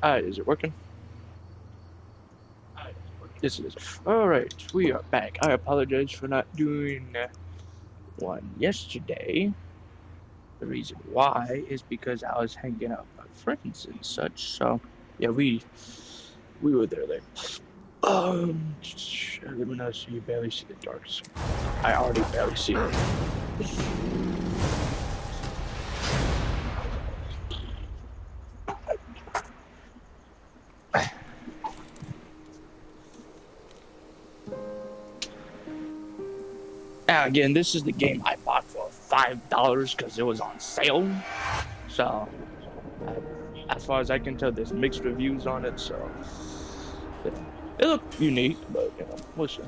Is it working? Yes, it is. Alright, we are back. I apologize for not doing one yesterday. The reason why is because I was hanging out with my friends and such. So, yeah, we were there then. Let me know so you barely see the dark. I already barely see it. Now, again, this is the game I bought for $5 because it was on sale. So, as far as I can tell, there's mixed reviews on it. So, it looked unique, but we'll see.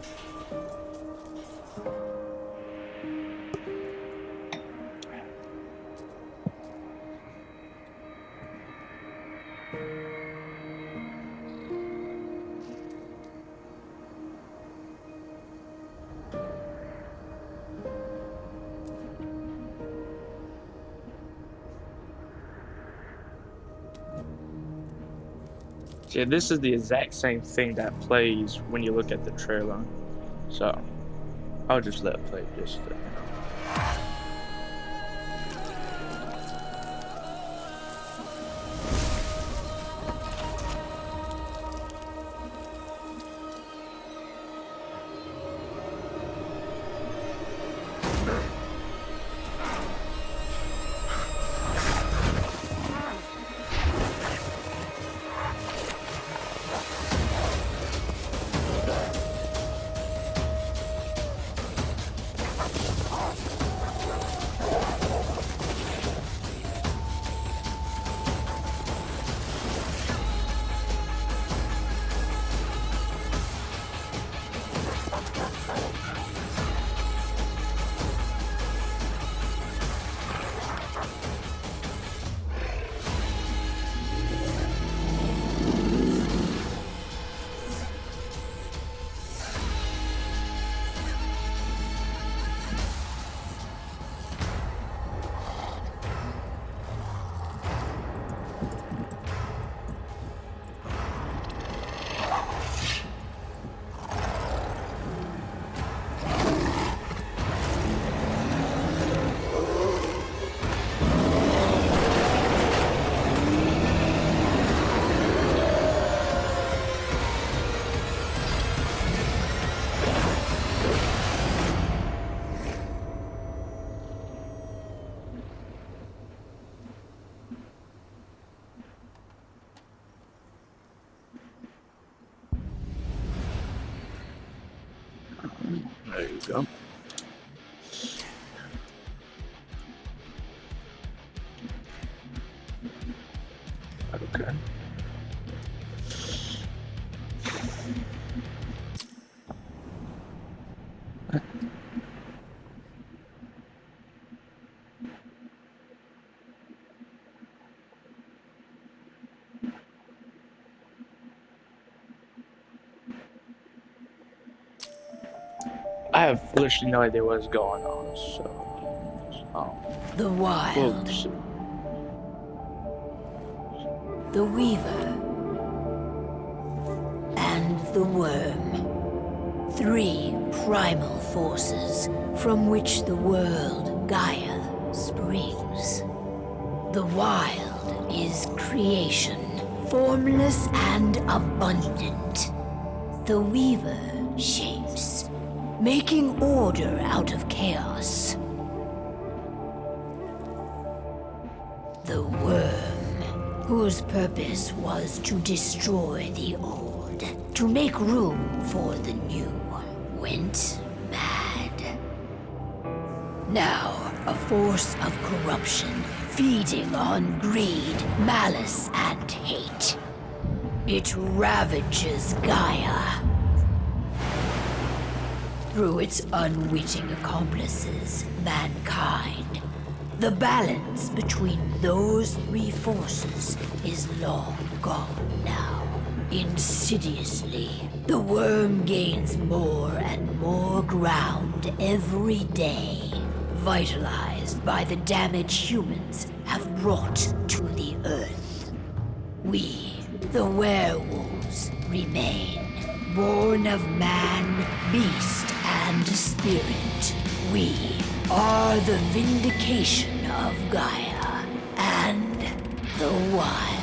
See, this is the exact same thing that plays when you look at the trailer. So, I'll just let it play just there you go. Okay. I have literally no idea what's going on, so The Wild, the Weaver, and the Worm. 3 primal forces from which the world Gaia springs. The Wild is creation, formless and abundant. The Weaver shapes, making order out of chaos. The Worm, whose purpose was to destroy the old, to make room for the new, went mad. Now, a force of corruption, feeding on greed, malice, and hate. It ravages Gaia. Through its unwitting accomplices, mankind, the balance between those 3 forces is long gone now. Insidiously, the Worm gains more and more ground every day, vitalized by the damage humans have brought to the Earth. We The werewolves remain, born of man, beast, and spirit. We are the vindication of Gaia and the wild.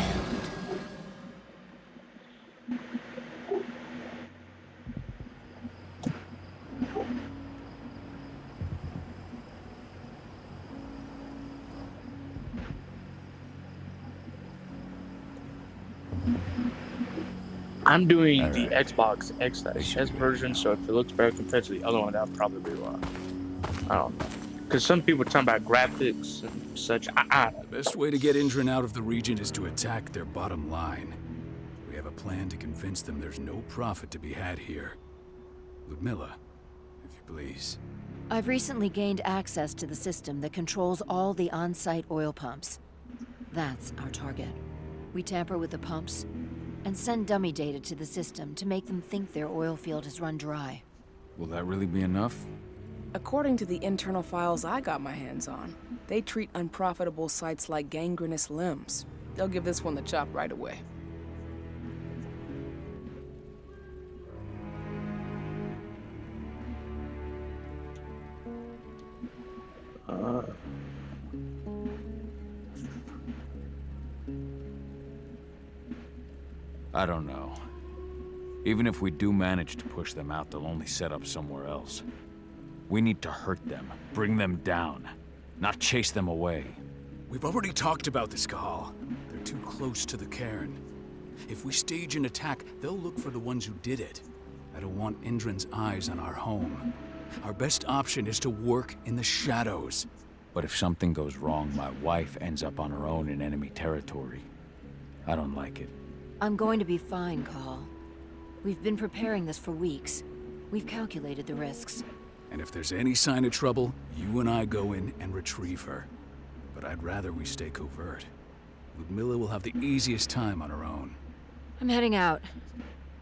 I'm doing the Alright. Xbox X version, so if it looks better compared to the other one, that'll probably be why. I don't know. Because some people talk about graphics and such. The best way to get Indran out of the region is to attack their bottom line. We have a plan to convince them there's no profit to be had here. Ludmilla, if you please. I've recently gained access to the system that controls all the on-site oil pumps. That's our target. We tamper with the pumps and send dummy data to the system to make them think their oil field has run dry. Will that really be enough? According to the internal files I got my hands on, they treat unprofitable sites like gangrenous limbs. They'll give this one the chop right away. I don't know. Even if we do manage to push them out, they'll only set up somewhere else. We need to hurt them, bring them down, not chase them away. We've already talked about this, Kahal. They're too close to the cairn. If we stage an attack, they'll look for the ones who did it. I don't want Indran's eyes on our home. Our best option is to work in the shadows. But if something goes wrong, my wife ends up on her own in enemy territory. I don't like it. I'm going to be fine, Call. We've been preparing this for weeks. We've calculated the risks. And if there's any sign of trouble, you and I go in and retrieve her. But I'd rather we stay covert. Ludmilla will have the easiest time on her own. I'm heading out.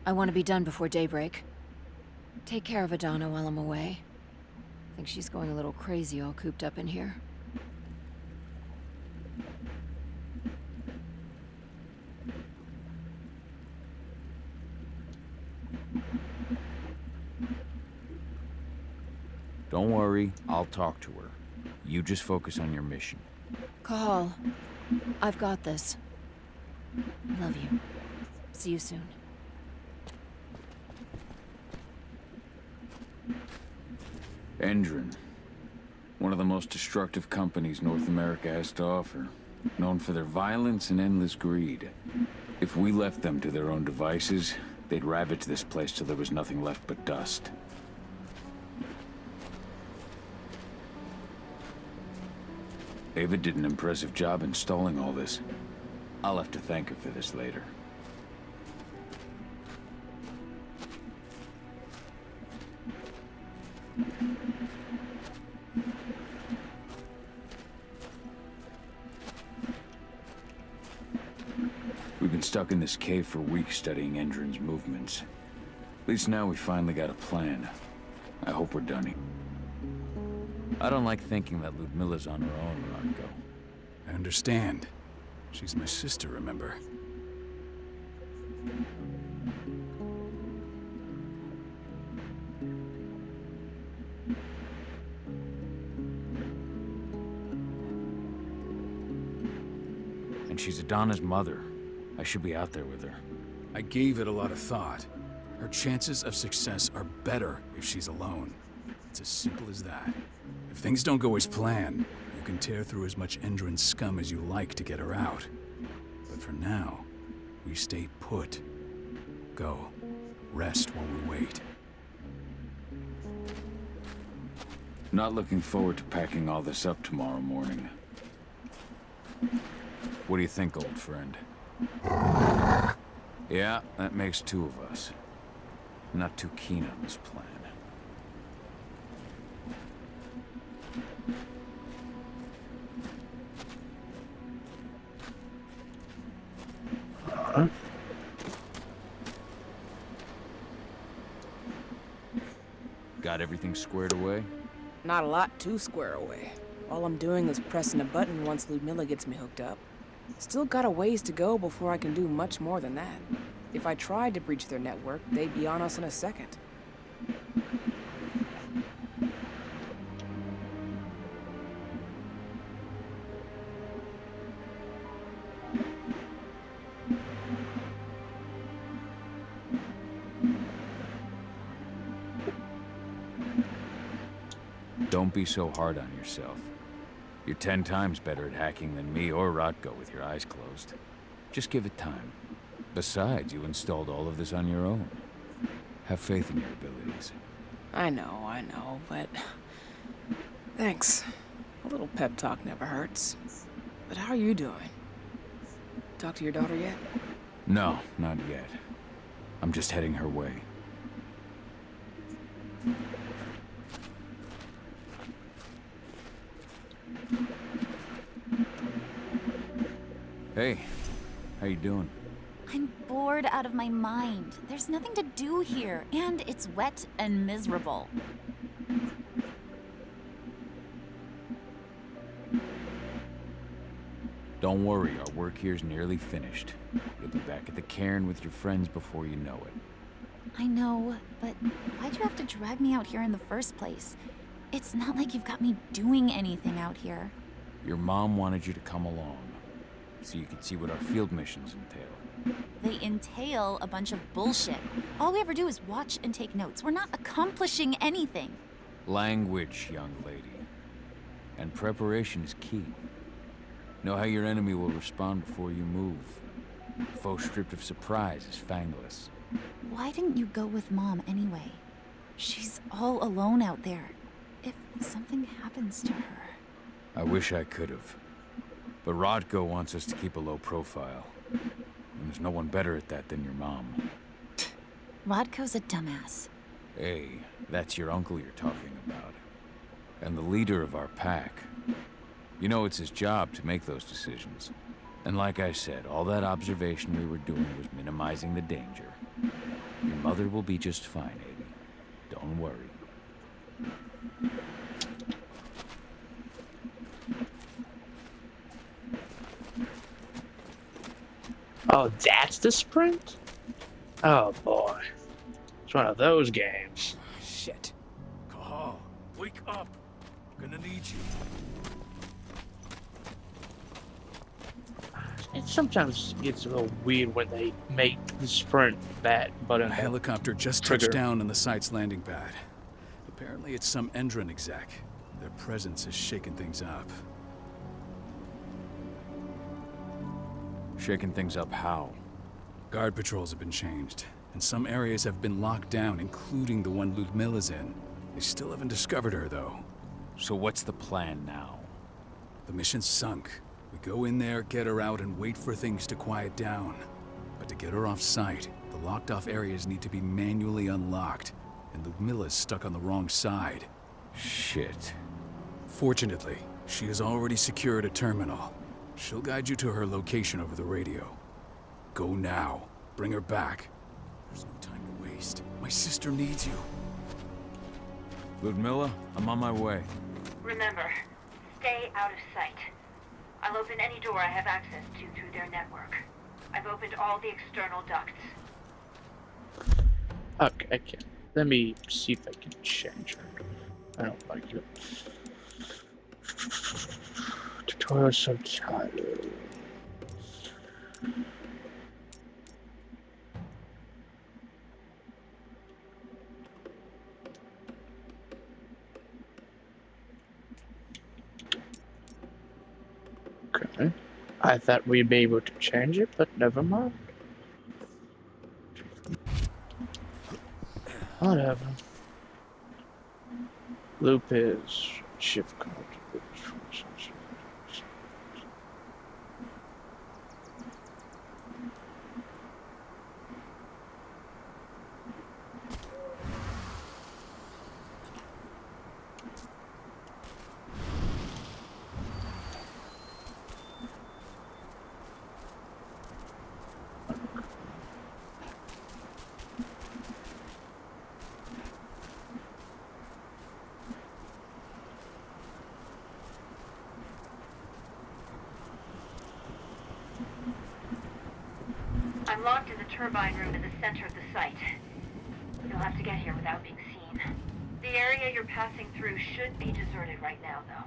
I want to be done before daybreak. Take care of Adana while I'm away. I think she's going a little crazy all cooped up in here. Don't worry, I'll talk to her. You just focus on your mission. Call. I've got this. I love you. See you soon. Endron. One of the most destructive companies North America has to offer. Known for their violence and endless greed. If we left them to their own devices, they'd ravage this place till there was nothing left but dust. Ava did an impressive job installing all this. I'll have to thank her for this later. We've been stuck in this cave for weeks studying Endron's movements. At least now we finally got a plan. I hope we're done here. I don't like thinking that Ludmilla's on her own, Rodko. I understand. She's my sister, remember? And she's Adana's mother. I should be out there with her. I gave it a lot of thought. Her chances of success are better if she's alone. It's as simple as that. If things don't go as planned, you can tear through as much Endron scum as you like to get her out. But for now, we stay put. Go. Rest while we wait. Not looking forward to packing all this up tomorrow morning. What do you think, old friend? Yeah, that makes two of us. I'm not too keen on this plan. Got everything squared away? Not a lot to square away. All I'm doing is pressing a button once Ludmilla gets me hooked up. Still got a ways to go before I can do much more than that. If I tried to breach their network, they'd be on us in a second. Don't be so hard on yourself. You're 10 times better at hacking than me or Rotko with your eyes closed. Just give it time. Besides, you installed all of this on your own. Have faith in your abilities. I know, but... Thanks. A little pep talk never hurts. But how are you doing? Talk to your daughter yet? No, not yet. I'm just heading her way. Hey, how you doing? I'm bored out of my mind. There's nothing to do here, and it's wet and miserable. Don't worry, our work here's nearly finished. You'll be back at the cairn with your friends before you know it. I know, but why'd you have to drag me out here in the first place? It's not like you've got me doing anything out here. Your mom wanted you to come along, so you could see what our field missions entail. They entail a bunch of bullshit. All we ever do is watch and take notes. We're not accomplishing anything. Language, young lady. And preparation is key. Know how your enemy will respond before you move. A foe stripped of surprise is fangless. Why didn't you go with Mom anyway? She's all alone out there. If something happens to her... I wish I could have. But Rodko wants us to keep a low profile. And there's no one better at that than your mom. Rodko's a dumbass. Hey, that's your uncle you're talking about. And the leader of our pack. You know it's his job to make those decisions. And like I said, all that observation we were doing was minimizing the danger. Your mother will be just fine, Adi. Don't worry. Oh, that's the sprint? Oh boy. It's one of those games. Shit. Cahal, wake up. I'm gonna need you. It sometimes gets a little weird when they make the sprint that button. A helicopter just touched down on the site's landing pad. Apparently it's some Endron exec. Their presence has shaken things up. Shaking things up how? Guard patrols have been changed, and some areas have been locked down, including the one Ludmilla's in. They still haven't discovered her, though. So what's the plan now? The mission's sunk. We go in there, get her out, and wait for things to quiet down. But to get her off site, the locked-off areas need to be manually unlocked, and Ludmilla's stuck on the wrong side. Shit. Fortunately, she has already secured a terminal. She'll guide you to her location over the radio. Go now. Bring her back. There's no time to waste. My sister needs you. Ludmilla, I'm on my way. Remember, stay out of sight. I'll open any door I have access to through their network. I've opened all the external ducts. Okay, I can. Let me see if I can change her. I don't like it. Tutorial subtitles. Okay. I thought we'd be able to change it, but never mind. Whatever. Loop is shift code. I'm locked in the turbine room in the center of the site. You'll have to get here without being seen. The area you're passing through should be deserted right now, though.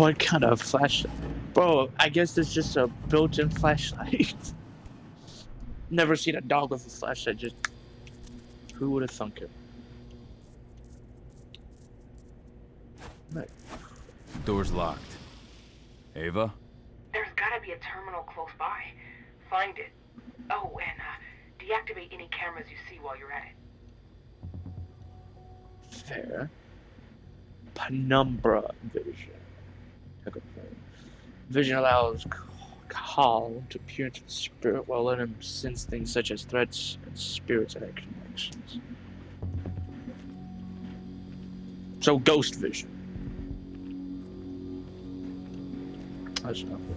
What kind of flashlight? Bro, I guess it's just a built-in flashlight. Never seen a dog with a flashlight, just... Who would have thunk it? Right. Door's locked. Ava? There's gotta be a terminal close by. Find it. Oh, and deactivate any cameras you see while you're at it. Fair. Penumbra vision. Okay. Vision allows Call to peer into the spirit while letting him sense things such as threats and spirits and connections. So ghost vision. That's not good.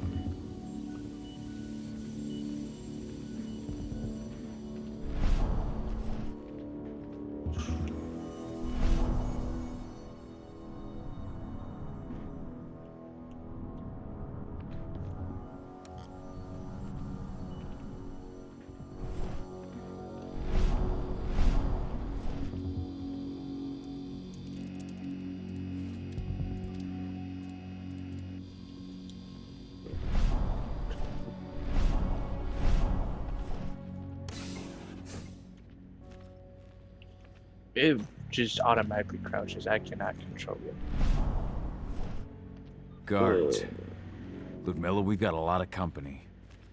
It just automatically crouches. I cannot control it. Guards. Ludmilla, we've got a lot of company.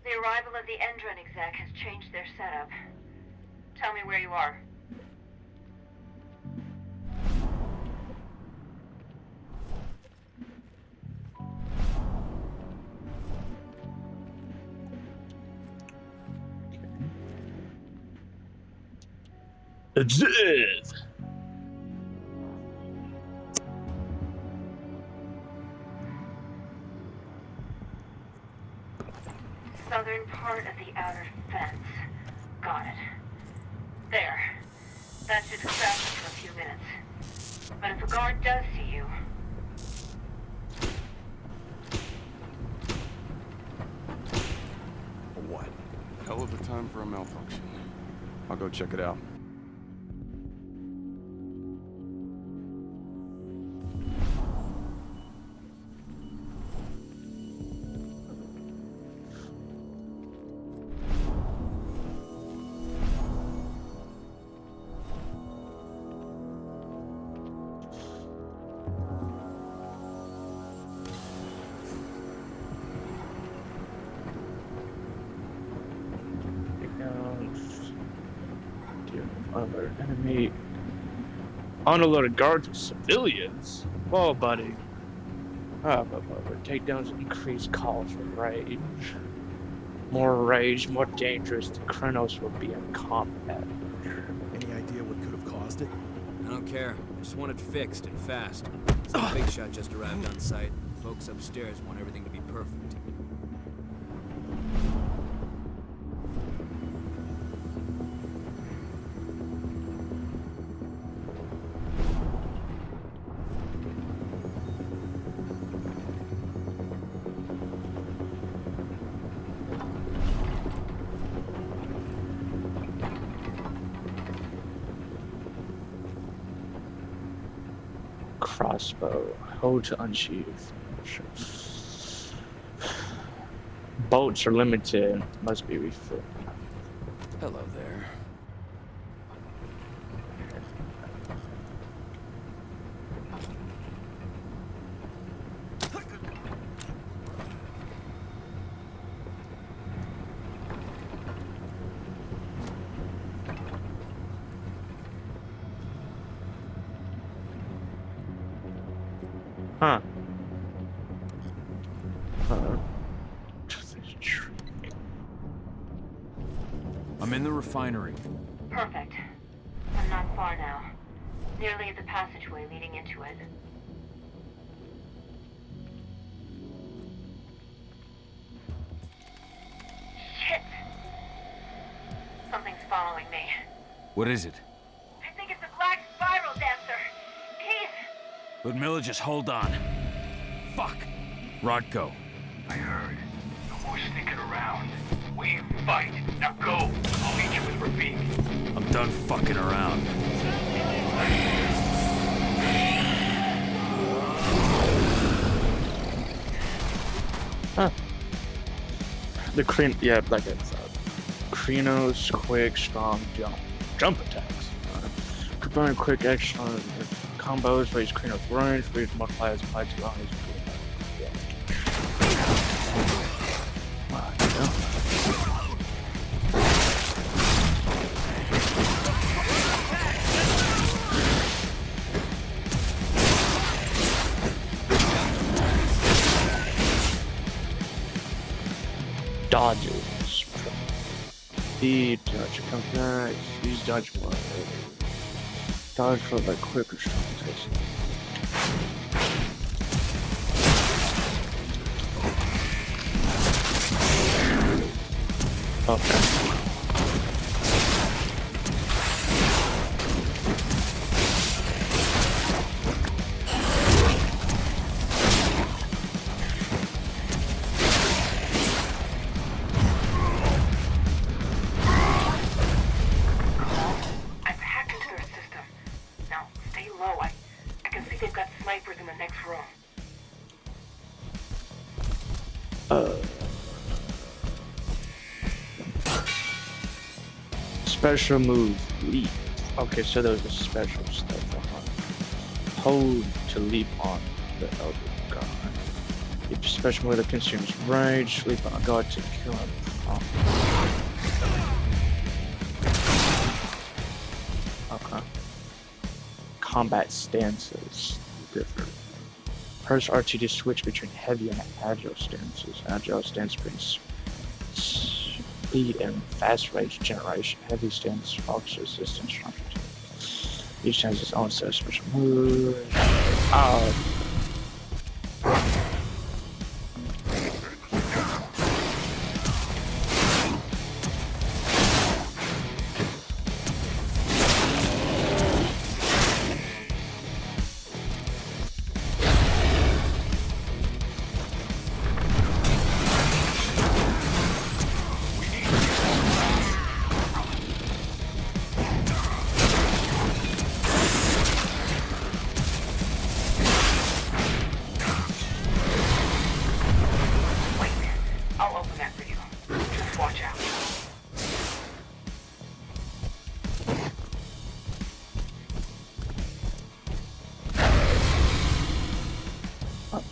The arrival of the Endron exec has changed their setup. Tell me where you are. Observe! Southern part of the outer fence. Got it. There. That should distract you for a few minutes. But if a guard does see you... What? Hell of a time for a malfunction. I'll go check it out. Enemy. Unloaded guards with civilians? Whoa, buddy. Takedowns increase calls for rage. More rage, more dangerous. The Kronos will be in combat. Any idea what could have caused it? I don't care. I just want it fixed and fast. Some big shot just arrived on site. Folks upstairs want everything to be perfect. Crossbow. Hold to unsheath. Bolts are limited. Must be refilled. Hello there. Huh. I'm in the refinery. Perfect. I'm not far now. Nearly at the passageway leading into it. Shit! Something's following me. What is it? I think it's a black spiral dancer. Keith! Ludmilla, just hold on. Fuck. Rodko. I heard. No more sneaking around. We fight. Now go. I'll meet you with Rafik. I'm done fucking around. Huh. The like it's Krino's quick, strong jump attacks. Combine quick action combos, raise Krino's range, raise multipliers applied to eyes. Dodges. Speed, dodge, come back, use dodge more. Dodge for like quick or strong attacks. Okay. Special move, leap. Okay, so there's a special stuff. Hold to leap on the elder god. If special move that consumes rage, leap on a god to kill him. Okay. Combat stances differ. Press RT to switch between heavy and agile stances. Agile stance brings speed and fast rage generation. Heavy stance focuses resistance structure. Each has its own set of special moves.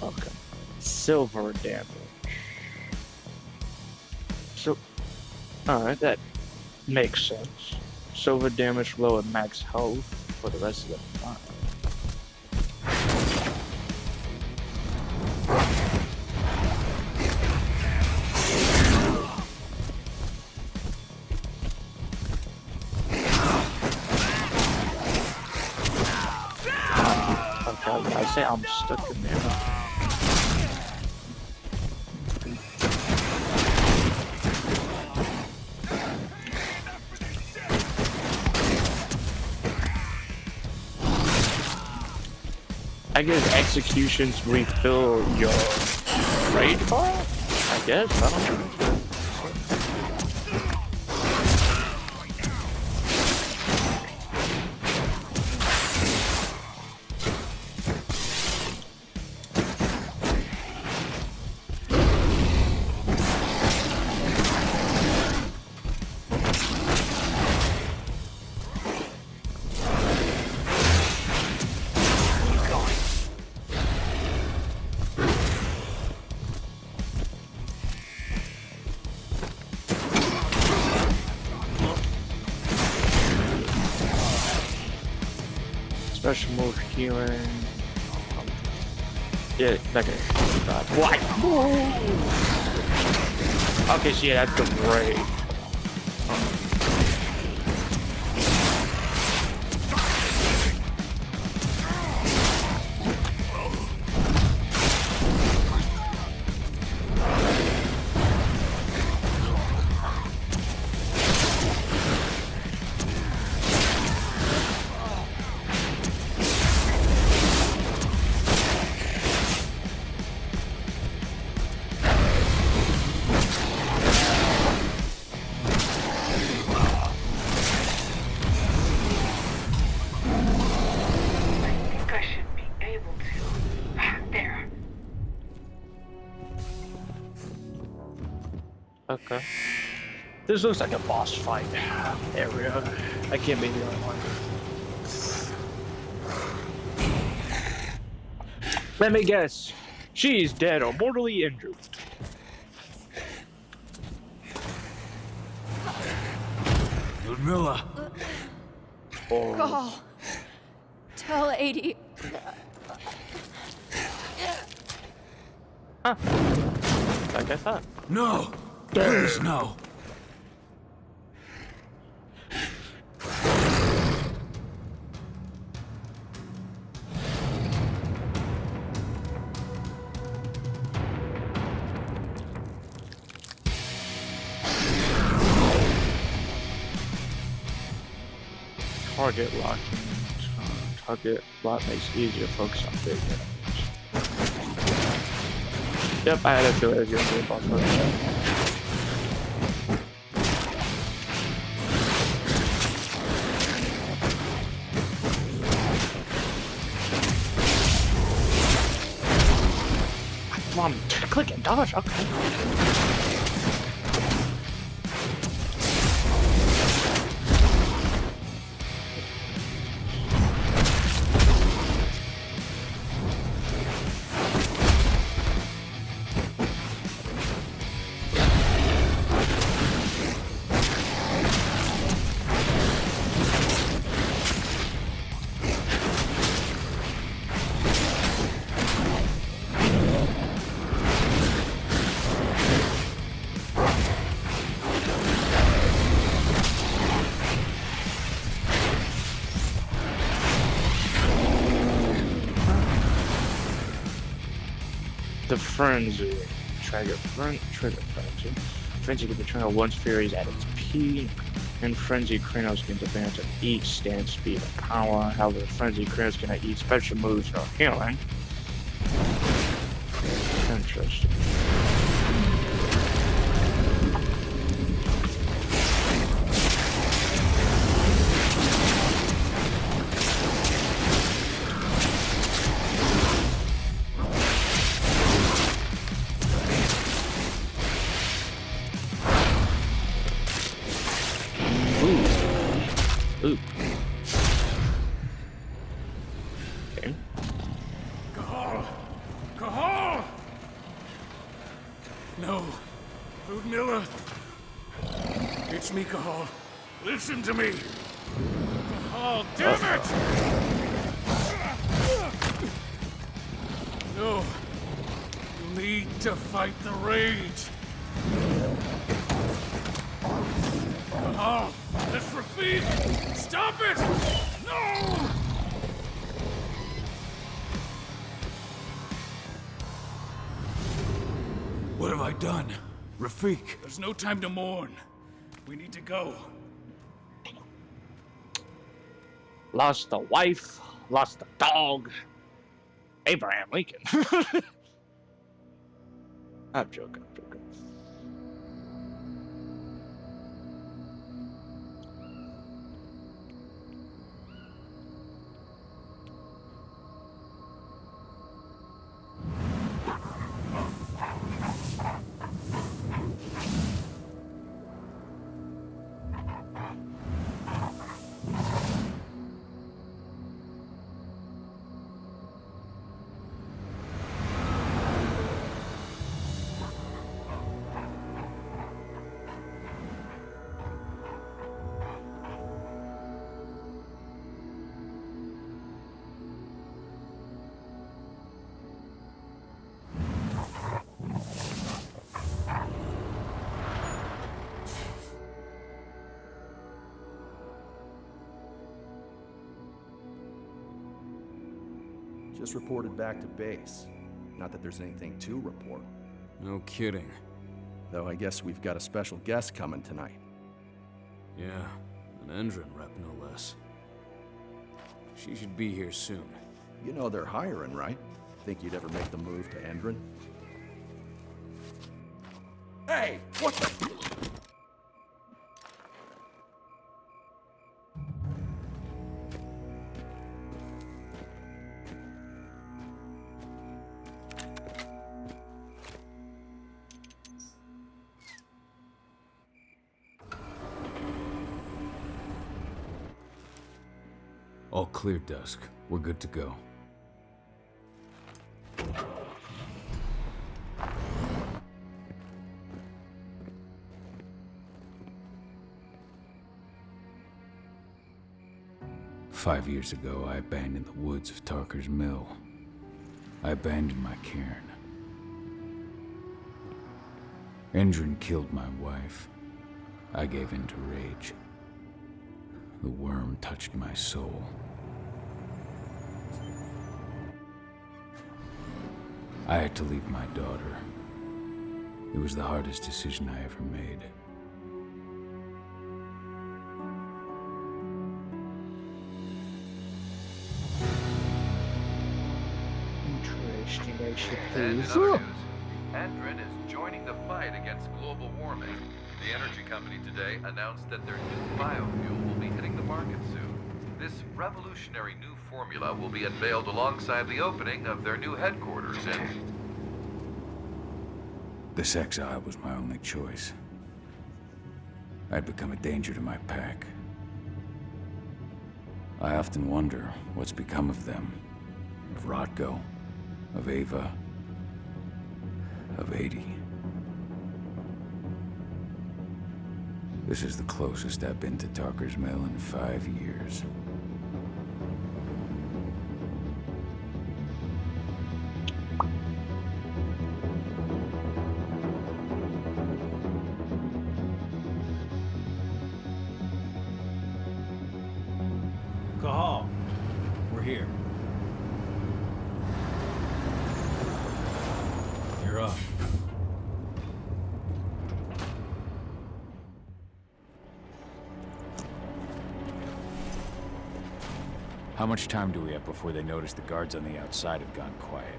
Okay. Silver damage. So, alright, that makes sense. Silver damage lower max health for the rest of the fight. Okay, I say I'm stuck in there. I guess executions refill your rage bar? I guess, I don't know. Special move healing. Yeah, that guy. What? Okay, so yeah, that's the rage. This looks like a boss fight area. I can't be the only one. Let me guess. She's dead or mortally injured. Ludmilla! Oh. Call. Tell 80. Huh. Like I thought. No! Please, no! Target locking. Target lock makes it easier to focus on big enemies. Yep, I had a feeling it was going to be a boss fight. I'm click and dodge, okay. The frenzy. Trigger frenzy. Frenzy can be turned on once Fury is at its peak, and Frenzy Kranos gains advantage of each stand speed and power. However, Frenzy Kranos cannot use special moves or healing. Interesting. Ooh. Okay. Cahal! Cahal! No. Ludmilla. It's me, Cahal. Listen to me. Cahal, damn it! No. You need to fight the rage. Cahal, that's Rafik! Stop it! No! What have I done? Rafik! There's no time to mourn. We need to go. Lost a wife, lost a dog. Abraham Lincoln. I'm joking. Just reported back to base. Not that there's anything to report. No kidding. Though I guess we've got a special guest coming tonight. Yeah, an Endron rep no less. She should be here soon. You know they're hiring, right? Think you'd ever make the move to Endron? Hey! What the... All clear, Dusk. We're good to go. "5 years ago, I abandoned the woods of Tarker's Mill. I abandoned my cairn. Endrin killed my wife. I gave in to rage. The worm touched my soul. I had to leave my daughter. It was the hardest decision I ever made. Interesting, I And in suppose. other news, Endrin is joining the fight against global warming. The energy company today announced that their new biofuel will be hitting the market soon. This revolutionary new formula will be unveiled alongside the opening of their new headquarters in... This exile was my only choice. I'd become a danger to my pack. I often wonder what's become of them. Of Rodko, of Ava, of 80. This is the closest I've been to Tarker's Mill in 5 years. Cahal, we're here. You're up. How much time do we have before they notice the guards on the outside have gone quiet?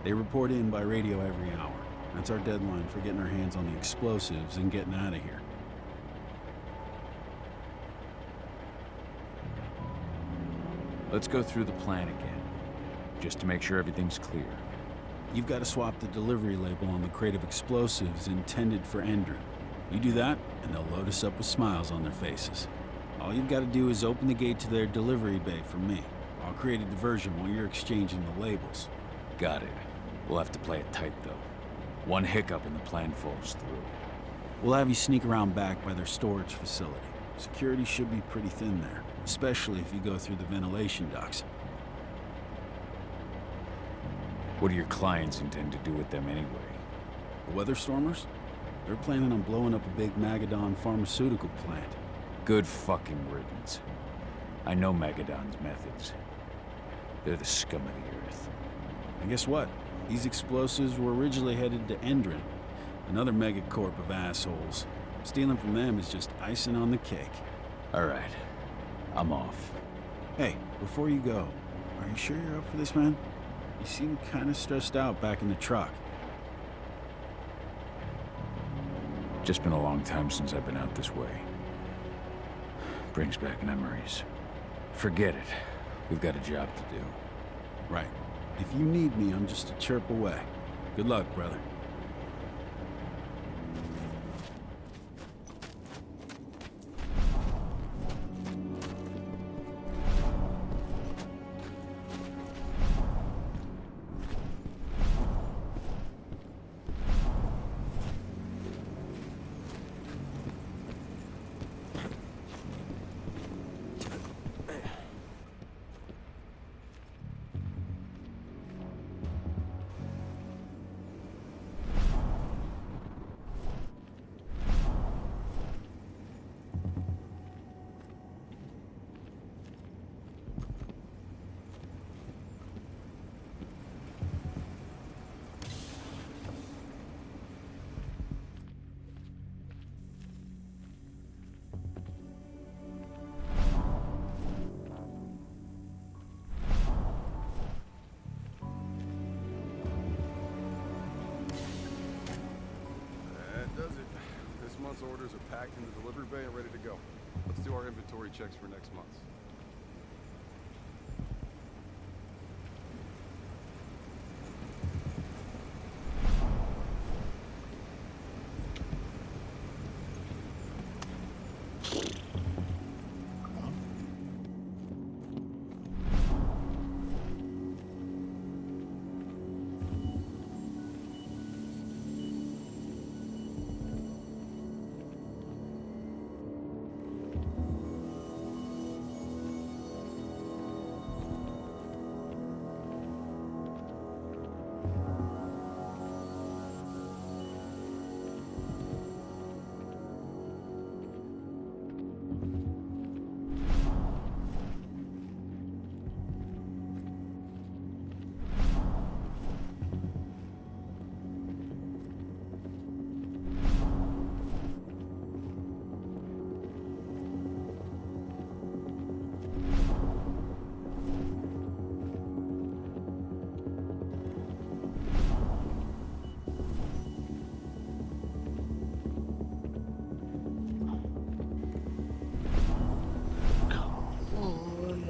They report in by radio every hour. That's our deadline for getting our hands on the explosives and getting out of here. Let's go through the plan again, just to make sure everything's clear. You've got to swap the delivery label on the crate of explosives intended for Endrin. You do that, and they'll load us up with smiles on their faces. All you've got to do is open the gate to their delivery bay for me. I'll create a diversion while you're exchanging the labels. Got it. We'll have to play it tight, though. One hiccup and the plan falls through. We'll have you sneak around back by their storage facility. Security should be pretty thin there, especially if you go through the ventilation ducts. What do your clients intend to do with them anyway? The Weatherstormers? They're planning on blowing up a big Magadon pharmaceutical plant. Good fucking riddance. I know Magadon's methods. They're the scum of the earth. And guess what? These explosives were originally headed to Endrin, another megacorp of assholes. Stealing from them is just icing on the cake. All right. I'm off. Hey, before you go, are you sure you're up for this, man? You seem kind of stressed out back in the truck. Just been a long time since I've been out this way. Brings back memories. Forget it. We've got a job to do. Right. If you need me, I'm just a chirp away. Good luck, brother. Orders are packed in the delivery bay and ready to go. Let's do our inventory checks for next month.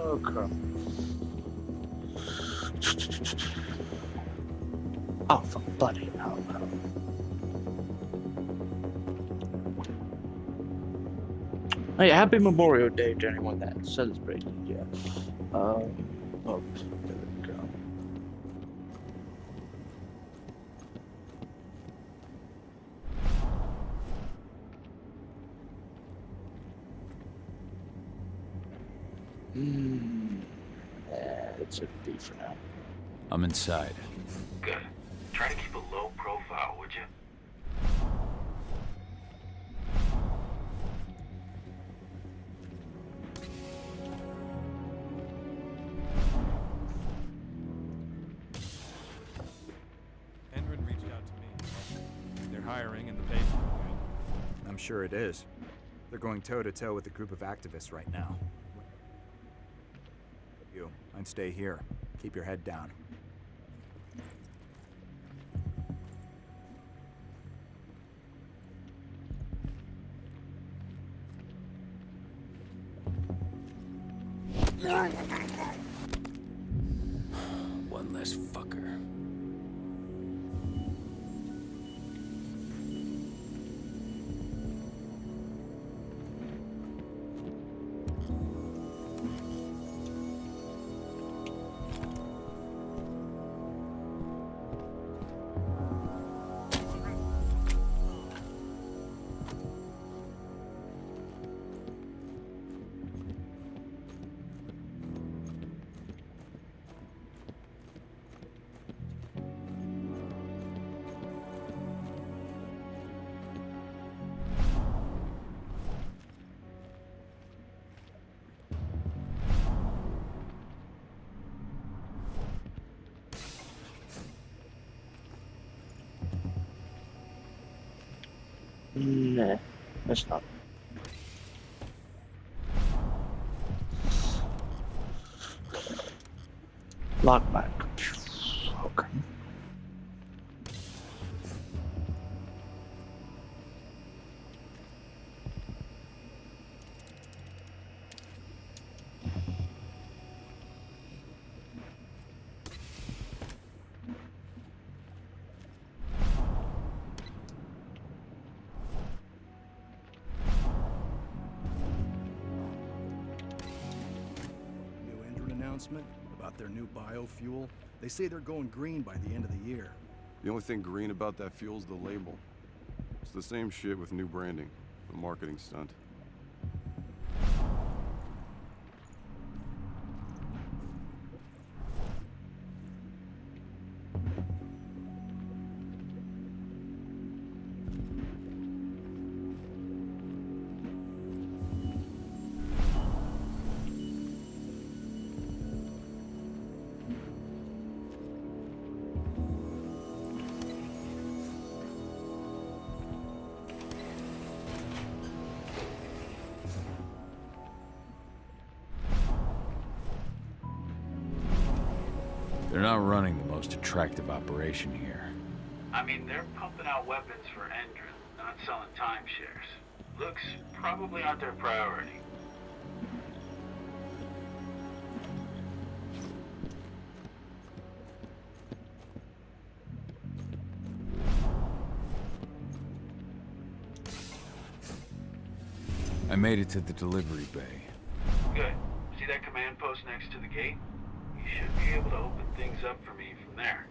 Okay. Oh, for bloody hell. Hey, happy Memorial Day to anyone that celebrated, yeah. Oh, there we go. It's a B for now. I'm inside. Good. Try to keep a low profile, would you? Endrin reached out to me. They're hiring and the pay's good. I'm sure it is. They're going toe-to-toe with a group of activists right now. I'd stay here. Keep your head down. One less fucker. Nah, that's not. Lockback. Okay. About their new biofuel. They say they're going green by the end of the year. The only thing green about that fuel's the label. It's the same shit with new branding. A marketing stunt. They're not running the most attractive operation here. I mean, they're pumping out weapons for Endrin, not selling timeshares. Looks probably not their priority. I made it to the delivery bay. Good. See that command post next to the gate? You should be able to open things up for me from there.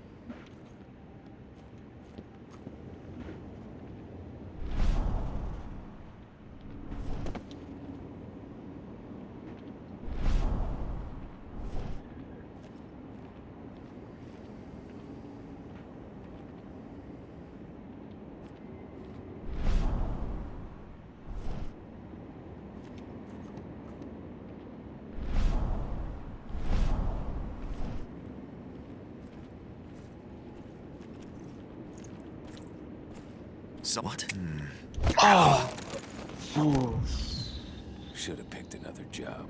So what? Oh! Should have picked another job.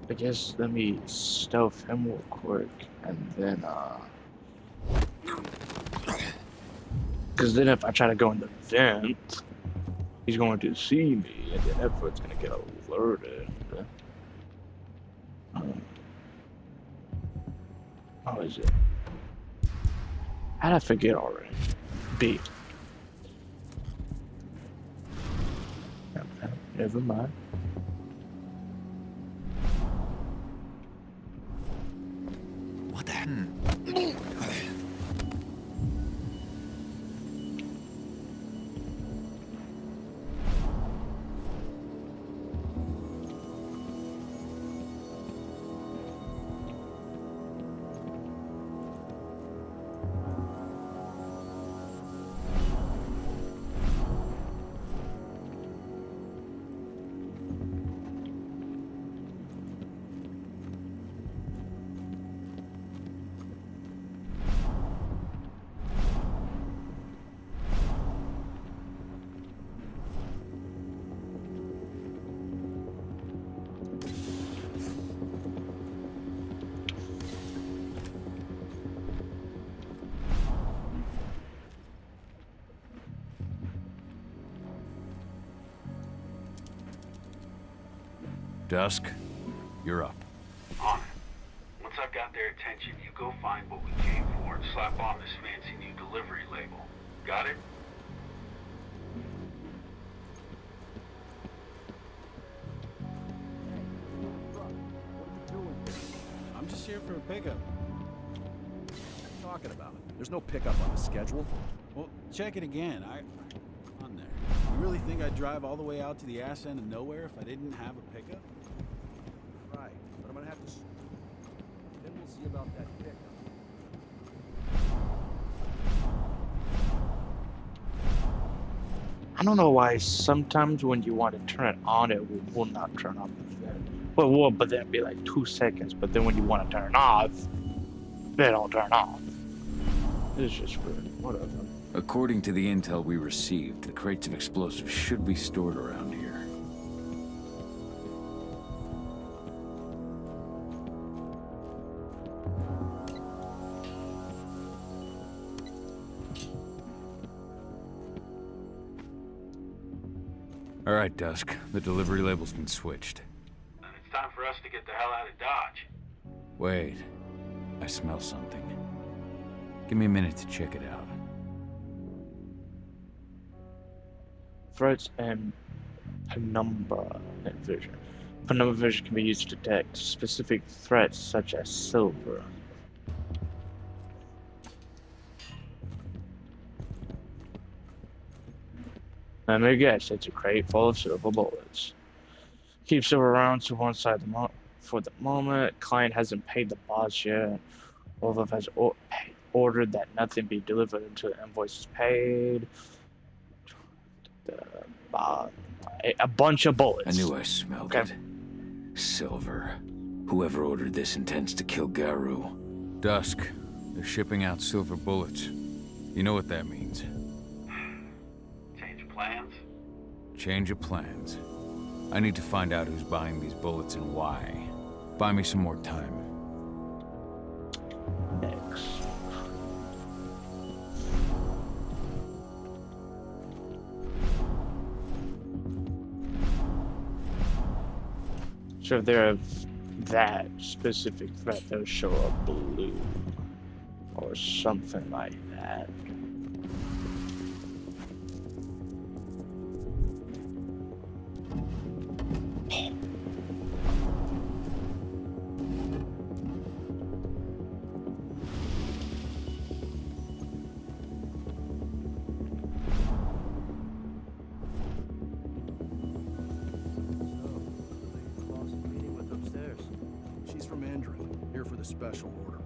I guess let me stealth him real quick, and then because then if I try to go in the vent, he's going to see me, and then Edward's gonna get alerted. How is it? How'd I forget already? B. Never mind. What the? Dusk, you're up. On it. Once I've got their attention, you go find what we came for and slap on this fancy new delivery label. Got it? I'm just here for a pickup. What are you talking about? There's no pickup on the schedule. Well, check it again. On there. You really think I'd drive all the way out to the ass end of nowhere if I didn't have a pickup? Right, but I'm gonna have to. Then we'll see about that pickup. I don't know why sometimes when you want to turn it on, it will not turn on the vent. Well, it will, but then be like 2 seconds. But then when you want to turn it off, they don't turn off. It's just weird. Whatever. According to the intel we received, the crates of explosives should be stored around here. All right, Dusk. The delivery label's been switched. Then it's time for us to get the hell out of Dodge. Wait. I smell something. Give me a minute to check it out. Threats and penumbra vision. Penumbra vision can be used to detect specific threats such as silver. Let me guess, it's a crate full of silver bullets. Keep silver around to one side for the moment. Client hasn't paid the boss yet. Werewolf has ordered that nothing be delivered until the invoice is paid. A bunch of bullets. I knew I smelled it. Silver. Whoever ordered this intends to kill Garu. Dusk. They're shipping out silver bullets. You know what that means. Change of plans? Change of plans. I need to find out who's buying these bullets and why. Buy me some more time. Next. So if they're that specific threat, they'll show up blue or something like that. Special order.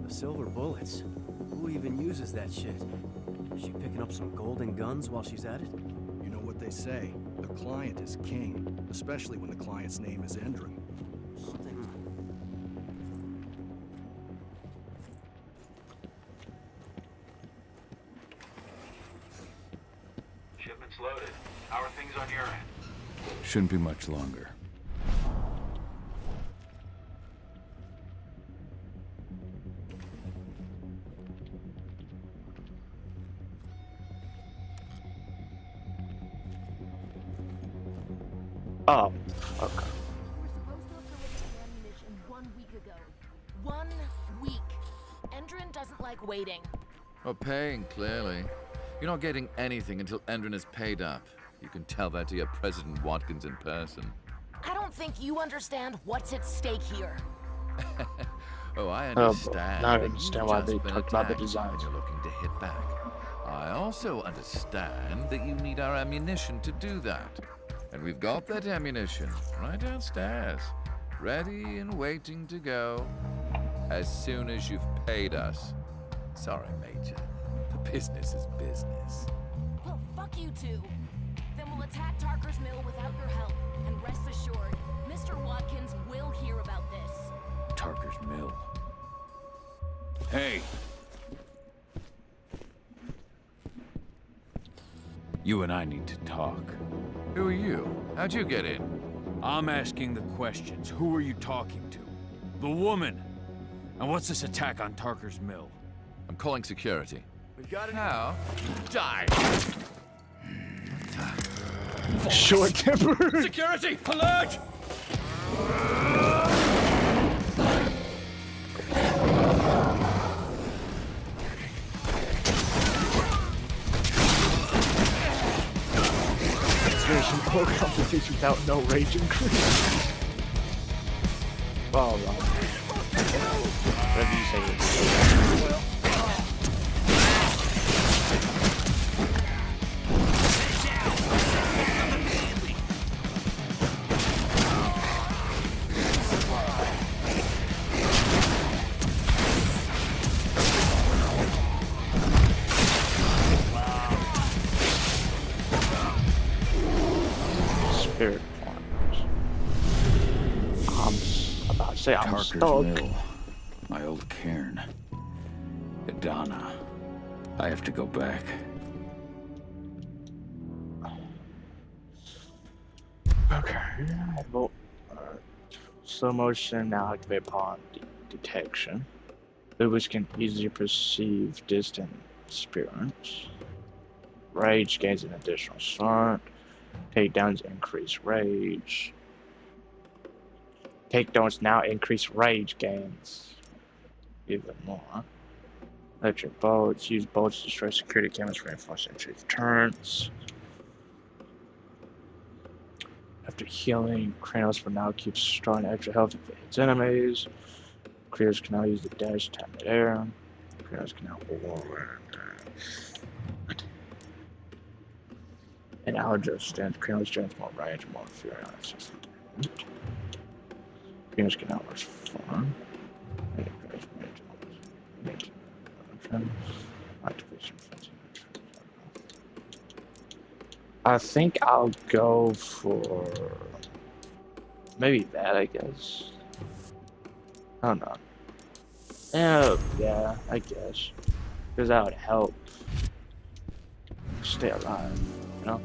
The silver bullets? Who even uses that shit? Is she picking up some golden guns while she's at it? You know what they say. The client is king, especially when the client's name is Endron. Shipment's loaded. How are things on your end? Shouldn't be much longer. Oh, okay. We're supposed to have delivered the ammunition 1 week ago. 1 week. Endrin doesn't like waiting. Well, paying, clearly. You're not getting anything until Endrin is paid up. You can tell that to your President Watkins in person. I don't think you understand what's at stake here. Oh, I Oh, understand. now I that understand you've why just they been talked about the attacked designs. and you're looking to hit back. I also understand that you need our ammunition to do that. And we've got that ammunition right downstairs, ready and waiting to go as soon as you've paid us. Sorry, Major. The business is business. Well, fuck you two. Then we'll attack Tarker's Mill without your help. And rest assured, Mr. Watkins will hear about this. Tarker's Mill. Hey! You and I need to talk. Who are you? How'd you get in? I'm asking the questions. Who are you talking to? The woman! And what's this attack on Tarker's Mill? I'm calling security. We've got it now. Die! Short temper. Security! Alert! There's some poor competition without no rage increase. Oh, right. Whatever you say. Spirit points. I'm about to say I'm Tarker's stuck. Mill. My old cairn. Adana. I have to go back. Okay. Well, slow motion now activate upon detection. Which can easily perceive distant spirits. Rage gains an additional slot. Takedowns increase rage. Takedowns now increase rage gains even more. Electric bolts. Use bolts to destroy security cameras for reinforced entry turns. After healing, Kranos for now keeps strong extra health if it hits enemies. Kranos can now use the dash to tap mid-air. Kranos can now forward. And Aljo stands. Kranos gains more range and more fury on access. Kranos can now rush far. Activation. I think I'll go for maybe that, I guess. I don't know. Yeah, I guess. Because that would help stay alive, you know?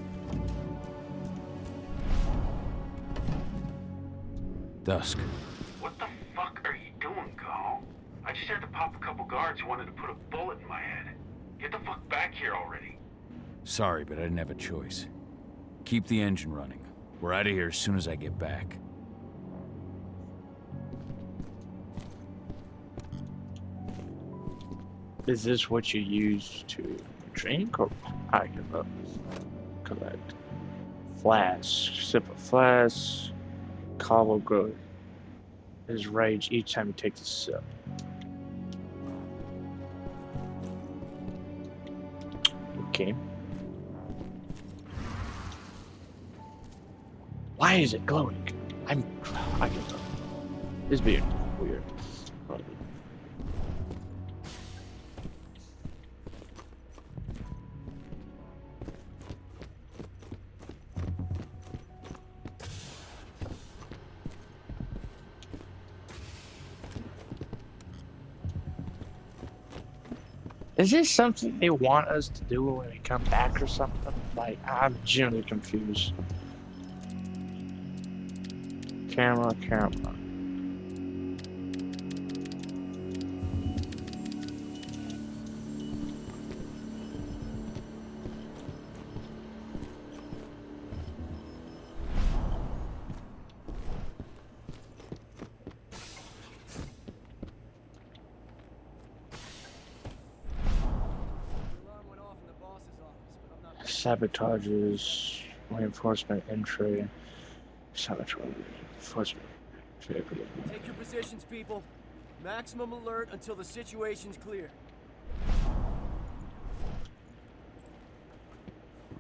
Dusk. What the fuck are you doing, Carl? I just had to pop a couple guards who wanted to put a bullet in my head. Get the fuck back here already. Sorry, but I didn't have a choice. Keep the engine running. We're out of here as soon as I get back. Is this what you use to drink or collect? Flask. Sip a flask. Carl will grow his rage each time he takes a sip. Okay. Why is it glowing? I can tell. It's weird. Is this something they want us to do when we come back or something? Like, I'm genuinely confused. Camera. Sabotages, reinforcement entry, sabotage, reinforcement. Take your positions, people. Maximum alert until the situation's clear.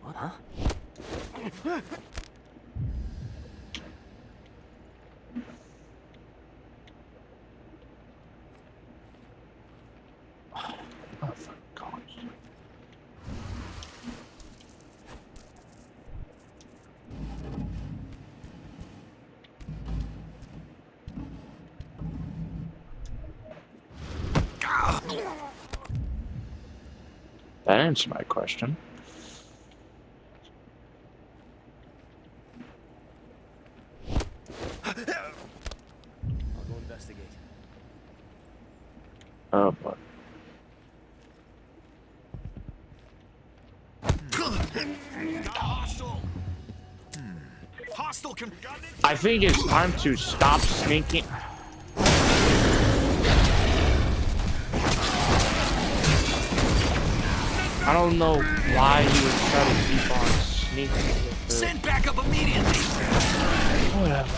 What, huh? Oh, for God's sake. That answered my question. I'll go investigate. Oh, boy. Hostile I think it's time to stop sneaking. I don't know why you would try to keep on sneaking with the... Send backup immediately! Whatever.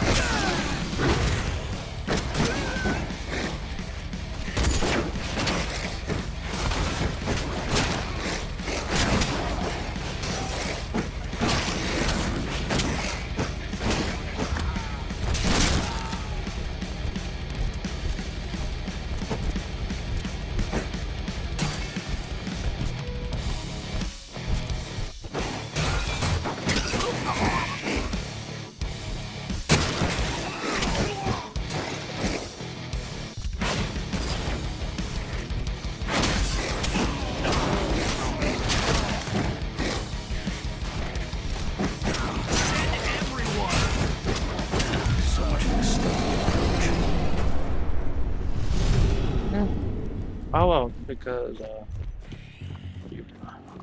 Oh well, because I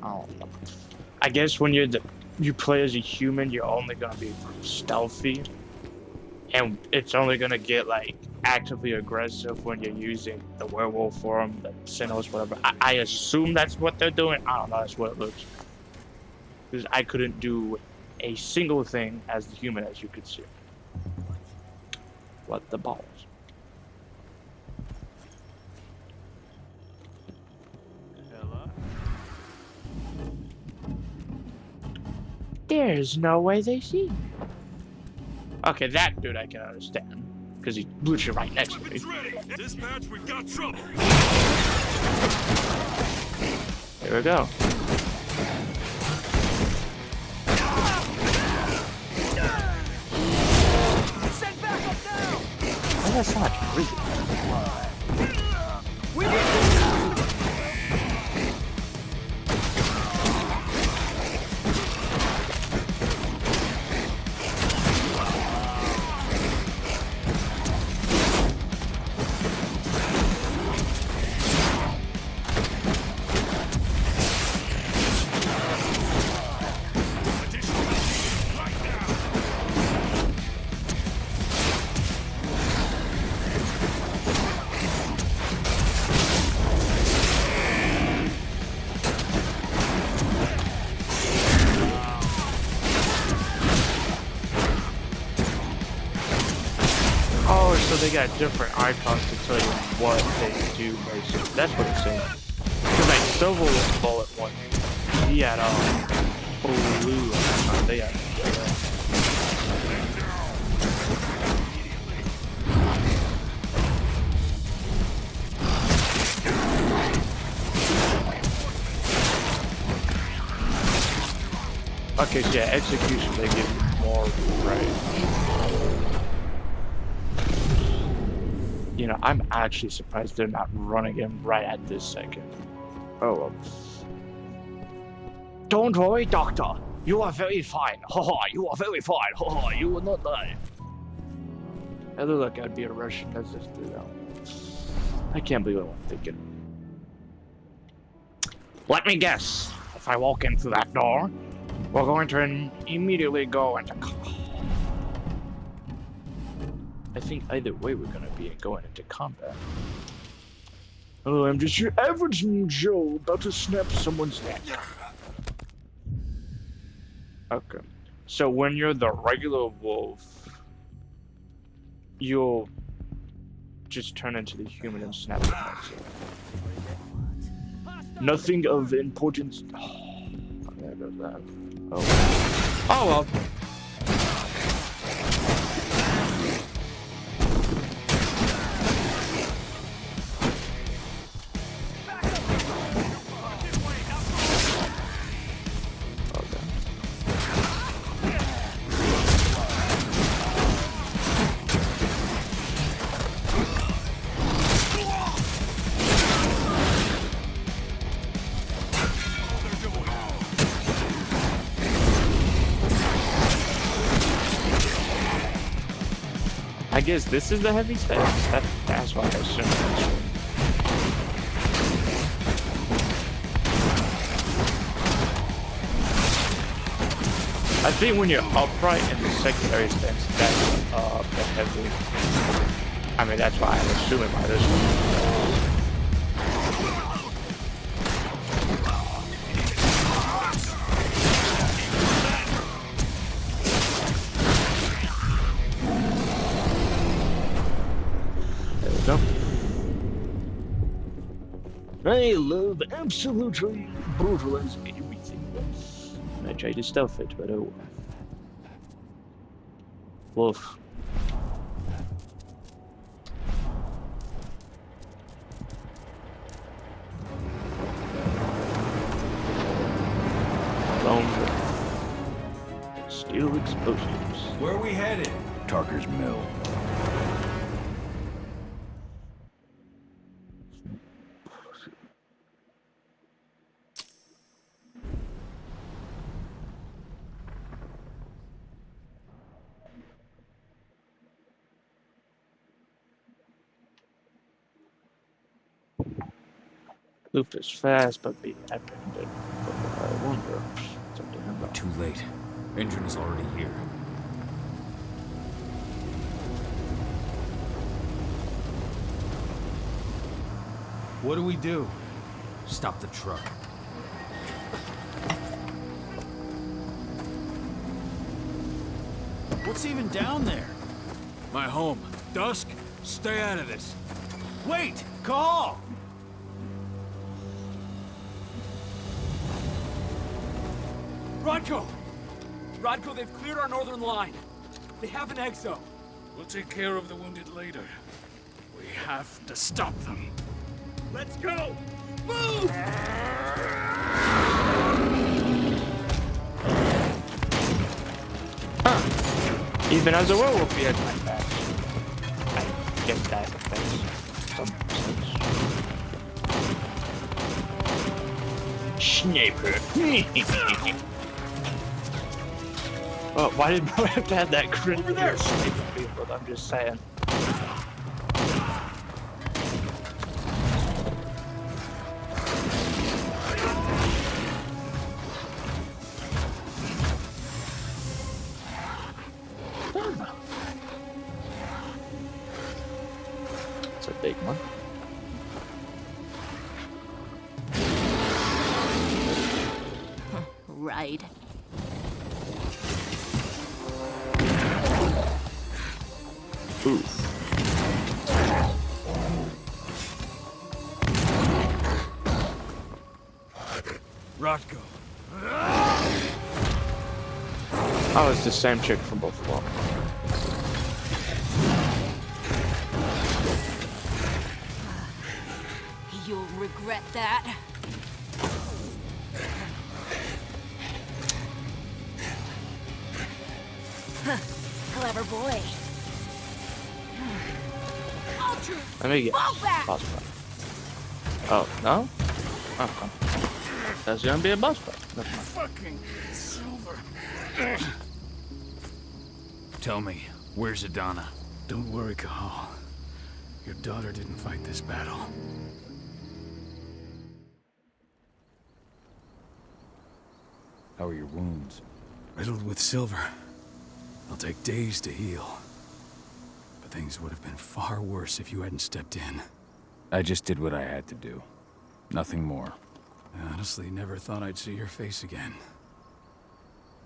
don't know. I guess when you play as a human, you're only gonna be stealthy, and it's only gonna get like actively aggressive when you're using the werewolf form, the signals, whatever. I assume that's what they're doing. I don't know. That's what it looks. Because I couldn't do a single thing as the human, as you could see. What the balls? There's no way they see me. Okay, that dude I can understand. Because he's literally right next to me. Dispatch, we've got trouble. Here we go. Send backup now! Oh, that's not true. We need So they got different icons to tell you what they do, basically. That's what it's saying. Because like Silver Bullet one, he had blue icon. They had okay, so yeah, execution they give you more right. You know, I'm actually surprised they're not running him right at this second. Oh well. Don't worry, Doctor. You are very fine. Haha, you are very fine. Haha, you will not die. I look like I'd be a Russian. That's just I can't believe what I'm thinking. Let me guess. If I walk in through that door, we're going to immediately go into... I think either way we're gonna be going into combat. Oh, I'm just your average Joe about to snap someone's neck. Okay. So when you're the regular wolf, you'll just turn into the human and snap your heads. Nothing of importance. Oh, there goes that. Oh. Oh well. I guess this is the heavy stance. That's what I assume. I think when you're upright in the secondary stance, that's the heavy. I mean, that's why I'm assuming by this one. I love absolutely brutalize everything. I tried to stealth it, but oh. Wolf. Lone wolf. Steel explosives. Where are we headed? Tarker's Mill. Loop is fast, but be apprehended. I wonder. Something about. Too late. Engine is already here. What do we do? Stop the truck. What's even down there? My home. Dusk, stay out of this. Wait! Call! Rodko! Rodko, they've cleared our northern line. They have an exo. We'll take care of the wounded later. We have to stop them. Let's go! Move! Huh. Even as a werewolf, he has my back. I guess that makes some sense. Sniper. Oh, why did bro have to have that grin there sniping people? I'm just saying. It's a big one. Right. Ooh. Rodko. Oh, it's the same chick from both of them. You'll regret that. Clever boy. Let me get boss fight. Oh, no? Okay. That's gonna be a boss fight. Never mind. Fucking Silver. Tell me, where's Adana? Don't worry, Kahal. Your daughter didn't fight this battle. How are your wounds? Riddled with silver. They'll take days to heal. But things would have been far worse if you hadn't stepped in. I just did what I had to do. Nothing more. I honestly never thought I'd see your face again.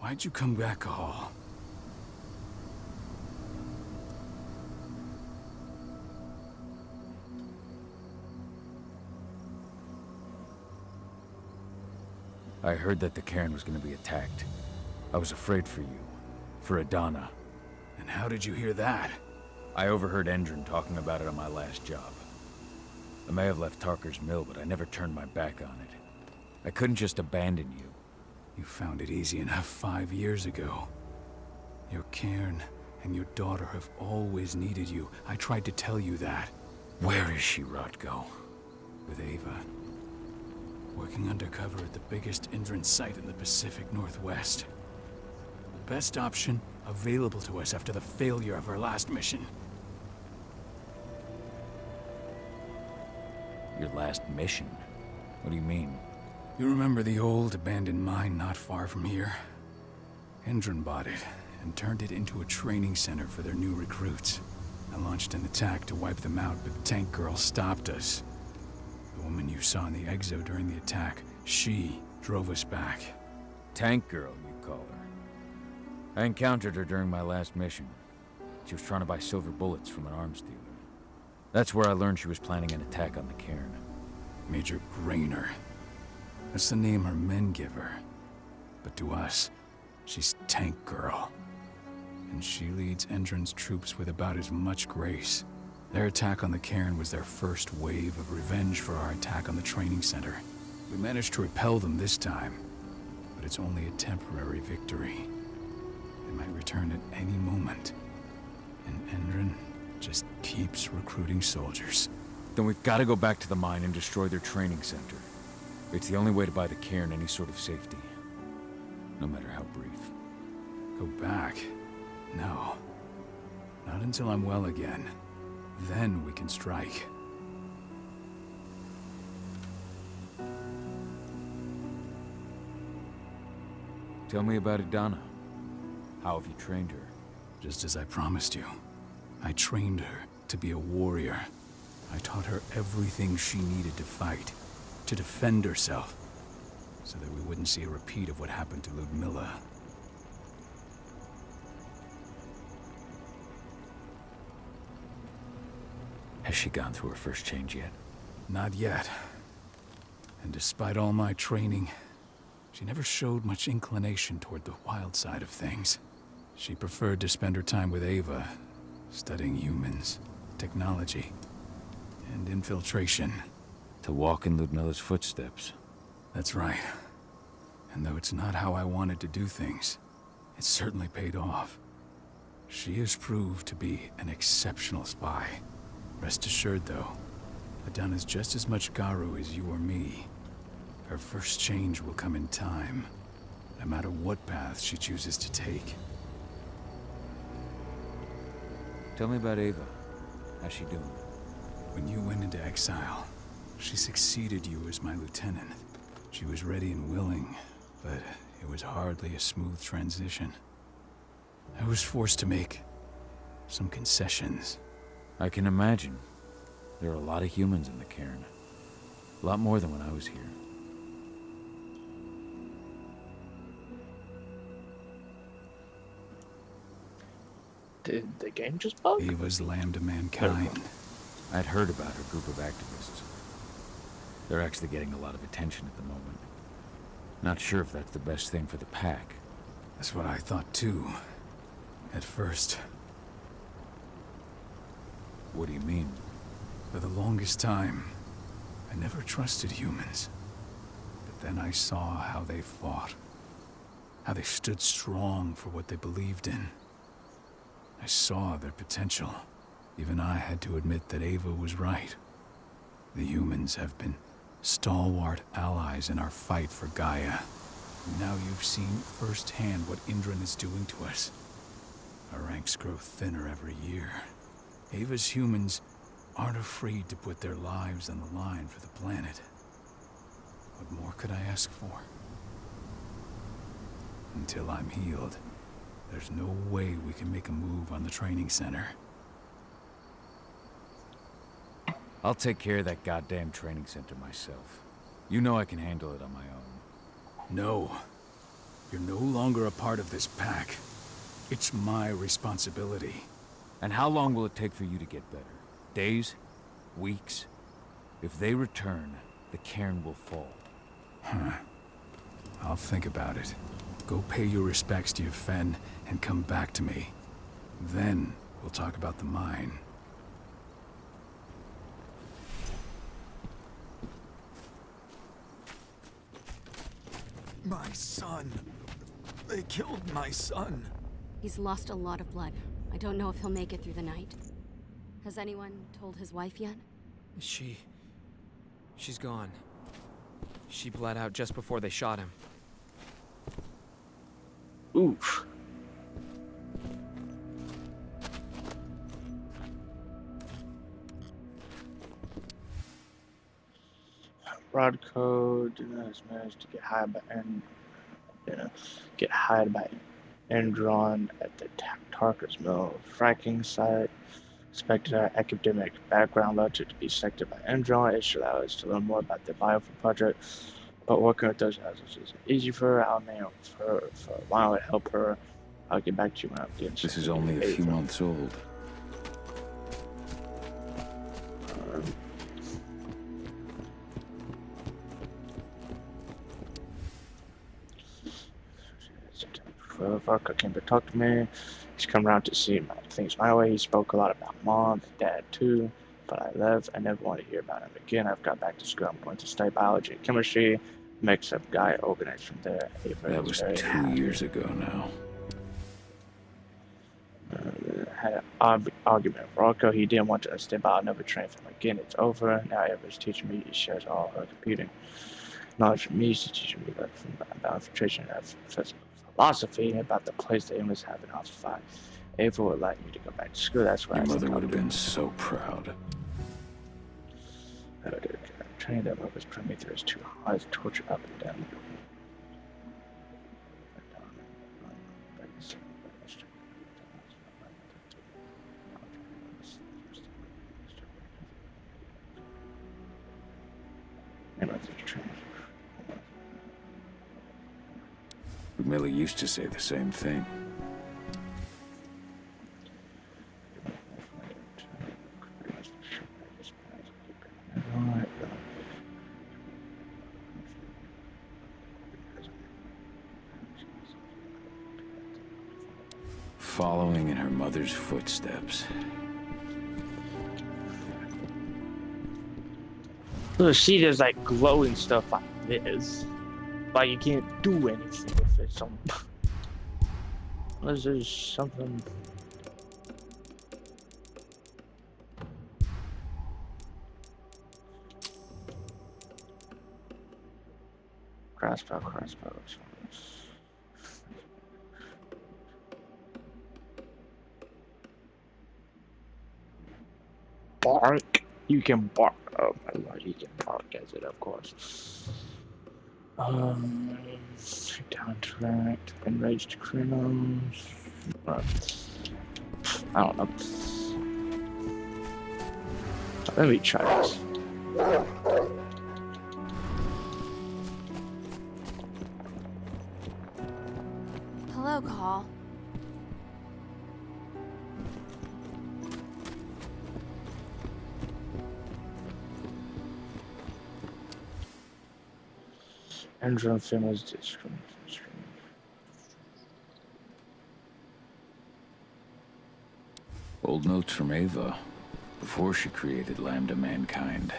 Why'd you come back all? I heard that the cairn was going to be attacked. I was afraid for you. For Adana. And how did you hear that? I overheard Endron talking about it on my last job. I may have left Tarker's mill, but I never turned my back on it. I couldn't just abandon you. You found it easy enough 5 years ago. Your cairn and your daughter have always needed you. I tried to tell you that. Where is she, Rotko? With Ava. Working undercover at the biggest Endron site in the Pacific Northwest. The best option available to us after the failure of our last mission. Your last mission? What do you mean? You remember the old abandoned mine not far from here? Endron bought it and turned it into a training center for their new recruits. I launched an attack to wipe them out, but Tank Girl stopped us. The woman you saw in the exo during the attack, she drove us back. Tank Girl, you call her. I encountered her during my last mission. She was trying to buy silver bullets from an arms dealer. That's where I learned she was planning an attack on the cairn. Major Grainer. That's the name her men give her. But to us, she's Tank Girl. And she leads Endron's troops with about as much grace. Their attack on the cairn was their first wave of revenge for our attack on the training center. We managed to repel them this time, but it's only a temporary victory. They might return at any moment. And Endron just keeps recruiting soldiers. Then we've got to go back to the mine and destroy their training center. It's the only way to buy the cairn any sort of safety. No matter how brief. Go back? No. Not until I'm well again. Then we can strike. Tell me about Adana. How have you trained her? Just as I promised you. I trained her to be a warrior. I taught her everything she needed to fight, to defend herself, so that we wouldn't see a repeat of what happened to Ludmilla. Has she gone through her first change yet? Not yet. And despite all my training, she never showed much inclination toward the wild side of things. She preferred to spend her time with Ava, studying humans, technology, and infiltration. To walk in Ludmilla's footsteps. That's right. And though it's not how I wanted to do things, it certainly paid off. She has proved to be an exceptional spy. Rest assured, though, Adana's just as much Garu as you or me. Her first change will come in time, no matter what path she chooses to take. Tell me about Ava. How's she doing? When you went into exile, she succeeded you as my lieutenant. She was ready and willing, but it was hardly a smooth transition. I was forced to make some concessions. I can imagine. There are a lot of humans in the cairn. A lot more than when I was here. Did the game just bug? Ava's lamb to mankind. I'd heard about her group of activists. They're actually getting a lot of attention at the moment. Not sure if that's the best thing for the pack. That's what I thought too. At first. What do you mean? For the longest time, I never trusted humans. But then I saw how they fought. How they stood strong for what they believed in. I saw their potential. Even I had to admit that Ava was right. The humans have been stalwart allies in our fight for Gaia. Now you've seen firsthand what Endron is doing to us. Our ranks grow thinner every year. Ava's humans aren't afraid to put their lives on the line for the planet. What more could I ask for? Until I'm healed, there's no way we can make a move on the training center. I'll take care of that goddamn training center myself. You know I can handle it on my own. No. You're no longer a part of this pack. It's my responsibility. And how long will it take for you to get better? Days? Weeks? If they return, the cairn will fall. Huh. I'll think about it. Go pay your respects to your Fen and come back to me. Then we'll talk about the mine. My son. They killed my son. He's lost a lot of blood. I don't know if he'll make it through the night. Has anyone told his wife yet? She's gone. She bled out just before they shot him. Oof. Rod code has managed to get hired by Endron at the Tarker's Mill fracking site. Expected our academic background lecture to be selected by Endron. It should allow us to learn more about the Biofuel project. But working with those houses isn't easy for her. I'll name her for a while and help her. I'll get back to you when I'm getting. This is only a few months old. Varka came to talk to me. He's come around to see things my way. He spoke a lot about Mom and Dad too, but I left. I never want to hear about him again. I've got back to school. I'm going to study biology and chemistry. Mix up guy organized from there. That was 2 years ago now. Had an argument with Rocco. He didn't want to stay by. I'll never train for him again. It's over. Now Ever's teaching me. He shares all her computing knowledge from me. She's teaching me about infiltration of philosophy, about the place the English have in House 5. Ava would like me to go back to school. That's why Your mother would have been so proud. Training that was Prometheus too hard to torture up and down. Millie used to say the same thing. Following in her mother's footsteps. So she does like glowing stuff like this. Like you can't do anything with it. Unless there's something. Crossbow. Bark. You can bark. Oh my lord, you can bark as it, of course. Downtracked, enraged criminals. I don't know. Let me try this. Hello, Call. Andron famous discrimination. Old notes from Ava, before she created Lambda Mankind.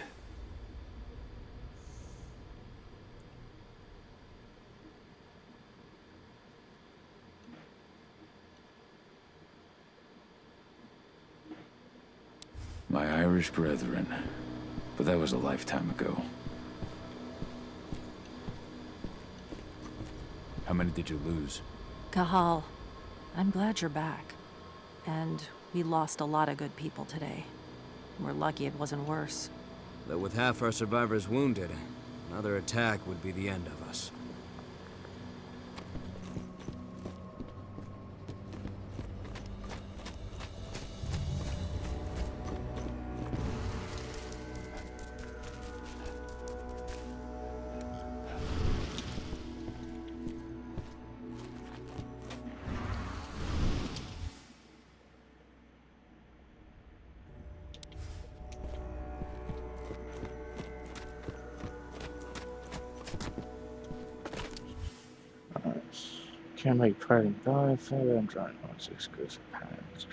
My Irish brethren, but that was a lifetime ago. How many did you lose? Cahal, I'm glad you're back. And we lost a lot of good people today. We're lucky it wasn't worse. Though with half our survivors wounded, another attack would be the end of us. Can't make trading die fair. I'm trying on 6 exclusive patents.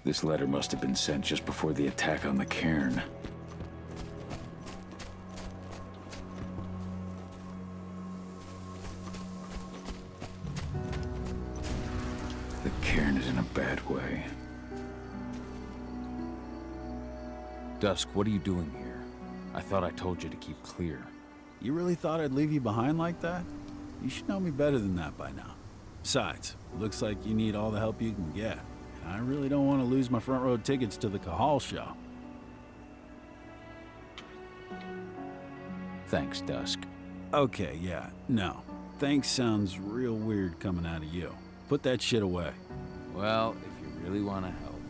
This letter must have been sent just before the attack on the cairn. The cairn is in a bad way. Dusk, what are you doing here? I thought I told you to keep clear. You really thought I'd leave you behind like that? You should know me better than that by now. Besides, looks like you need all the help you can get. And I really don't want to lose my front row tickets to the Cahal show. Thanks, Dusk. Okay, yeah, no. Thanks sounds real weird coming out of you. Put that shit away. Well, if you really want to help.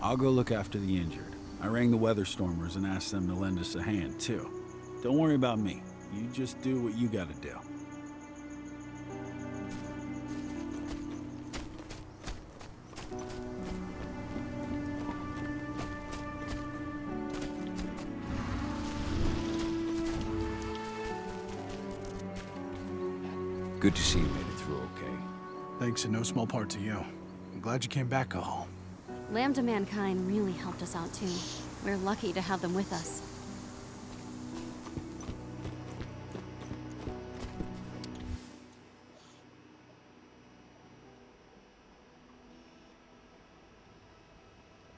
I'll go look after the injured. I rang the Weatherstormers and asked them to lend us a hand, too. Don't worry about me. You just do what you gotta do. Good to see you made it through okay. Thanks in no small part to you. I'm glad you came back, Cahal. Lambda Mankind really helped us out too. We're lucky to have them with us.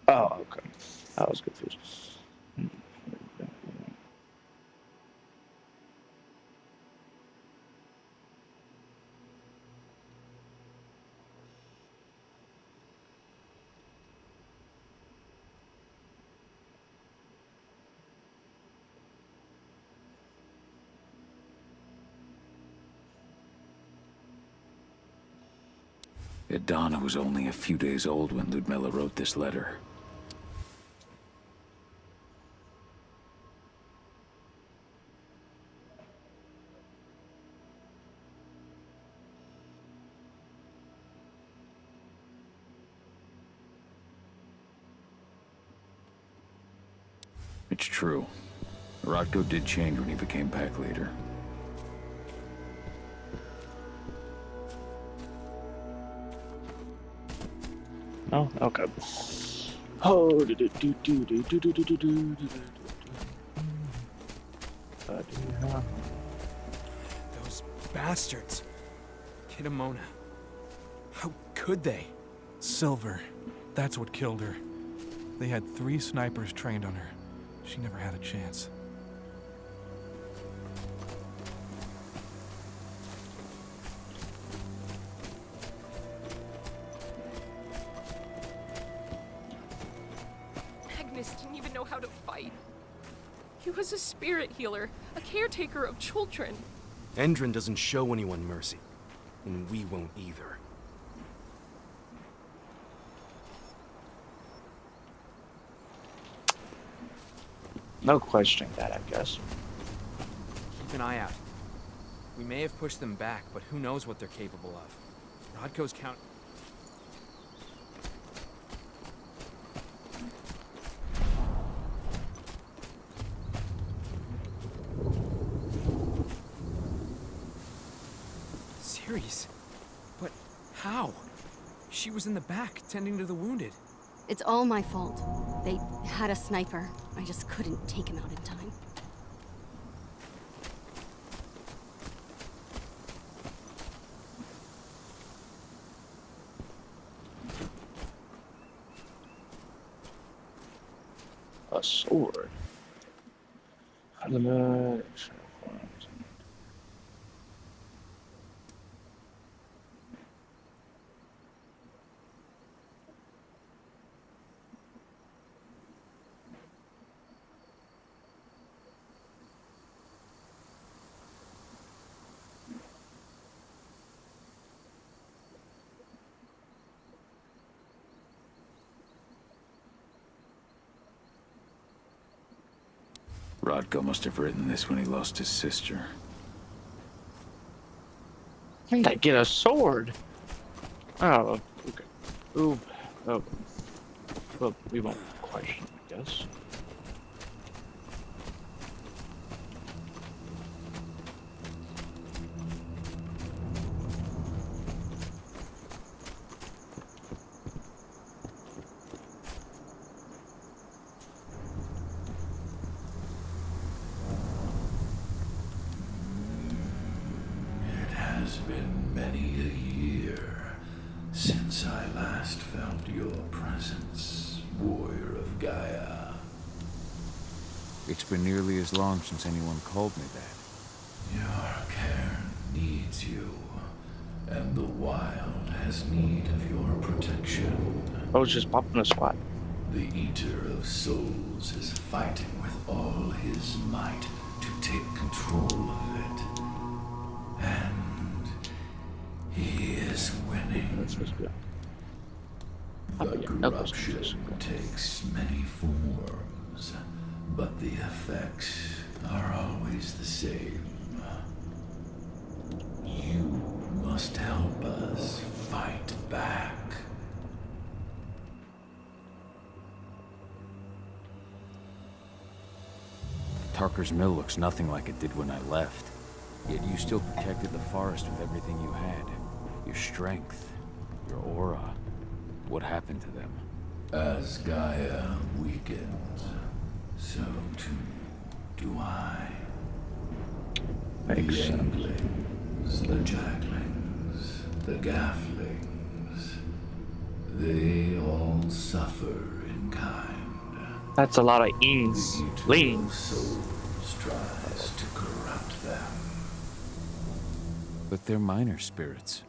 Oh, okay. I was confused. Idana was only a few days old when Ludmilla wrote this letter. It's true. Rodko did change when he became pack leader. Oh, okay. Oh, do do do do do do do do do do do. Those bastards. Kitamona. How could they? Silver. That's what killed her. They had 3 snipers trained on her. She never had a chance. Agnes didn't even know how to fight. He was a spirit healer, a caretaker of children. Endron doesn't show anyone mercy, and we won't either. No questioning that, I guess. Keep an eye out. We may have pushed them back, but who knows what they're capable of. Rodko's count... Ceres? But how? She was in the back, tending to the wounded. It's all my fault. They had a sniper. I just couldn't take him out in time. A sword. Element. Rodko must have written this when he lost his sister. I think I get a sword. Oh, okay. Ooh, Oh, well, we won't question, I guess. It has been many a year since I last felt your presence, warrior of Gaia. It's been nearly as long since anyone called me that. Your cairn needs you, and the wild has need of your protection. I was just popping a squat. The Eater of Souls is fighting with all his might to take control of it. And he is winning. The corruption takes many forms, but the effects are always the same. You must help us fight back. Tarker's mill looks nothing like it did when I left. Yet you still protected the forest with everything you had. Your strength, your aura. What happened to them? As Gaia weakens, so too do I. The Younglings, the Jacklings, the Gafflings, they all suffer in kind. That's a lot of ings. Leans. Souls tries to corrupt them. But they're minor spirits.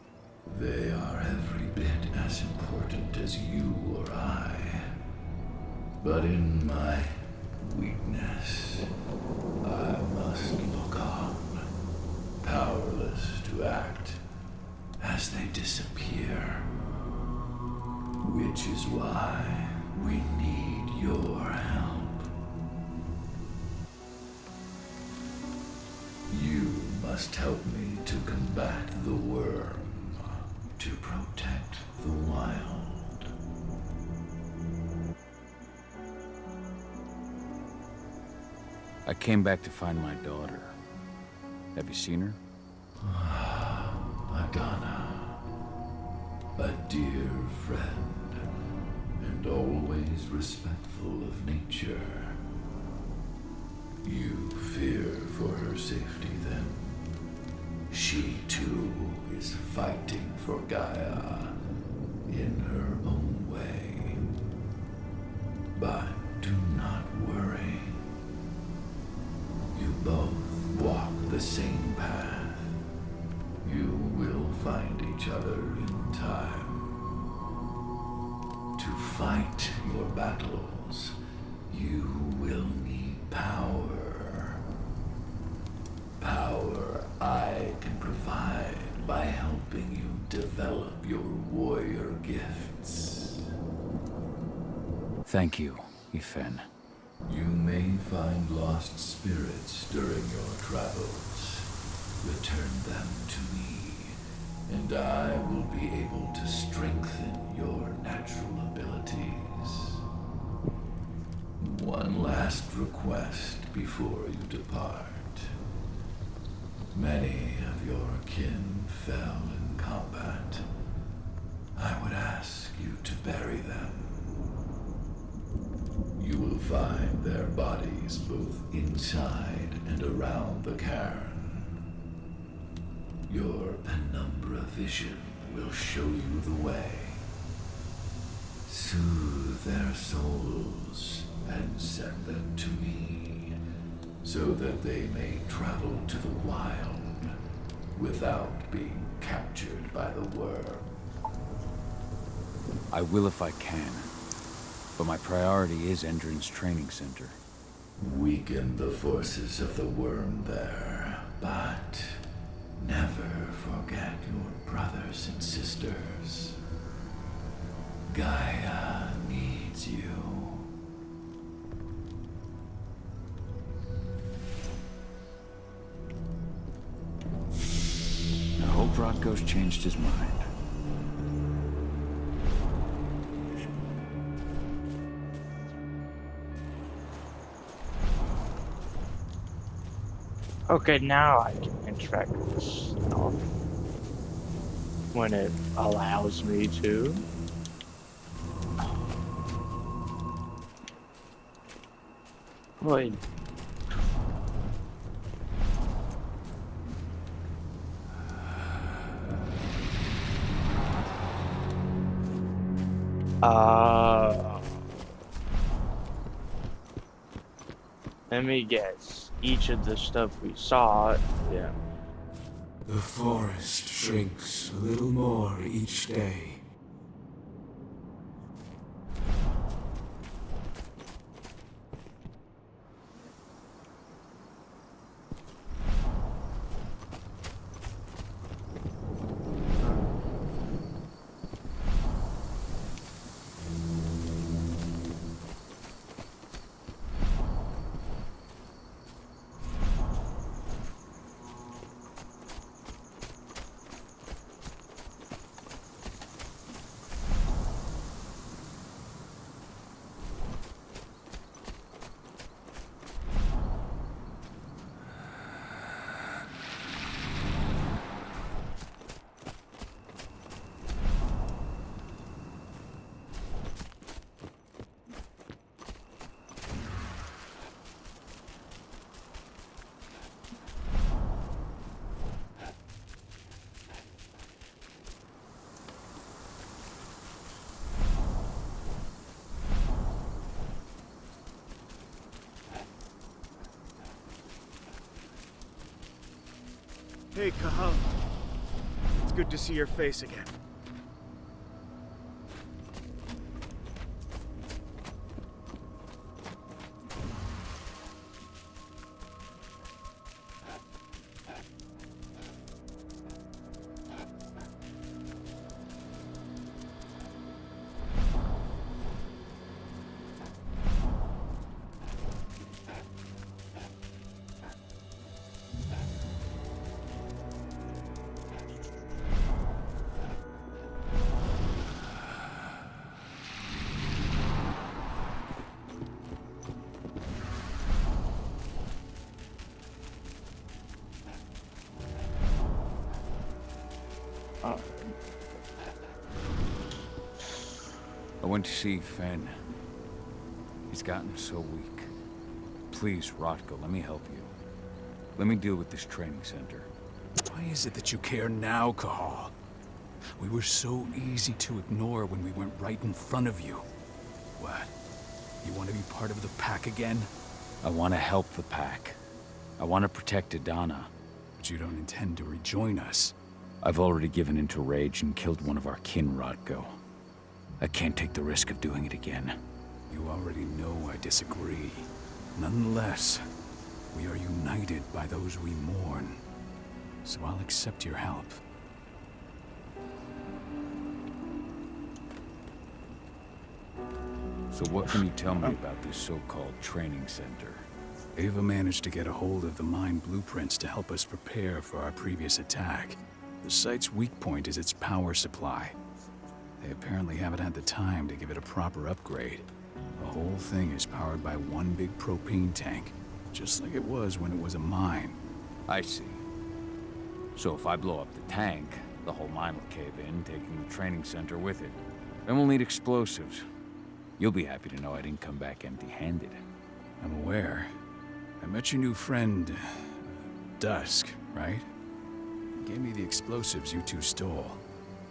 They are every bit as important as you or I. But in my weakness, I must look on, powerless to act as they disappear. Which is why we need your help. You must help me to combat the worm, to protect the wild. I came back to find my daughter. Have you seen her? Agana, a dear friend, and always respectful of nature. You fear for her safety, then? She, too, is fighting for Gaia in her own way. But do not worry. You both walk the same path. You will find each other in time. To fight your battles, you will need power. Power I can provide by helping you develop your warrior gifts. Thank you, Ifen. You may find lost spirits during your travels. Return them to me, and I will be able to strengthen your natural abilities. One last request before you depart. Many of your kin fell in combat. I would ask you to bury them. You will find their bodies both inside and around the cairn. Your penumbra vision will show you the way. Soothe their souls and send them to me, so that they may travel to the wild without being captured by the worm. I will if I can. But my priority is Endrin's training center. Weaken the forces of the worm there, but never forget your brothers and sisters. Gaia needs you. I hope Rodko's changed his mind. Okay, now I can interact with this stuff when it allows me to. Wait. Let me guess. Each of the stuff we saw, yeah. The forest shrinks a little more each day. Hey, Cahal. It's good to see your face again. I went to see Fen. He's gotten so weak. Please, Rotko, let me help you. Let me deal with this training center. Why is it that you care now, Cahal? We were so easy to ignore when we went right in front of you. What? You want to be part of the pack again? I want to help the pack. I want to protect Adana. But you don't intend to rejoin us. I've already given in to rage and killed one of our kin, Rotko. I can't take the risk of doing it again. You already know I disagree. Nonetheless, we are united by those we mourn. So I'll accept your help. So what can you tell me about this so-called training center? Ava managed to get a hold of the mine blueprints to help us prepare for our previous attack. The site's weak point is its power supply. They apparently haven't had the time to give it a proper upgrade. The whole thing is powered by one big propane tank, just like it was when it was a mine. I see. So if I blow up the tank, the whole mine will cave in, taking the training center with it. Then we'll need explosives. You'll be happy to know I didn't come back empty-handed. I'm aware. I met your new friend, Dusk, right? He gave me the explosives you two stole.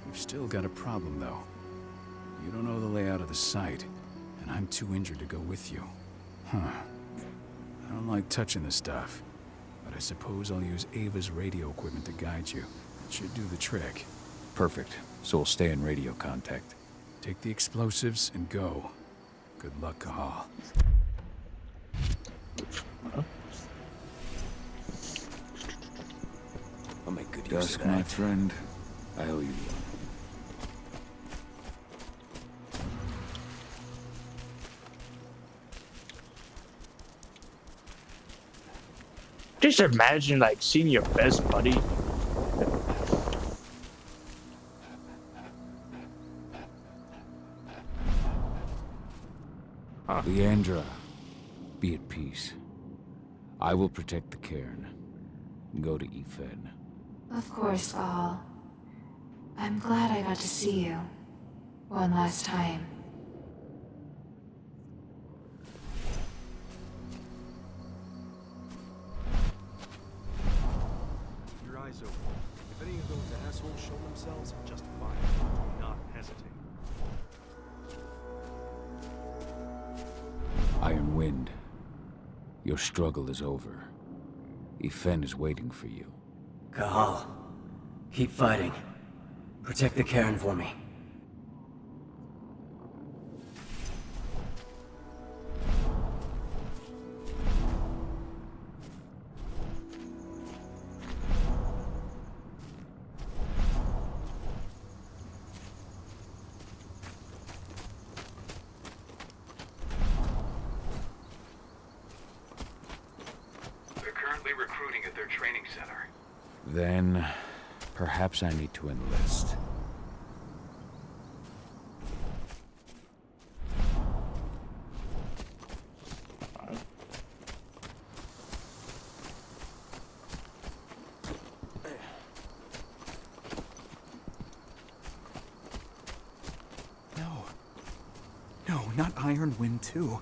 We've still got a problem, though. You don't know the layout of the site, and I'm too injured to go with you. Huh. I don't like touching the stuff, but I suppose I'll use Ava's radio equipment to guide you. It should do the trick. Perfect. So we'll stay in radio contact. Take the explosives and go. Good luck, Cahal. I'll make good use of that. Dusk, my friend. I owe you one. Just imagine, like, seeing your best buddy. Leandra, be at peace. I will protect the cairn. go to Ethan. Of course, Gaul. I'm glad I got to see you. One last time. Your eyes open. If any of those assholes show themselves, just fire. Do not hesitate. Iron Wind, your struggle is over. Ethan is waiting for you. Kahal, keep fighting. Protect the Cairn for me. They're currently recruiting at their training center. Then, perhaps I need to enlist. No, not Iron Wind 2.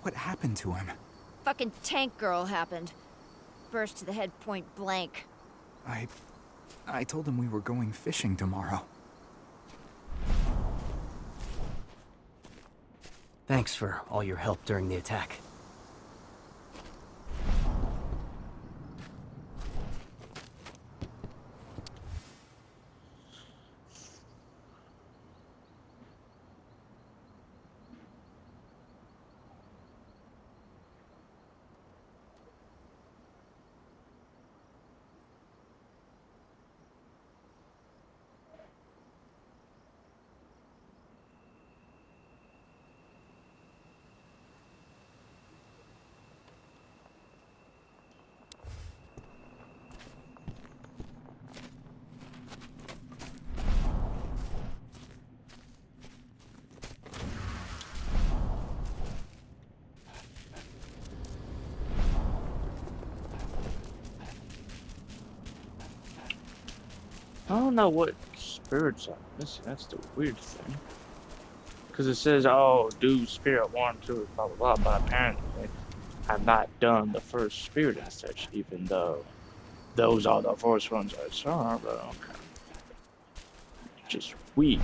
What happened to him? Fucking tank girl happened. Burst to the head point blank. I told him we were going fishing tomorrow. Thanks for all your help during the attack. I don't know what spirits are missing. That's the weird thing. Because it says, oh, do spirit 1, 2, blah, blah, blah. But apparently, I've not done the first spirit as such, even though those are the first ones I saw. But okay. Just weird.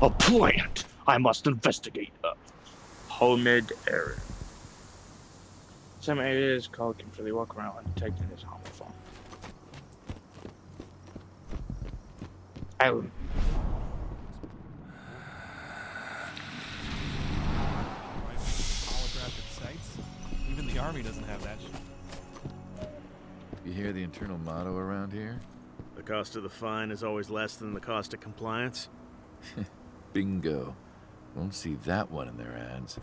A plant! I must investigate a homemade area. Some areas called can freely walk around undetected as homophone. Island. Holographic sights? Even the army doesn't have that shit. You hear the internal motto around here? The cost of the fine is always less than the cost of compliance. Bingo. Won't see that one in their ads.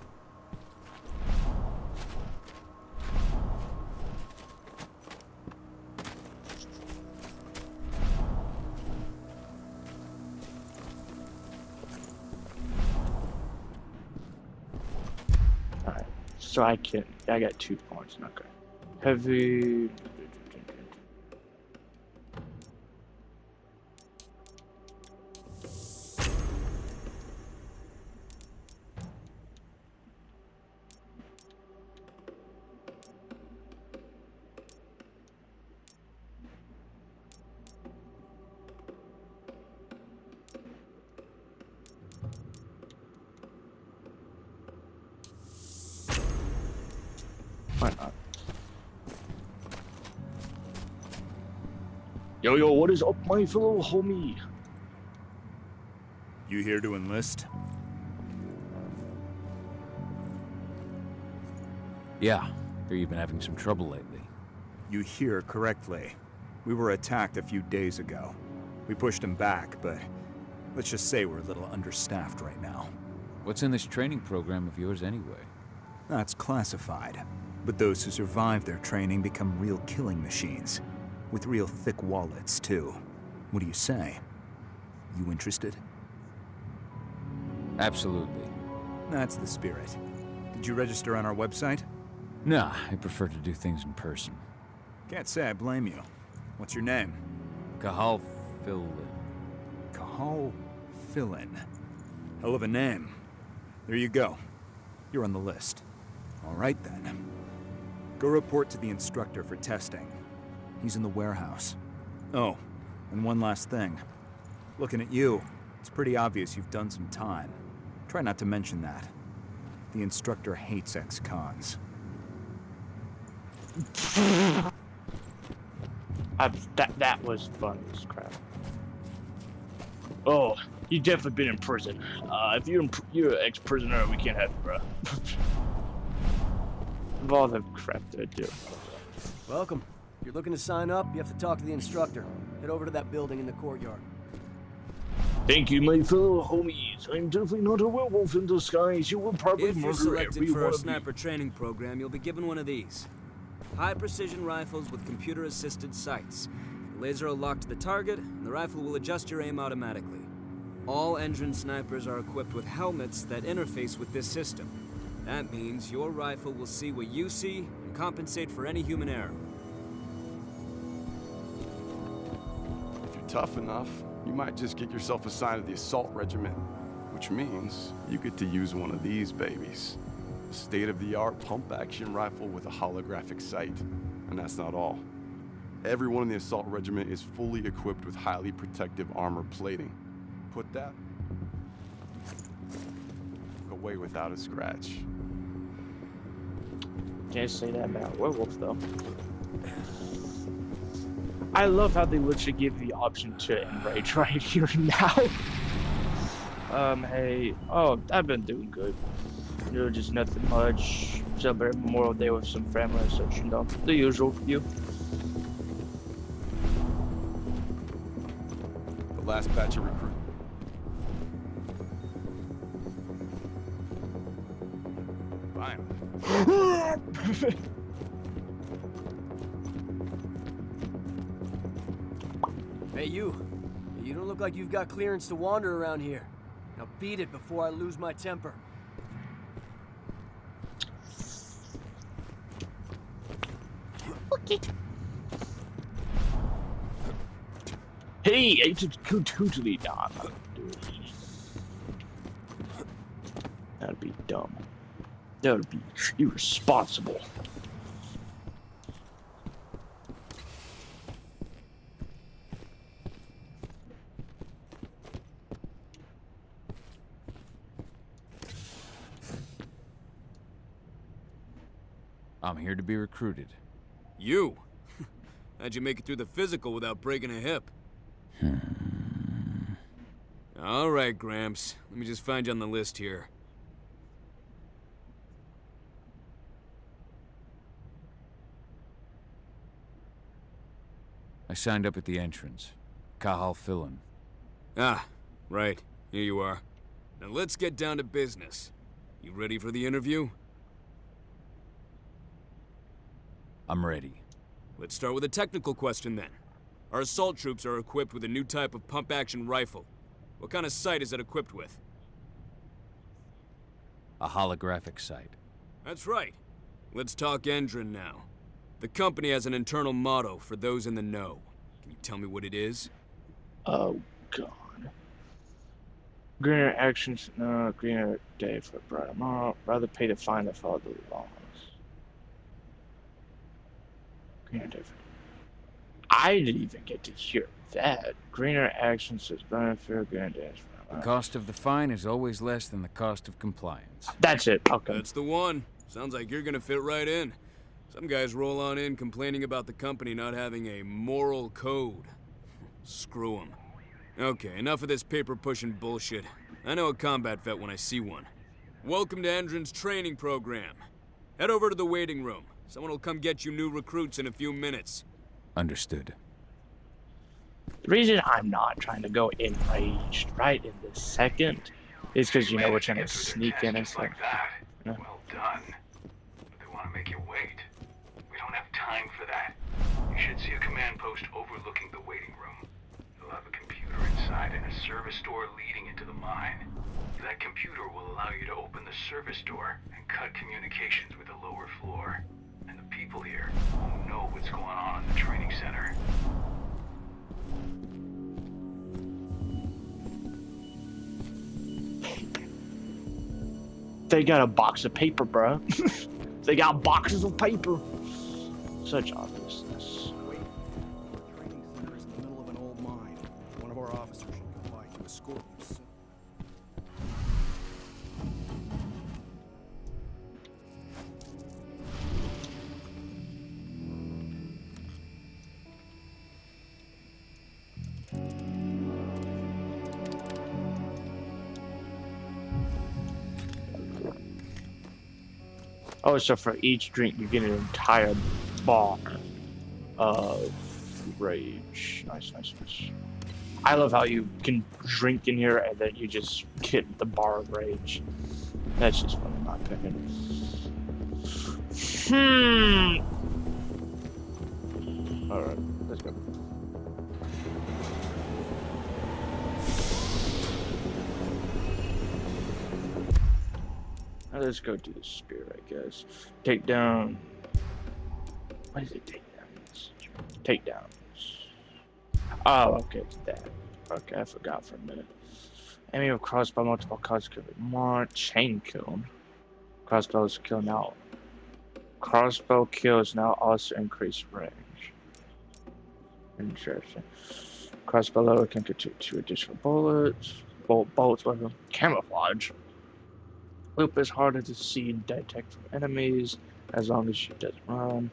Alright, so I got 2 points, okay. Heavy... Why not? Yo, what is up, my fellow homie? You here to enlist? Yeah, hear you've been having some trouble lately. You hear correctly. We were attacked a few days ago. We pushed them back, but let's just say we're a little understaffed right now. What's in this training program of yours anyway? That's classified. But those who survive their training become real killing machines. With real thick wallets, too. What do you say? You interested? Absolutely. That's the spirit. Did you register on our website? Nah, I prefer to do things in person. Can't say I blame you. What's your name? Cahal Philin. Cahal Philin. Hell of a name. There you go. You're on the list. All right, then. Go report to the instructor for testing. He's in the warehouse. Oh, and one last thing. Looking at you, it's pretty obvious you've done some time. Try not to mention that. The instructor hates ex-cons. That was fun as crap. Oh, you definitely been in prison. If you're an ex-prisoner, we can't have you, bro. Of all the crap that I do. Welcome. If you're looking to sign up, you have to talk to the instructor. Head over to that building in the courtyard. Thank you, my fellow homies. I'm definitely not a werewolf in disguise. You will probably If you're murder selected every for one a of me. sniper training program, you'll be given one of these. High-precision rifles with computer-assisted sights. The laser will lock to the target, and the rifle will adjust your aim automatically. All engine snipers are equipped with helmets that interface with this system. That means your rifle will see what you see and compensate for any human error. If you're tough enough, you might just get yourself assigned to the assault regiment, which means you get to use one of these babies. A state-of-the-art pump-action rifle with a holographic sight. And that's not all. Everyone in the assault regiment is fully equipped with highly protective armor plating. Put that away without a scratch. Can't say that about werewolf though. I love how they literally give the option to enrage right here now. Hey, oh, I've been doing good. You know, just nothing much. Celebrate Memorial Day with some family and such, you know, the usual for you. The last batch of recruits. Hey, you. You don't look like you've got clearance to wander around here. Now beat it before I lose my temper. Okay. Hey, it's totally not. That'd be dumb. That would be irresponsible. I'm here to be recruited. You? How'd you make it through the physical without breaking a hip? All right, Gramps. Let me just find you on the list here. I signed up at the entrance. Cahal Philin. Ah, right. Here you are. Now let's get down to business. You ready for the interview? I'm ready. Let's start with a technical question then. Our assault troops are equipped with a new type of pump-action rifle. What kind of sight is it equipped with? A holographic sight. That's right. Let's talk Endron now. The company has an internal motto for those in the know. Can you tell me what it is? Oh, God. Greener actions, no, greener day for a brighter tomorrow. Rather pay to fine than follow the laws. Greener day for... I didn't even get to hear that. Greener actions says benefit, greener days for... The cost of the fine is always less than the cost of compliance. That's it, okay. That's the one. Sounds like you're gonna fit right in. Some guys roll on in complaining about the company not having a moral code. Screw them. Okay, enough of this paper-pushing bullshit. I know a combat vet when I see one. Welcome to Endron's training program. Head over to the waiting room. Someone will come get you new recruits in a few minutes. Understood. The reason I'm not trying to go enraged right in this second It's because you know we're trying to sneak in and stuff. Like that. Yeah. Well done. But they want to make you wait. We don't have time for that. You should see a command post overlooking the waiting room. You'll have a computer inside and a service door leading into the mine. That computer will allow you to open the service door and cut communications with the lower floor. And the people here won't know what's going on in the training center. They got a box of paper, bro. They got boxes of paper. Such obviousness. Wait. The training center is in the middle of an old mine. One of our officers should come by to escort you soon. Oh, so for each drink you get an entire bar of rage. Nice, nice, nice. I love how you can drink in here and then you just get the bar of rage. That's just fun in my opinion. Alright, let's go. Now let's go do the spear, I guess. Take down. What is it? Take downs. Take downs. Oh, okay, it's that. Okay, I forgot for a minute. Enemy with crossbow, multiple cards could be more. Chain kill. Crossbows kill now. Crossbow kills now also increase range. Interesting. Crossbow loader can contribute 2 additional bullets. Bolts, whatever. Camouflage. Loop is harder to see and detect from enemies as long as she doesn't run.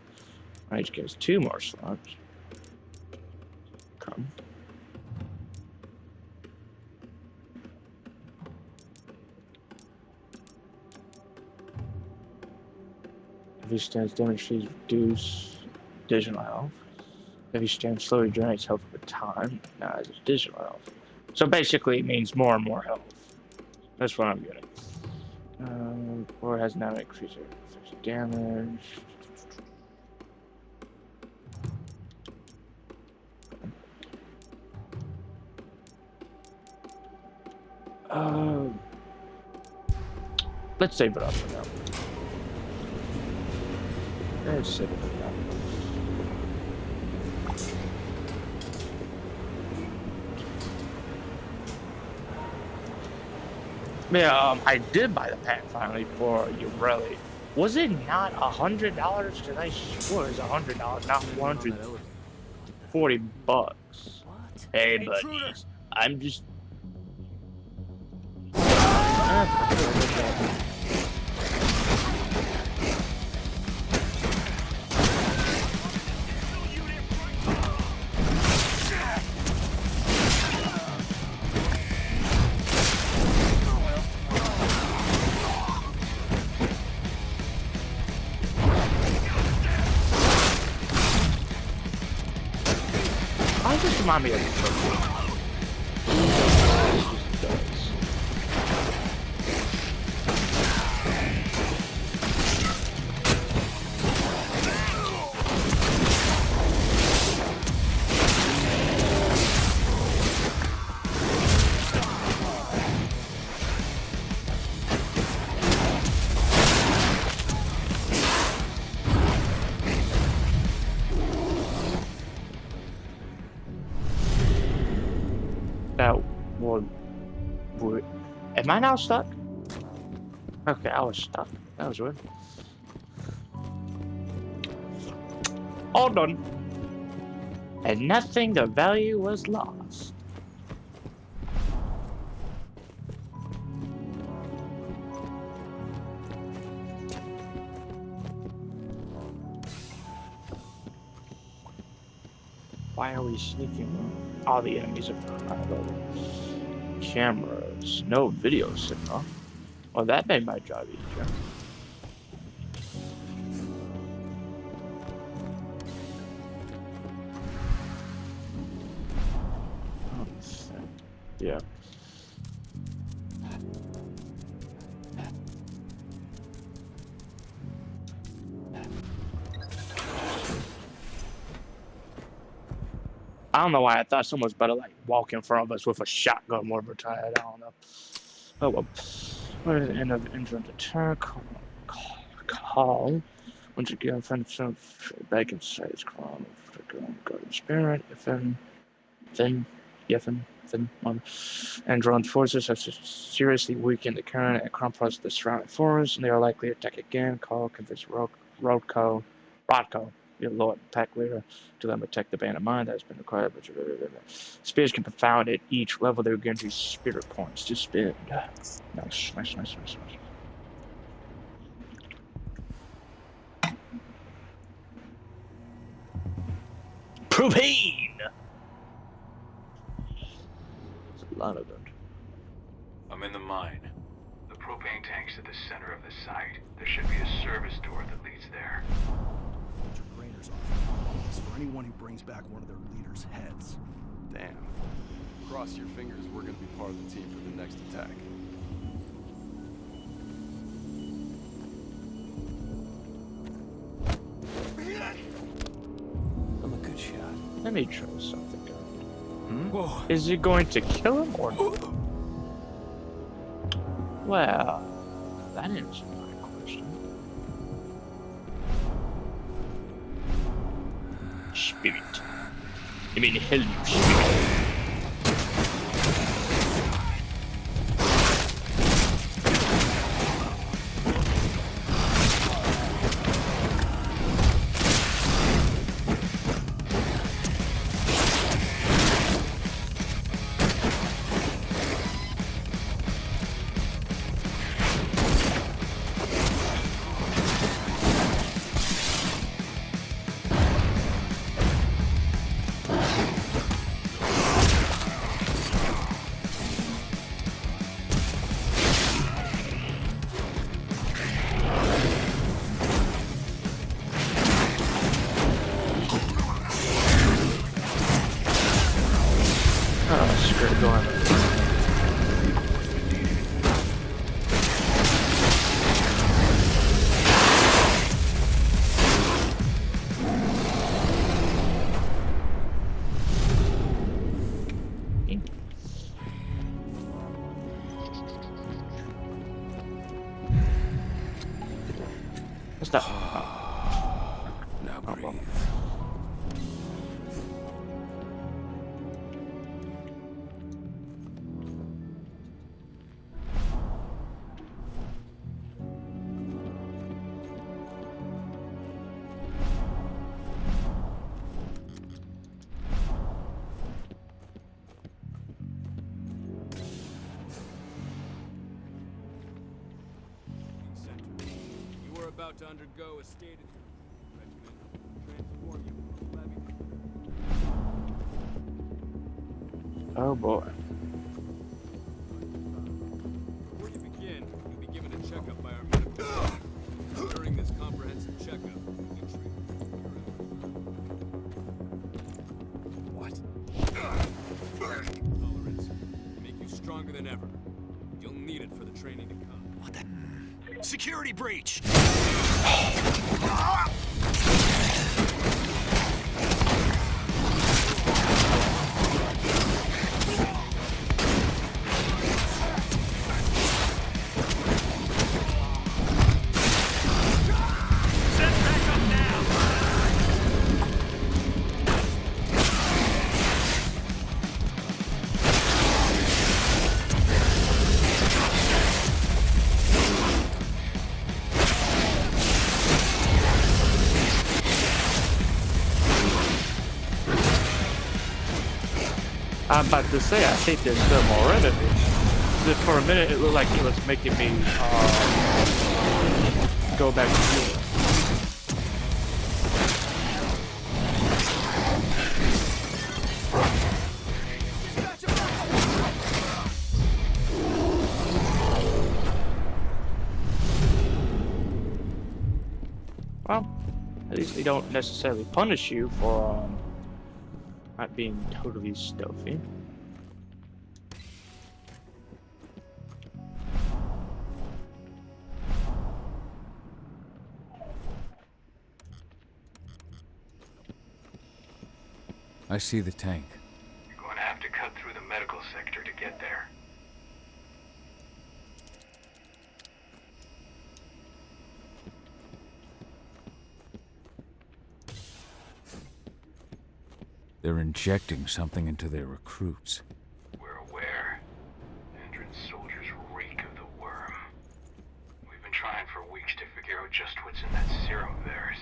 Range gives 2 more slots. Come. If he stands damage, she's reduce additional health. If he stands slowly, drains health with time. Now it's additional health. So basically, it means more and more health. That's what I'm getting. Or has now increased damage. Let's save it up for now. Let's save it for now. Yeah, I did buy the pack finally for you, really. Was it not $100? Because I swore it was $100, not $140. Hey, buddies, I'm just. I just remind me of the first one. That would. Am I now stuck? Okay, I was stuck. That was weird. All done. And nothing of value was lost. Why are we sneaking? All the enemies are private. Cameras, no video signal. Well, that made my job easier. Yeah. I don't know why I thought someone was better like walk in front of us with a shotgun more retired. I don't know. Oh well. What is the end of the entrance attack? Call. Once again, find some back inside his crown. Garden spirit. And forces have seriously weakened the current and crumpled the surrounding forest, and they are likely to attack again. Call convince Rodko, your Lord Pack leader, to let them attack the band of mine that has been required. Spears can be found at each level. They're guaranteed spirit points to spend. Nice. Propane! There's a lot of it. I'm in the mine. The propane tank's at the center of the site. There should be a service door that leads there. Major Grainer's office for anyone who brings back one of their leaders' heads. Damn. Cross your fingers, we're gonna be part of the team for the next attack. I'm a good shot. Let me try something out. Whoa. Is it going to kill him or not? Well, that answers my question. Spirit. I mean, hell, you spirit. Now breathe. You are about to undergo a state of transform you from a levy. Oh boy. Before you begin, you'll be given a checkup by our medical. During this comprehensive checkup, we treat what? Tolerance. Make you stronger than ever. You'll need it for the training to come. What the? Security breach! I'm about to say, I think there's still more enemies. For a minute, it looked like it was making me go back to zero. Well, at least they don't necessarily punish you for not being totally stealthy. I see the tank. You're going to have to cut through the medical sector to get there. They're injecting something into their recruits. We're aware. Endron's soldiers reek of the worm. We've been trying for weeks to figure out just what's in that serum of theirs.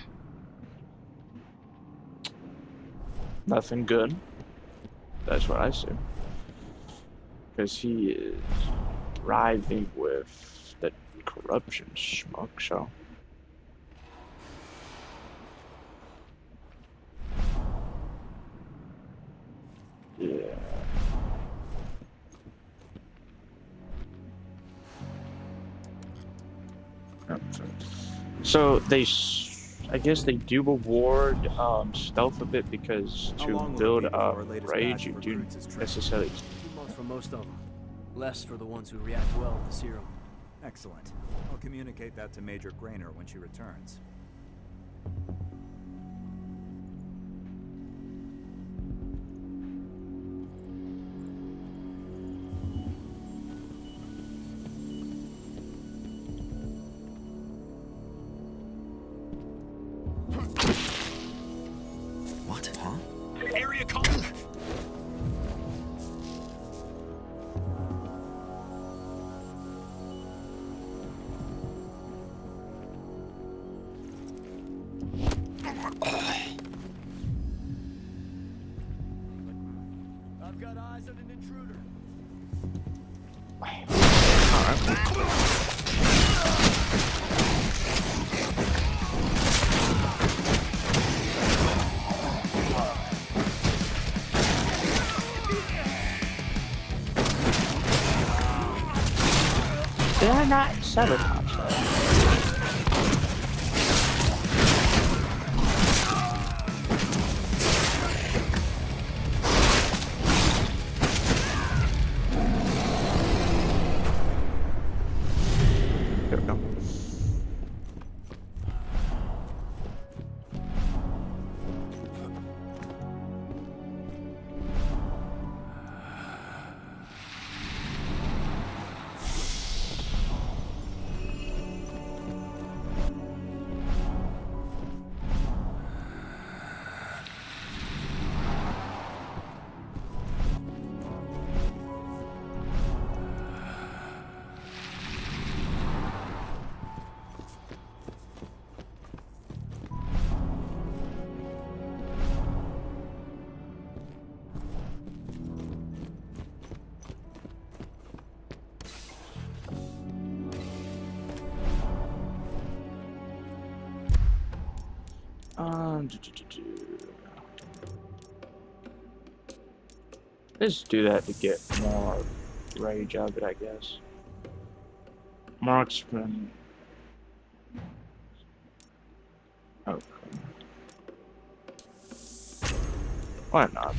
Nothing good. That's what I see. Because he is writhing with the corruption schmuck, so. Yeah. So they, I guess they do reward stealth a bit because to build up rage, you do necessarily. 2 months for most of them. Less for the ones who react well to the serum. Excellent. I'll communicate that to Major Grainer when she returns. What? Huh? Area call. I've got eyes on an intruder. They're not sabotage. There we go. Let's do that to get more rage out of it, I guess. Marksman. Okay. Why not?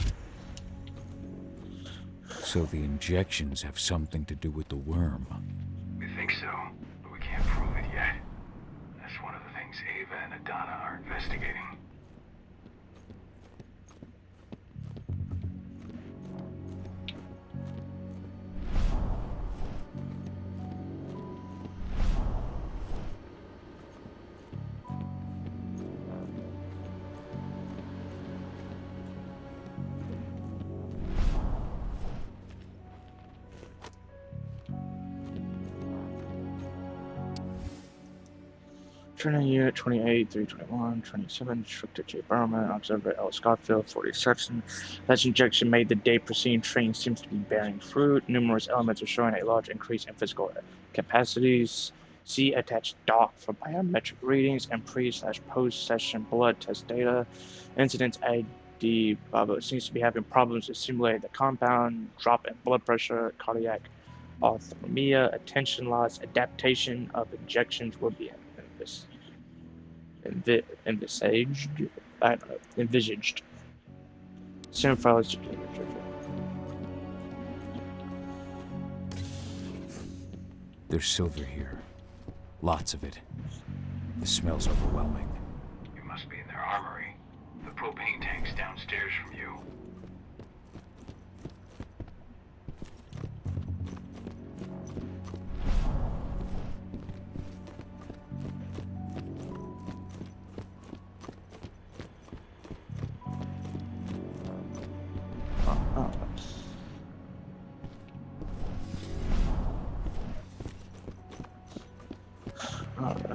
So the injections have something to do with the worm. We think so, but we can't prove it yet. That's one of the things Ava and Adana are investigating. Training Unit 28, 321, 27, Instructor J. Berman, Observer L. Scottfield, 47. That injection made the day preceding training seems to be bearing fruit. Numerous elements are showing a large increase in physical capacities. See attached doc for biometric readings and pre/post-session blood test data. Incidents ID Bravo seems to be having problems with simulating the compound, drop in blood pressure, cardiac arrhythmia, attention loss, adaptation of injections will be envisaged. Serum files to be There's silver here. Lots of it. The smell's overwhelming. You must be in their armory. The propane tank's downstairs from you. Alright.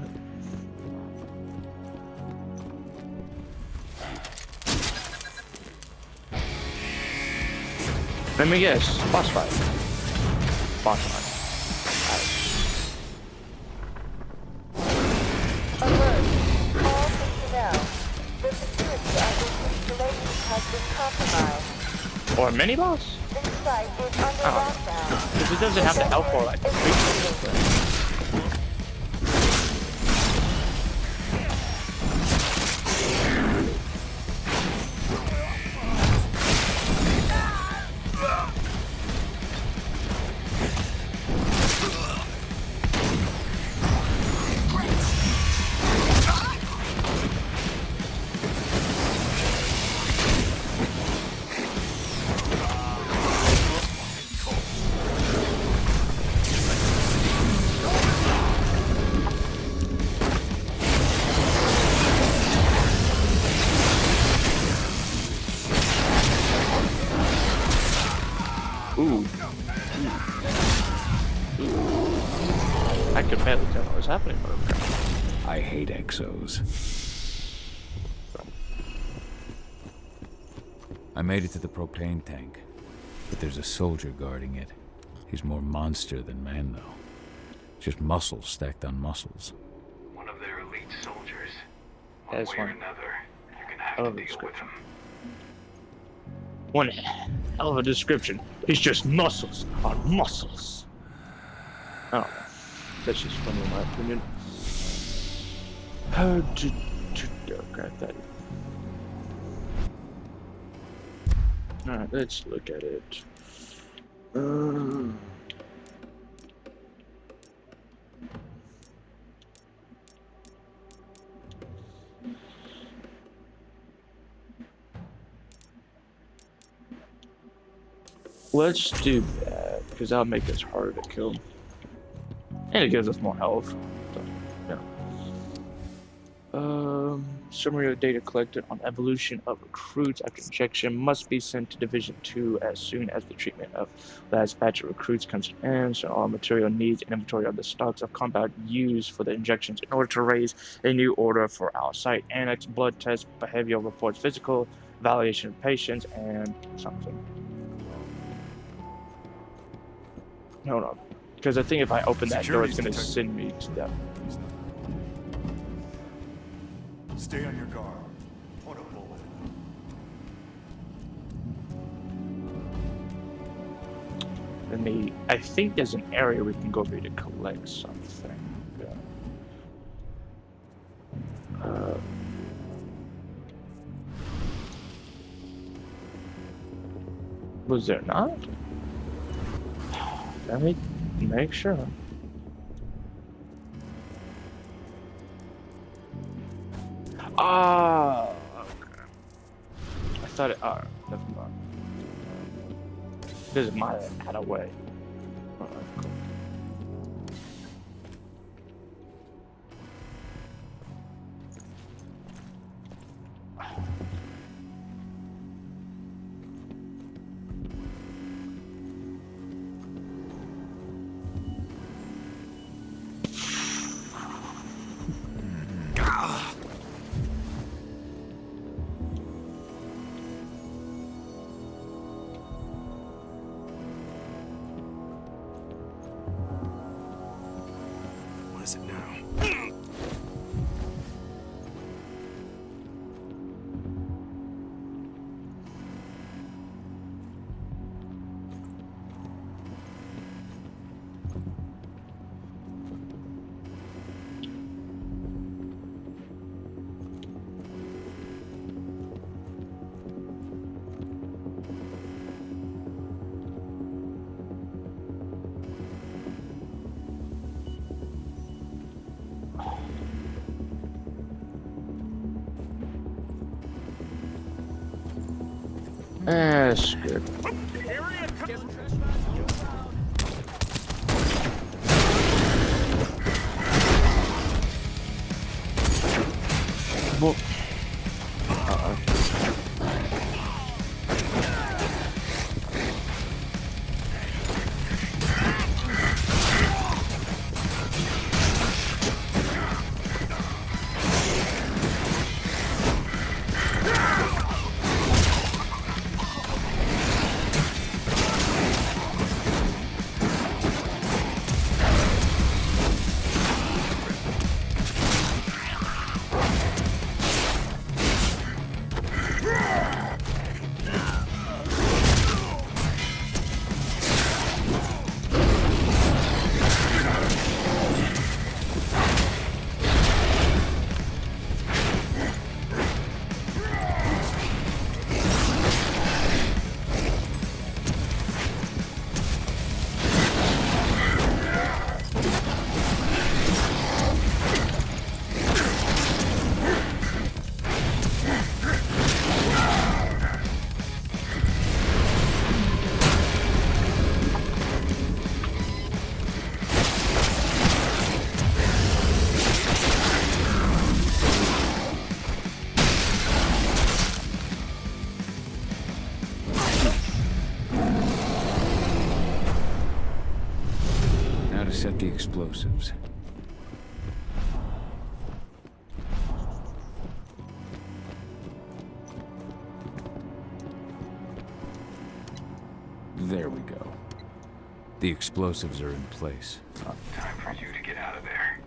Let me guess. Boss fight. Boss fight. Alert. All personnel. The security of this installation has been compromised. Or a mini boss? This site is under lockdown. Because it doesn't have the help for like Ooh. I can barely tell what was happening. I hate exos. I made it to the propane tank, but there's a soldier guarding it. He's more monster than man, though. Just muscles stacked on muscles. One of their elite soldiers. That's One way or one. another, you're gonna have to deal with him. One hell of a description. He's just muscles on muscles. I don't know. That's just funny in my opinion. How to grab that. Alright, let's look at it. Let's do that, because that'll make us harder to kill. And it gives us more health. So, yeah. Summary of data collected on evolution of recruits after injection must be sent to Division 2 as soon as the treatment of last batch of recruits comes to an end. So all material needs and inventory of the stocks of compound used for the injections in order to raise a new order for our site. Annex blood test, behavioral reports, physical validation of patients, and something. Hold on. Because I think if I open that door, it's going to send me to them. Stay on your guard. Put a bullet in. I think there's an area we can go over to collect something. Was there not? Let me make sure. Ah, okay. I thought it. Never mind. Doesn't matter either way. Alright, cool. What is it now? That's good. Well, explosives. There we go. The explosives are in place. Time for you to get out of there.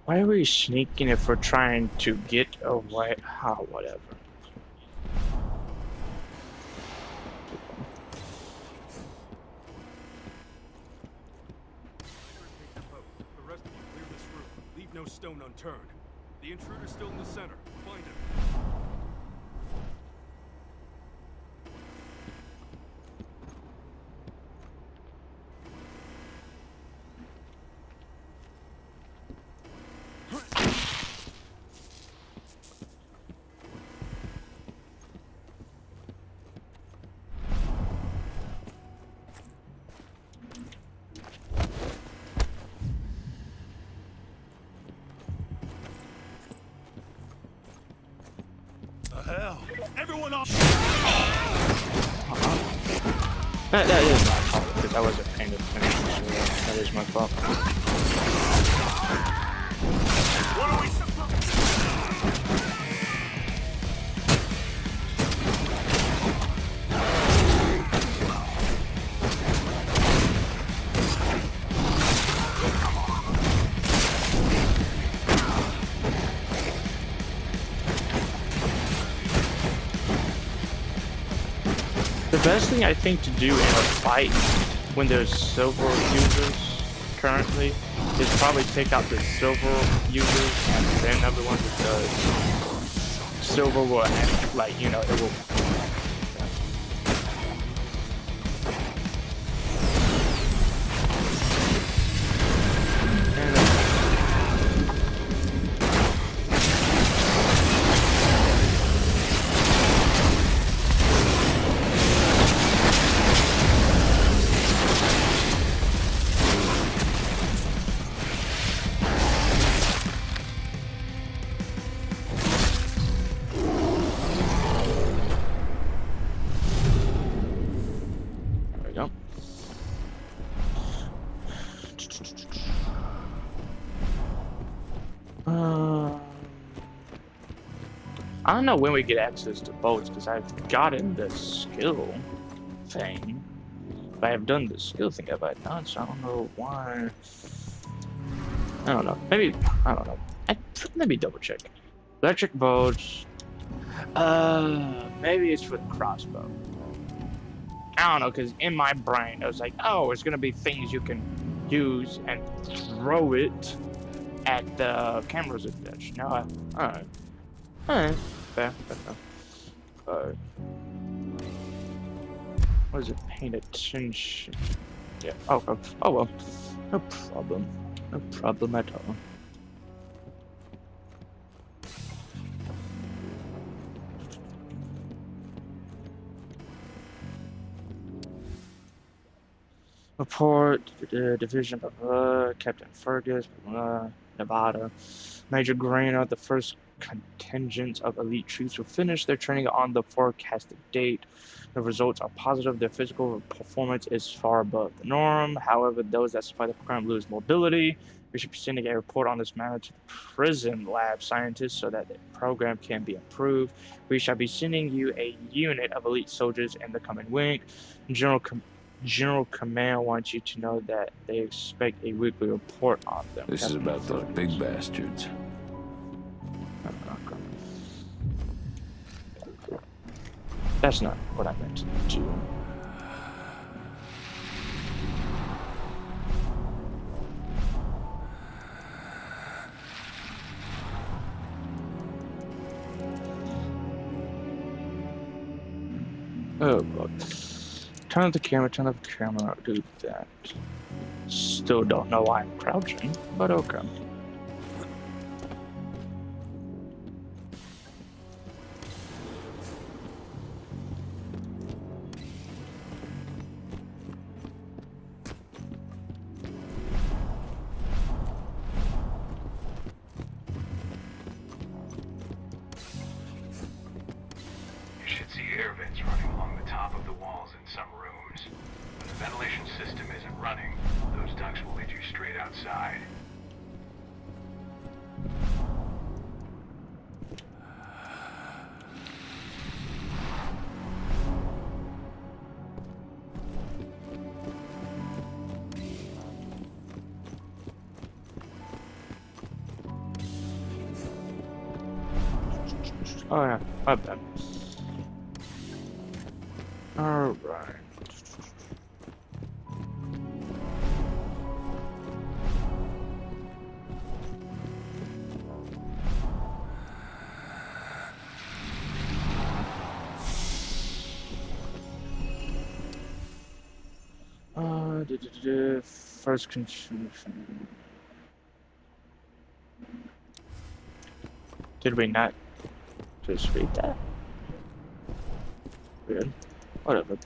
Why are we sneaking if we're trying to get away? How, whatever. The rest of you clear this room. Leave no stone unturned. The intruder's still in the center. Find him. Hell! Everyone off! That is my fault, because I wasn't paying attention, so that is my fault. What are we The best thing I think to do in a fight when there's silver users currently is probably take out the silver users and then everyone because silver will act like, you know, it will. I don't know when we get access to boats because I've gotten the skill thing, but I have done the skill thing have I not? So I don't know why. I don't know. Maybe I don't know. Let me double check. Electric boats. Maybe it's for the crossbow. I don't know because in my brain I was like, oh, it's gonna be things you can use and throw it at the cameras and such. No, alright. Alright. Fair. Alright. What is it? Paying attention. Yeah. Oh well. No problem. No problem at all. Report the division of Captain Fergus, Nevada. Major Grainer, the first contingent of elite troops will finish their training on the forecasted date. The results are positive. Their physical performance is far above the norm. However, those that survive the program lose mobility. We should be sending a report on this matter to the prison lab scientists so that the program can be improved. We shall be sending you a unit of elite soldiers in the coming week. General Command wants you to know that they expect a weekly report on them. This is about those big bastards. That's not what I meant to do. Oh god. Turn off the camera, do that. Still don't know why I'm crouching, but okay. air vents running along the top of the walls in some rooms. When the ventilation system isn't running, those ducts will lead you straight outside. Oh yeah, my bad. Alright. First confusion. Did we not just read that? Weird. Whatever.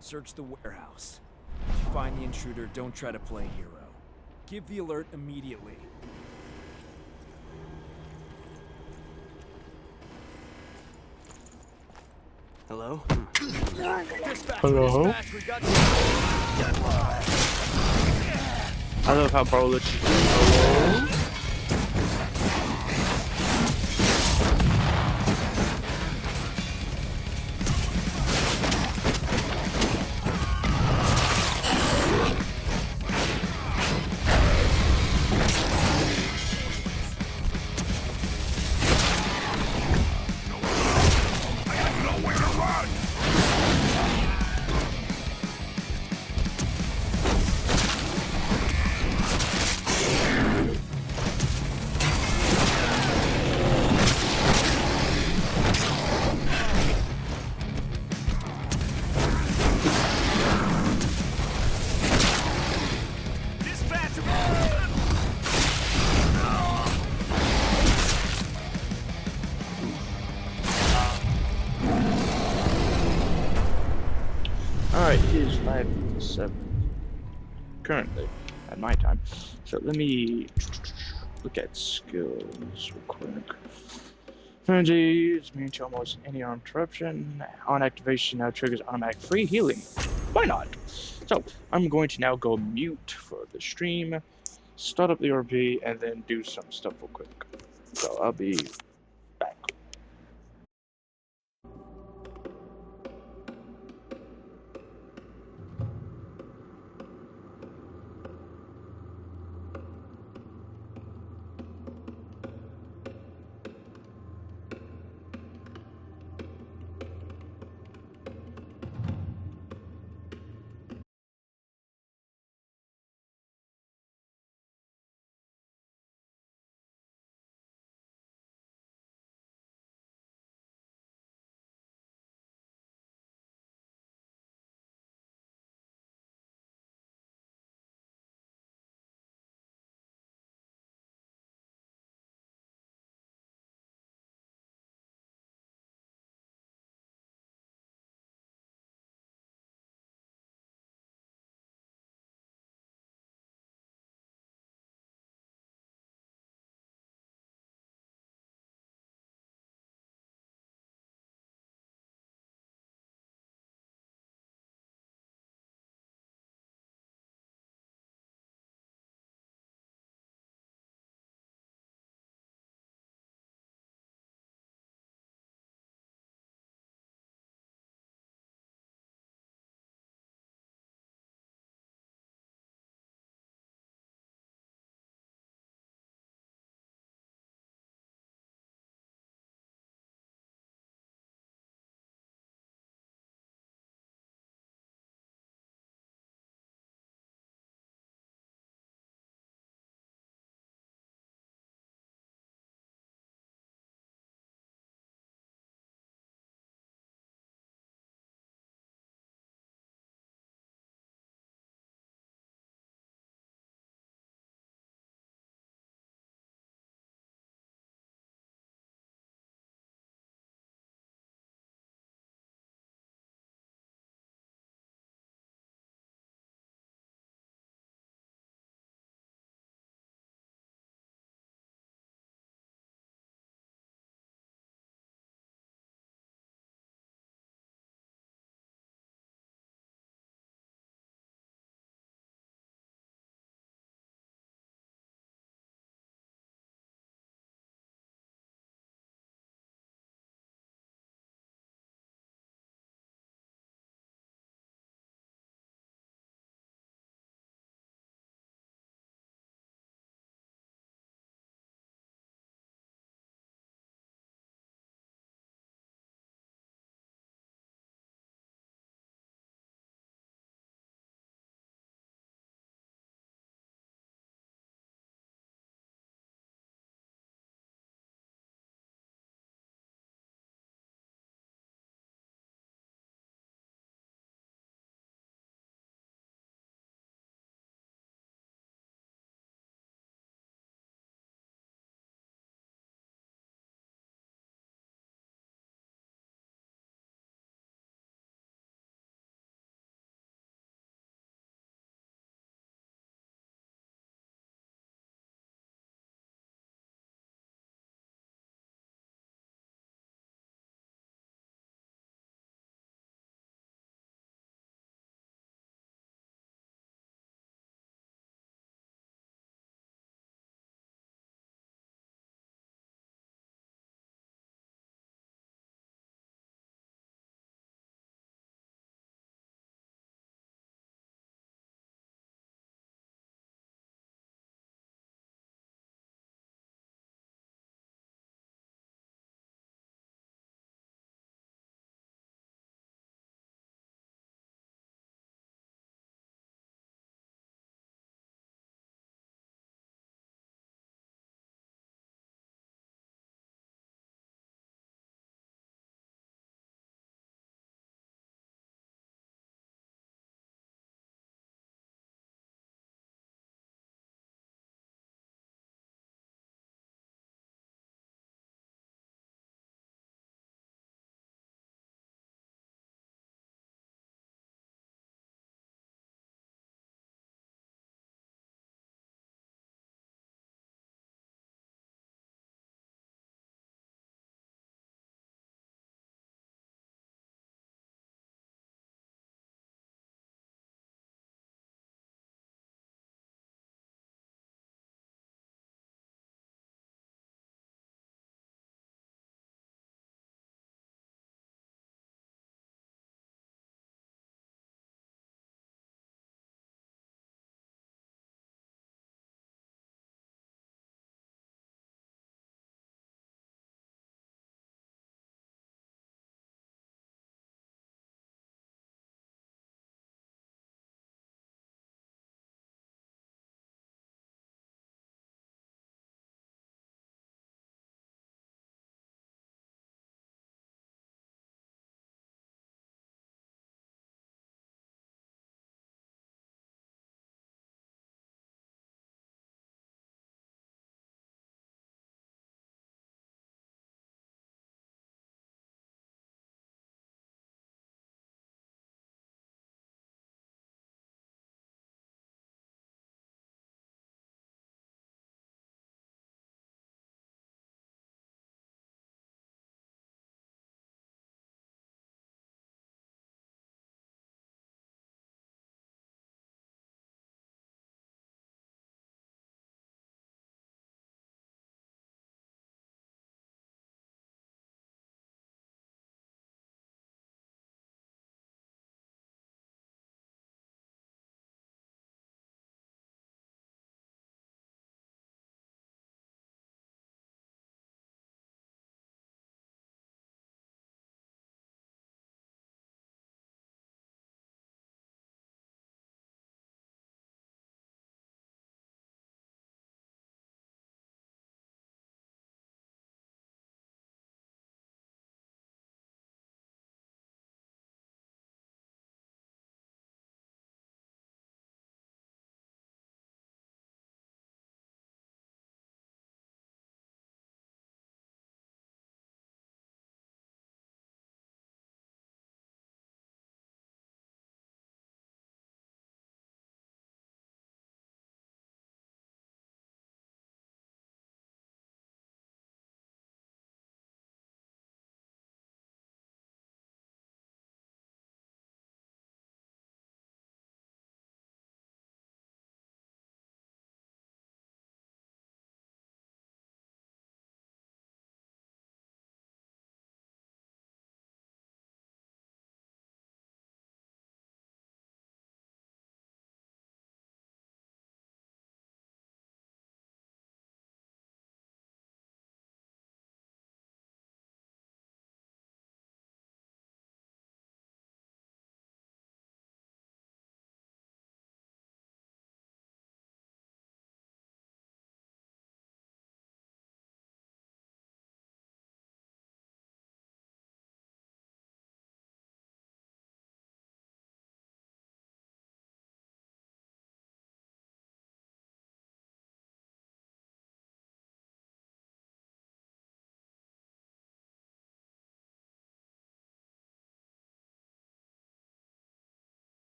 Search the warehouse. If you find the intruder, don't try to play hero. Give the alert immediately. Hello? Dispatch, Hello? dispatch, we got I love how bro lets you do hello. Alright, it is 5:57 currently at my time. So let me look at skills real quick. Frenzy is immune to almost any arm interruption. On activation now triggers automatic free healing. Why not? So I'm going to now go mute for the stream, start up the RP, and then do some stuff real quick. So I'll be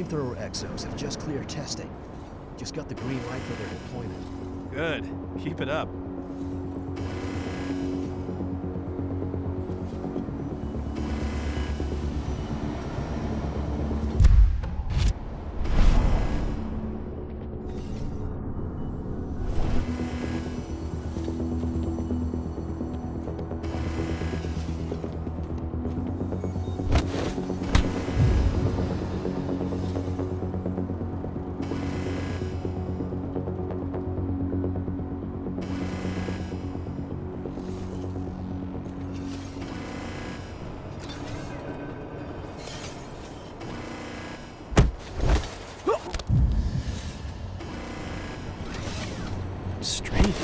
flamethrower exos have just cleared testing. Just got the green light for their deployment. Good. Keep it up. Strange.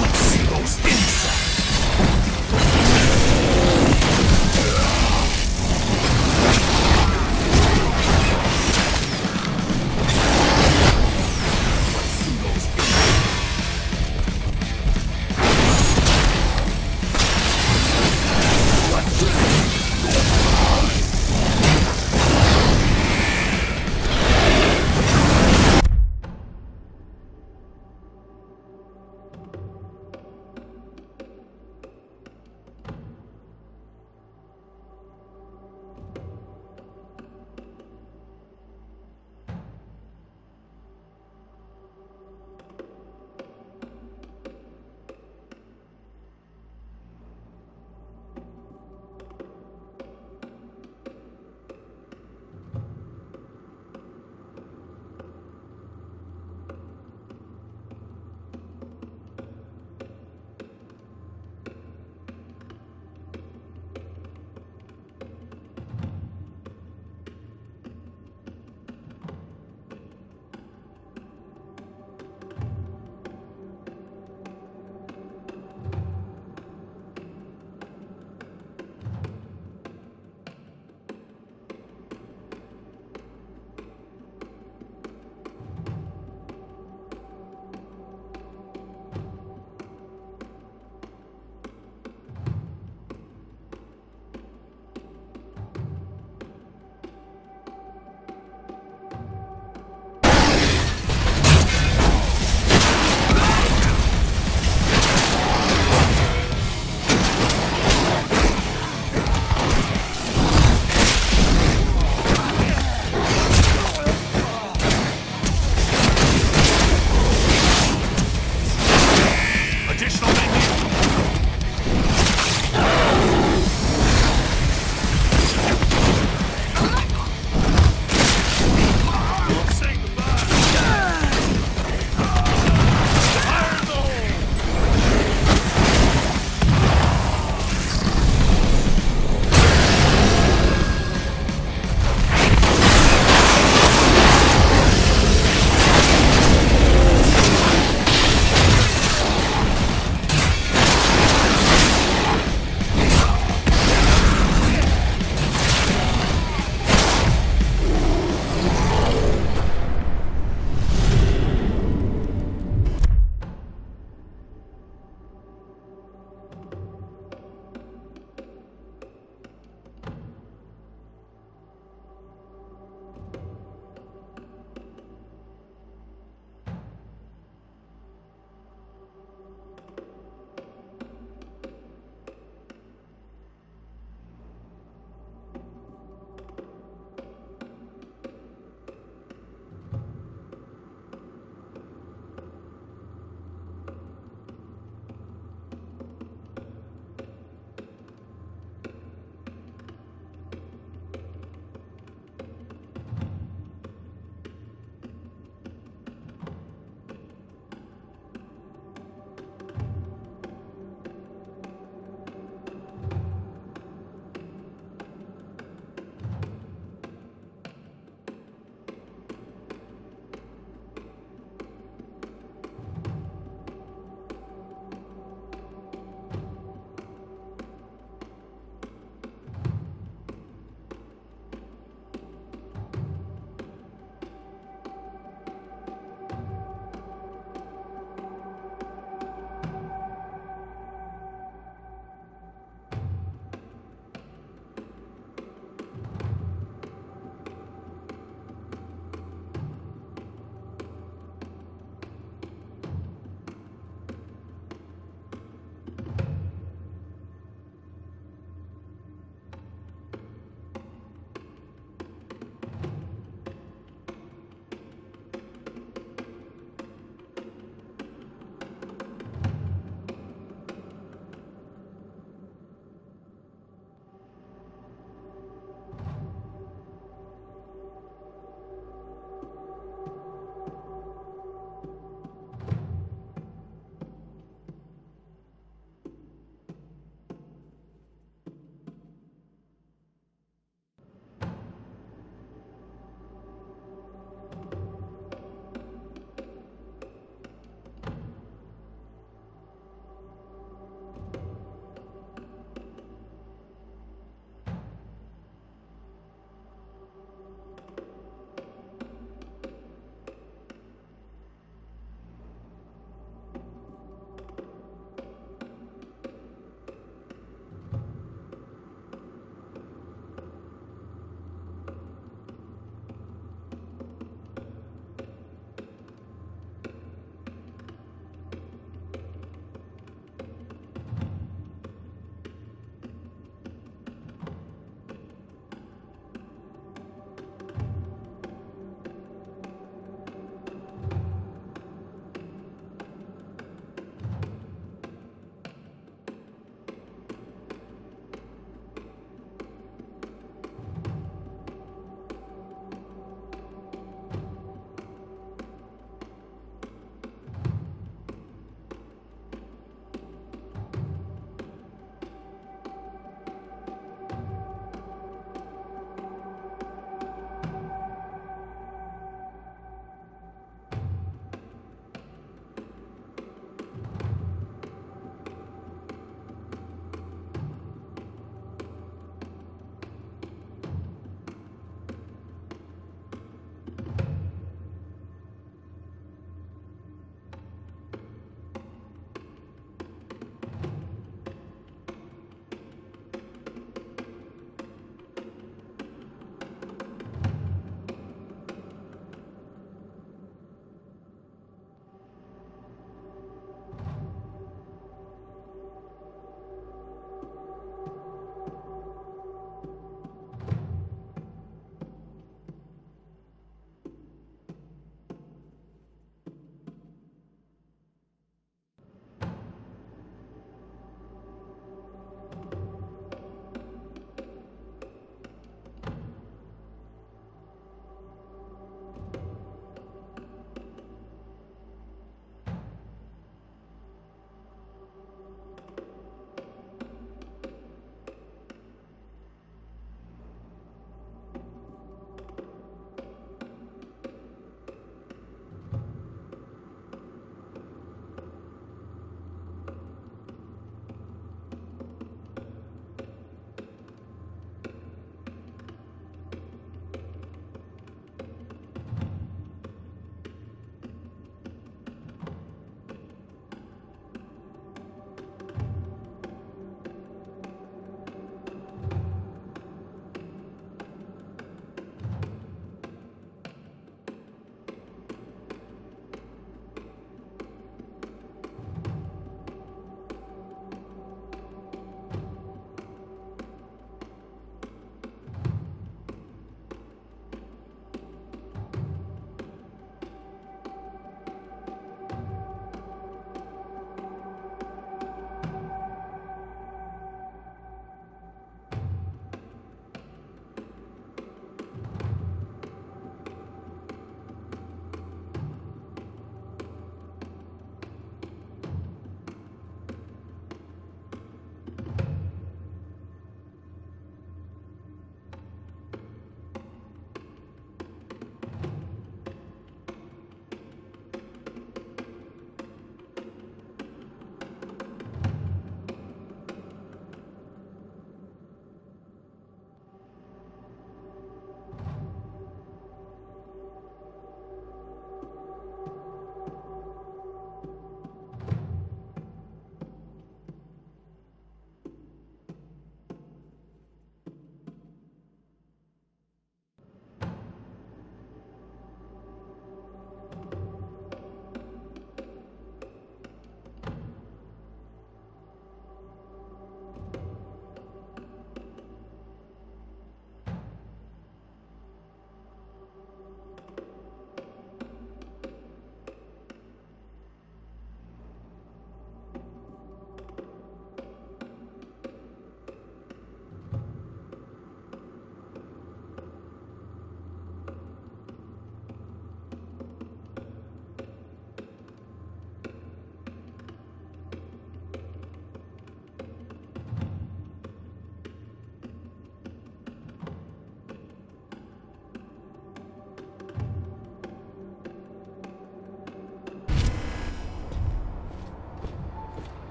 Let's see those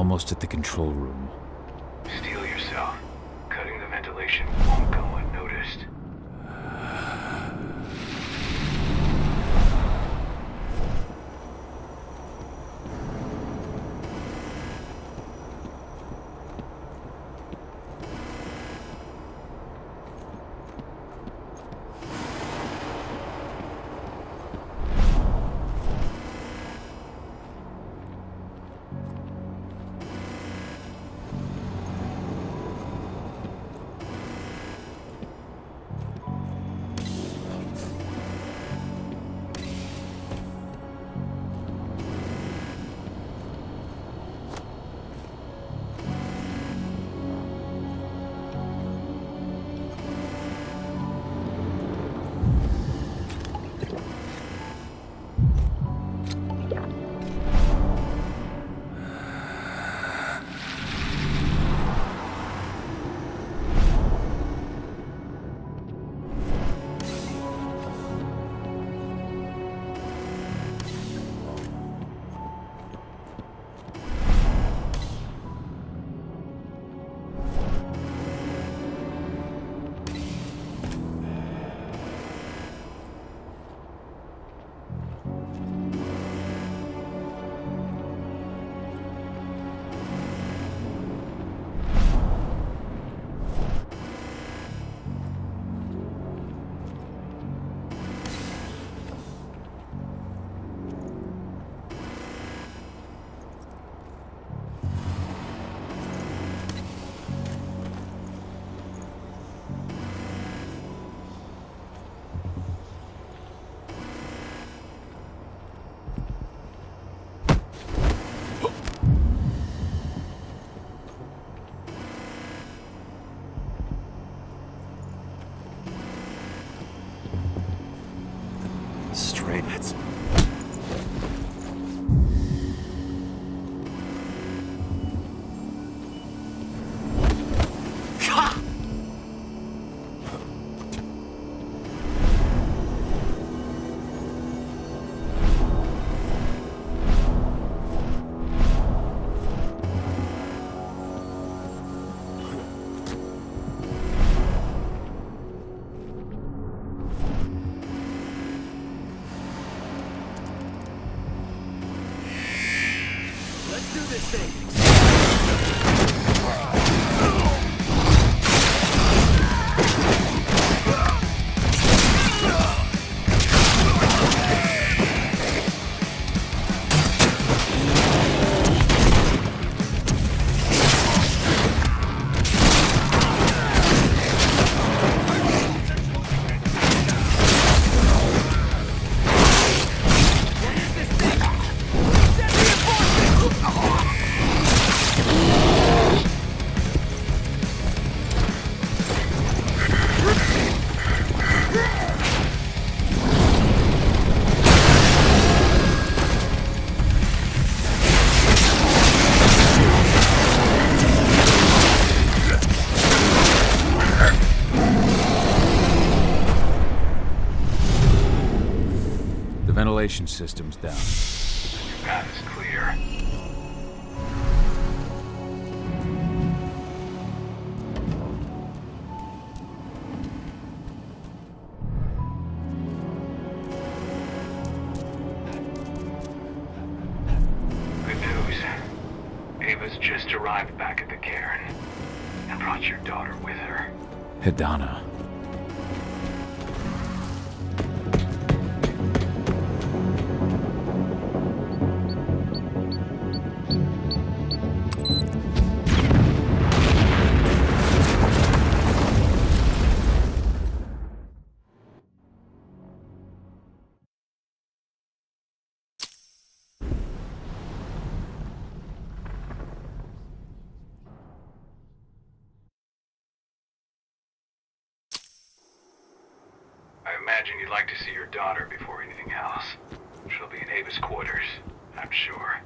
almost at the control room. Steel yourself. Cutting the ventilation won't go unnoticed. Straight. Let's do this thing. Ventilation system's down. Your path is clear. Good news. Ava's just arrived back at the cairn and brought your daughter with her. Hidana. I imagine you'd like to see your daughter before anything else. She'll be in Ava's quarters, I'm sure.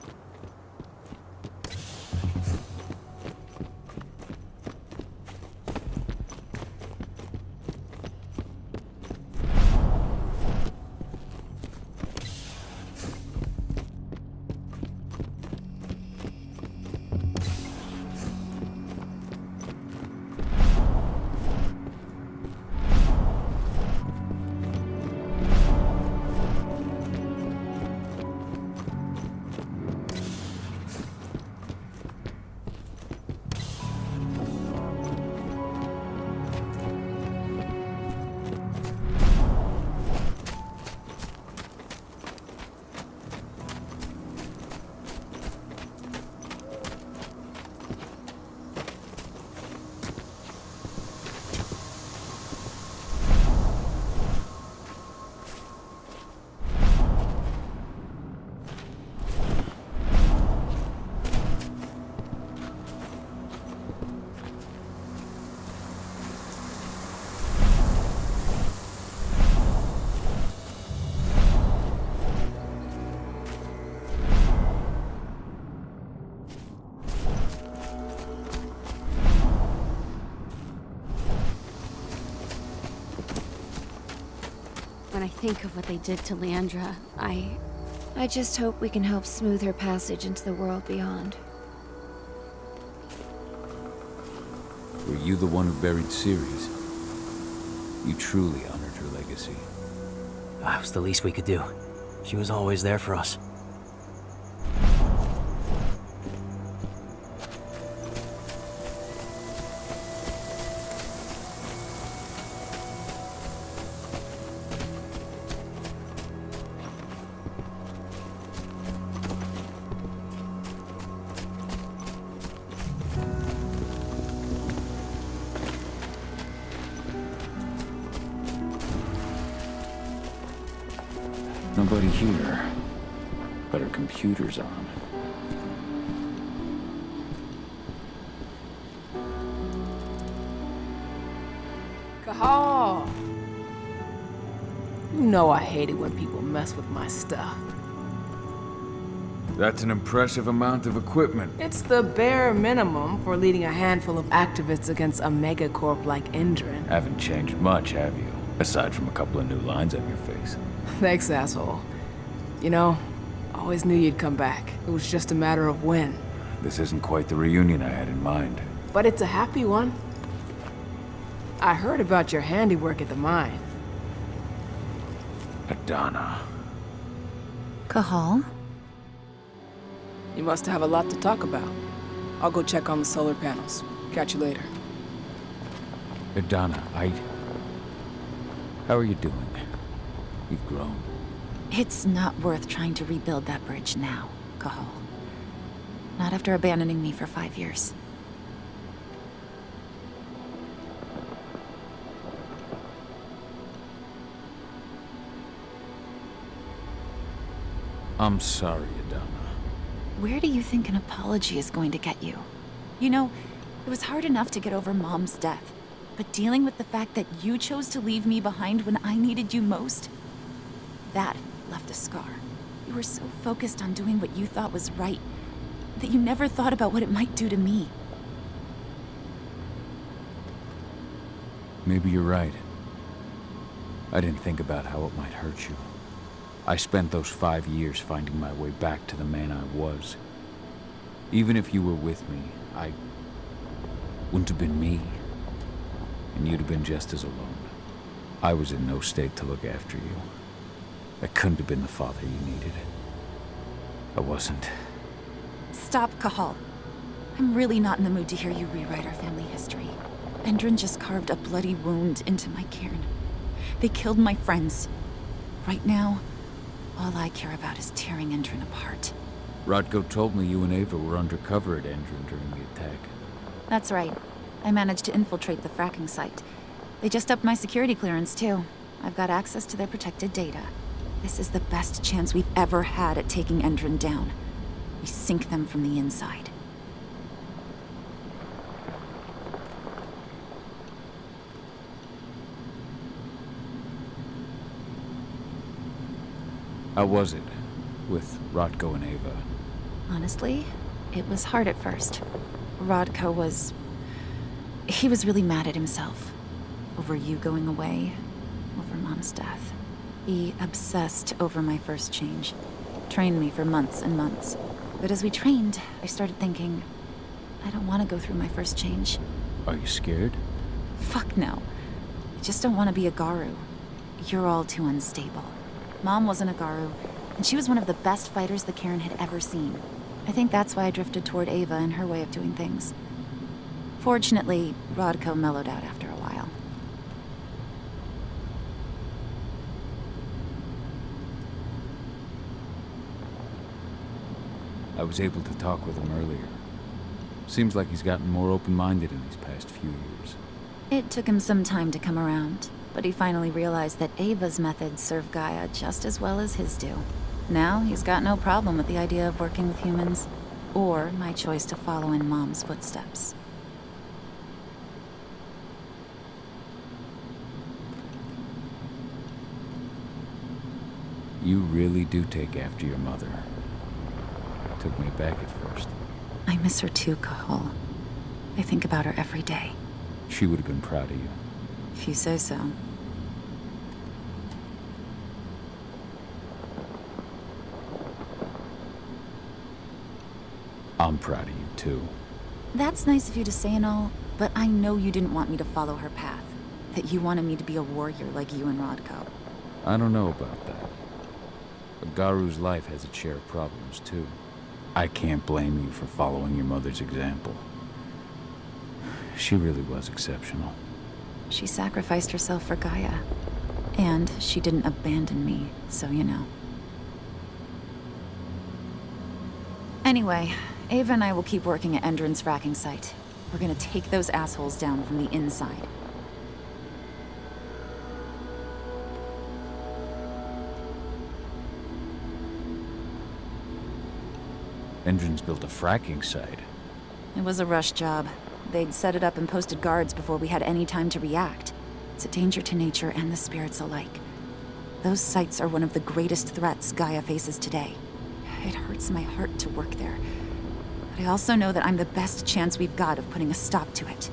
When I think of what they did to Leandra, I just hope we can help smooth her passage into the world beyond. Were you the one who buried Ceres? You truly honored her legacy. That was the least we could do. She was always there for us. Nobody here, but her computer's on. Cahal! You know I hate it when people mess with my stuff. That's an impressive amount of equipment. It's the bare minimum for leading a handful of activists against a megacorp like Endron. Haven't changed much, have you? Aside from a couple of new lines on your face. Thanks, asshole. You know, I always knew you'd come back. It was just a matter of when. This isn't quite the reunion I had in mind. But it's a happy one. I heard about your handiwork at the mine. Adana. Cahal? You must have a lot to talk about. I'll go check on the solar panels. Catch you later. Adana, how are you doing? You've grown. It's not worth trying to rebuild that bridge now, Cahal. Not after abandoning me for 5 years. I'm sorry, Adana. Where do you think an apology is going to get you? You know, it was hard enough to get over Mom's death, but dealing with the fact that you chose to leave me behind when I needed you most, that left a scar. You were so focused on doing what you thought was right, that you never thought about what it might do to me. Maybe you're right. I didn't think about how it might hurt you. I spent those 5 years finding my way back to the man I was. Even if you were with me, I wouldn't have been me. And you'd have been just as alone. I was in no state to look after you. I couldn't have been the father you needed. I wasn't. Stop, Cahal. I'm really not in the mood to hear you rewrite our family history. Endron just carved a bloody wound into my cairn. They killed my friends. Right now, all I care about is tearing Endron apart. Rodko told me you and Ava were undercover at Endron during the attack. That's right. I managed to infiltrate the fracking site. They just upped my security clearance, too. I've got access to their protected data. This is the best chance we've ever had at taking Endron down. We sink them from the inside. How was it with Rodko and Ava? Honestly, it was hard at first. Rodko was... he was really mad at himself. Over you going away, over Mom's death. He obsessed over my first change. Trained me for months and months. But as we trained, I started thinking, I don't want to go through my first change. Are you scared? Fuck no. I just don't want to be a Garu. You're all too unstable. Mom wasn't a Garu, and she was one of the best fighters the Cairn had ever seen. I think that's why I drifted toward Ava and her way of doing things. Fortunately, Rodko mellowed out after a while. I was able to talk with him earlier. Seems like he's gotten more open-minded in these past few years. It took him some time to come around, but he finally realized that Ava's methods serve Gaia just as well as his do. Now he's got no problem with the idea of working with humans, or my choice to follow in Mom's footsteps. You really do take after your mother. Took me back at first. I miss her too, Cahal. I think about her every day. She would have been proud of you. If you say so. proud of you, too. That's nice of you to say and all, but I know you didn't want me to follow her path. That you wanted me to be a warrior like you and Rodko. I don't know about that. But Garu's life has its share of problems, too. I can't blame you for following your mother's example. She really was exceptional. She sacrificed herself for Gaia. And she didn't abandon me, so you know. Anyway, Ava and I will keep working at Endron's fracking site. We're gonna take those assholes down from the inside. Endron's built a fracking site. It was a rush job. They'd set it up and posted guards before we had any time to react. It's a danger to nature and the spirits alike. Those sites are one of the greatest threats Gaia faces today. It hurts my heart to work there. But I also know that I'm the best chance we've got of putting a stop to it.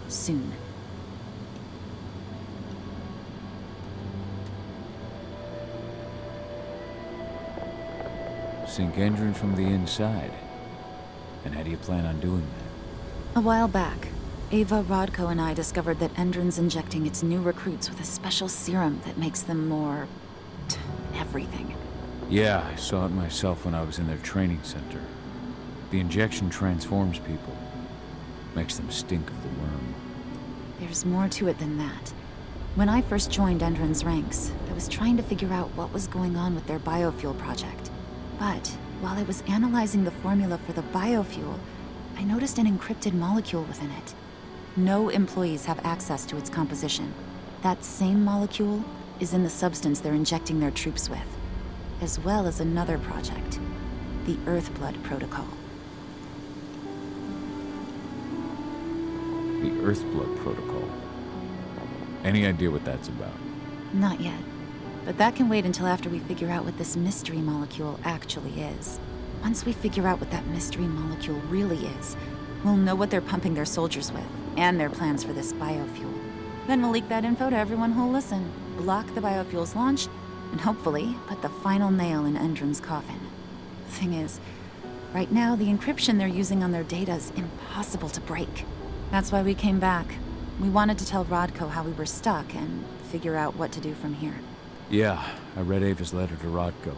Soon. Sink Endron from the inside. And how do you plan on doing that? A while back, Ava, Rodko, and I discovered that Endron's injecting its new recruits with a special serum that makes them more... everything. Yeah, I saw it myself when I was in their training center. The injection transforms people. Makes them stink of the worm. There's more to it than that. When I first joined Endron's ranks, I was trying to figure out what was going on with their biofuel project. But while I was analyzing the formula for the biofuel, I noticed an encrypted molecule within it. No employees have access to its composition. That same molecule is in the substance they're injecting their troops with, as well as another project, the Earthblood Protocol. The Earthblood Protocol. Any idea what that's about? Not yet. But that can wait until after we figure out what this mystery molecule actually is. Once we figure out what that mystery molecule really is, we'll know what they're pumping their soldiers with, and their plans for this biofuel. Then we'll leak that info to everyone who'll listen, block the biofuel's launch, and hopefully put the final nail in Endron's coffin. Thing is, right now the encryption they're using on their data's impossible to break. That's why we came back. We wanted to tell Rodko how we were stuck and figure out what to do from here. Yeah, I read Ava's letter to Rodko.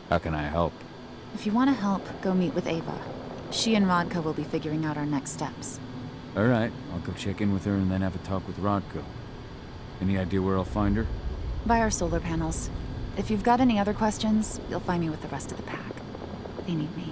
How can I help? If you want to help, go meet with Ava. She and Rodko will be figuring out our next steps. All right, I'll go check in with her and then have a talk with Rodko. Any idea where I'll find her? By our solar panels. If you've got any other questions, you'll find me with the rest of the pack. They need me.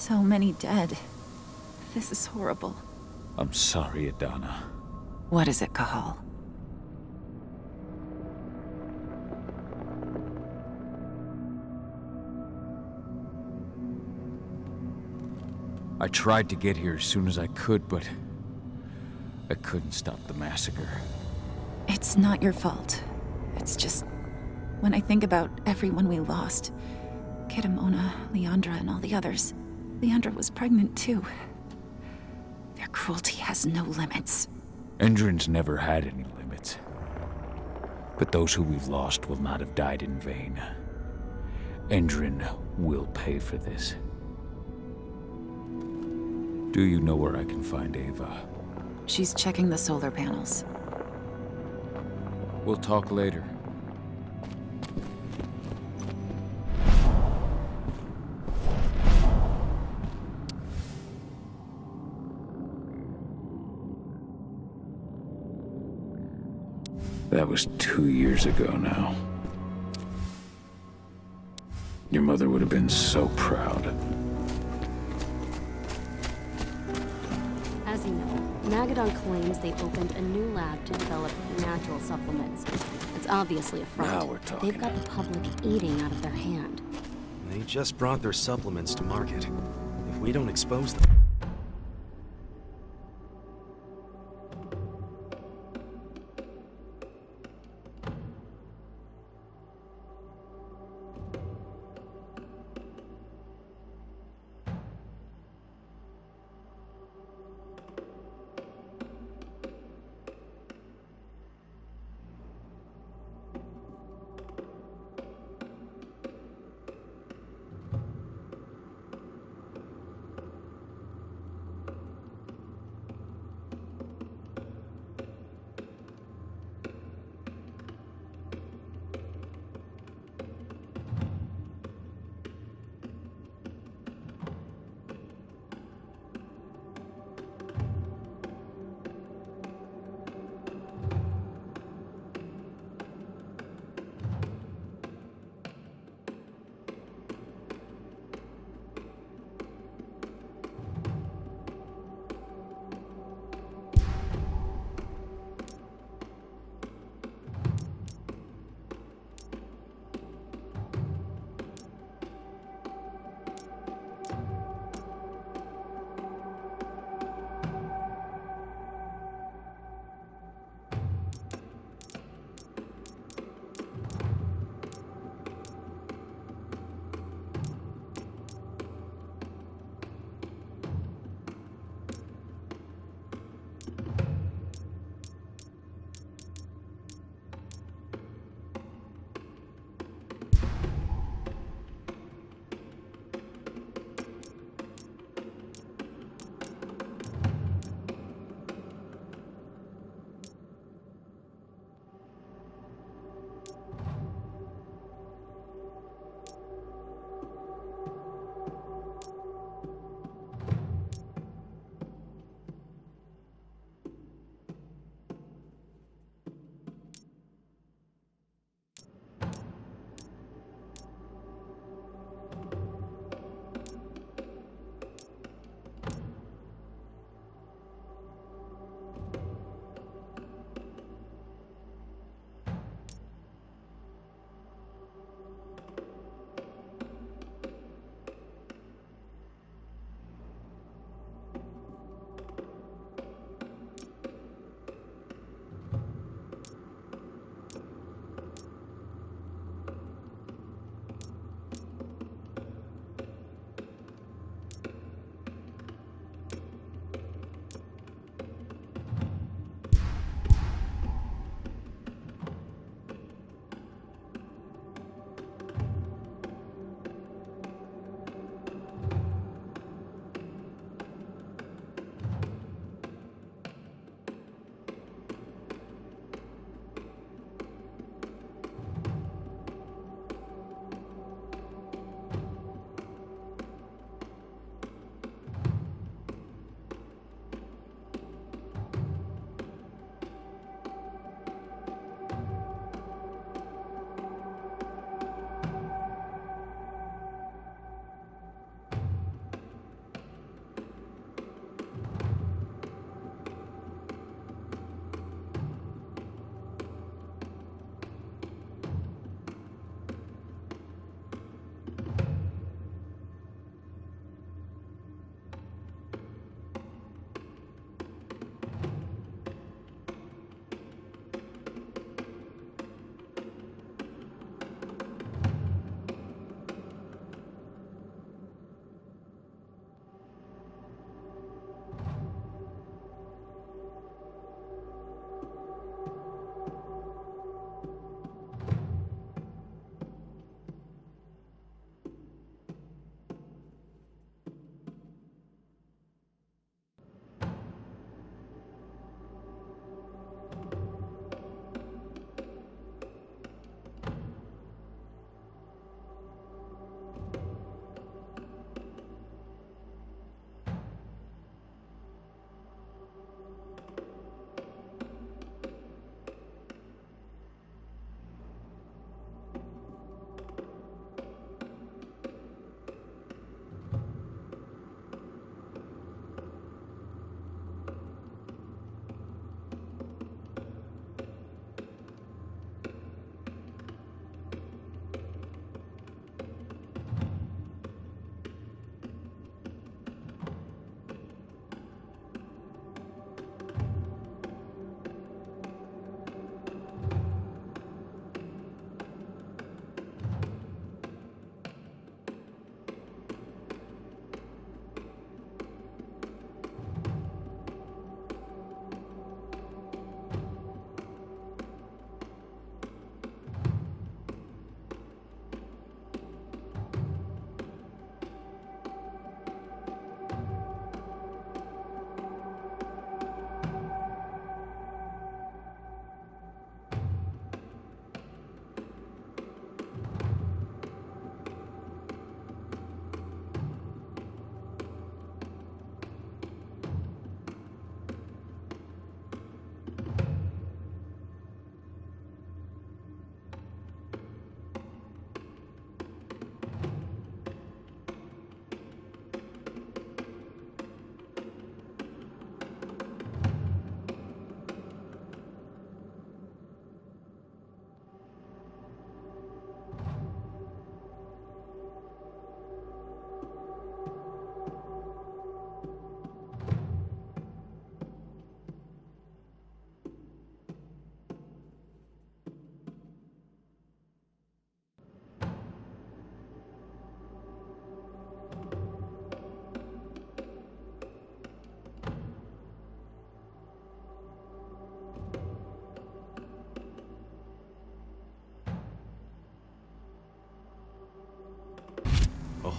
So many dead. This is horrible. I'm sorry, Adana. What is it, Cahal? I tried to get here as soon as I could, but I couldn't stop the massacre. It's not your fault. It's just... when I think about everyone we lost... Kitamona, Leandra, and all the others... Leandra was pregnant, too. Their cruelty has no limits. Endron's never had any limits. But those who we've lost will not have died in vain. Endron will pay for this. Do you know where I can find Ava? She's checking the solar panels. We'll talk later. That was 2 years ago now. Your mother would have been so proud. As you know, Magadon claims they opened a new lab to develop natural supplements. It's obviously a front. Now we're talking. They've got the public eating out of their hand. They just brought their supplements to market. If we don't expose them...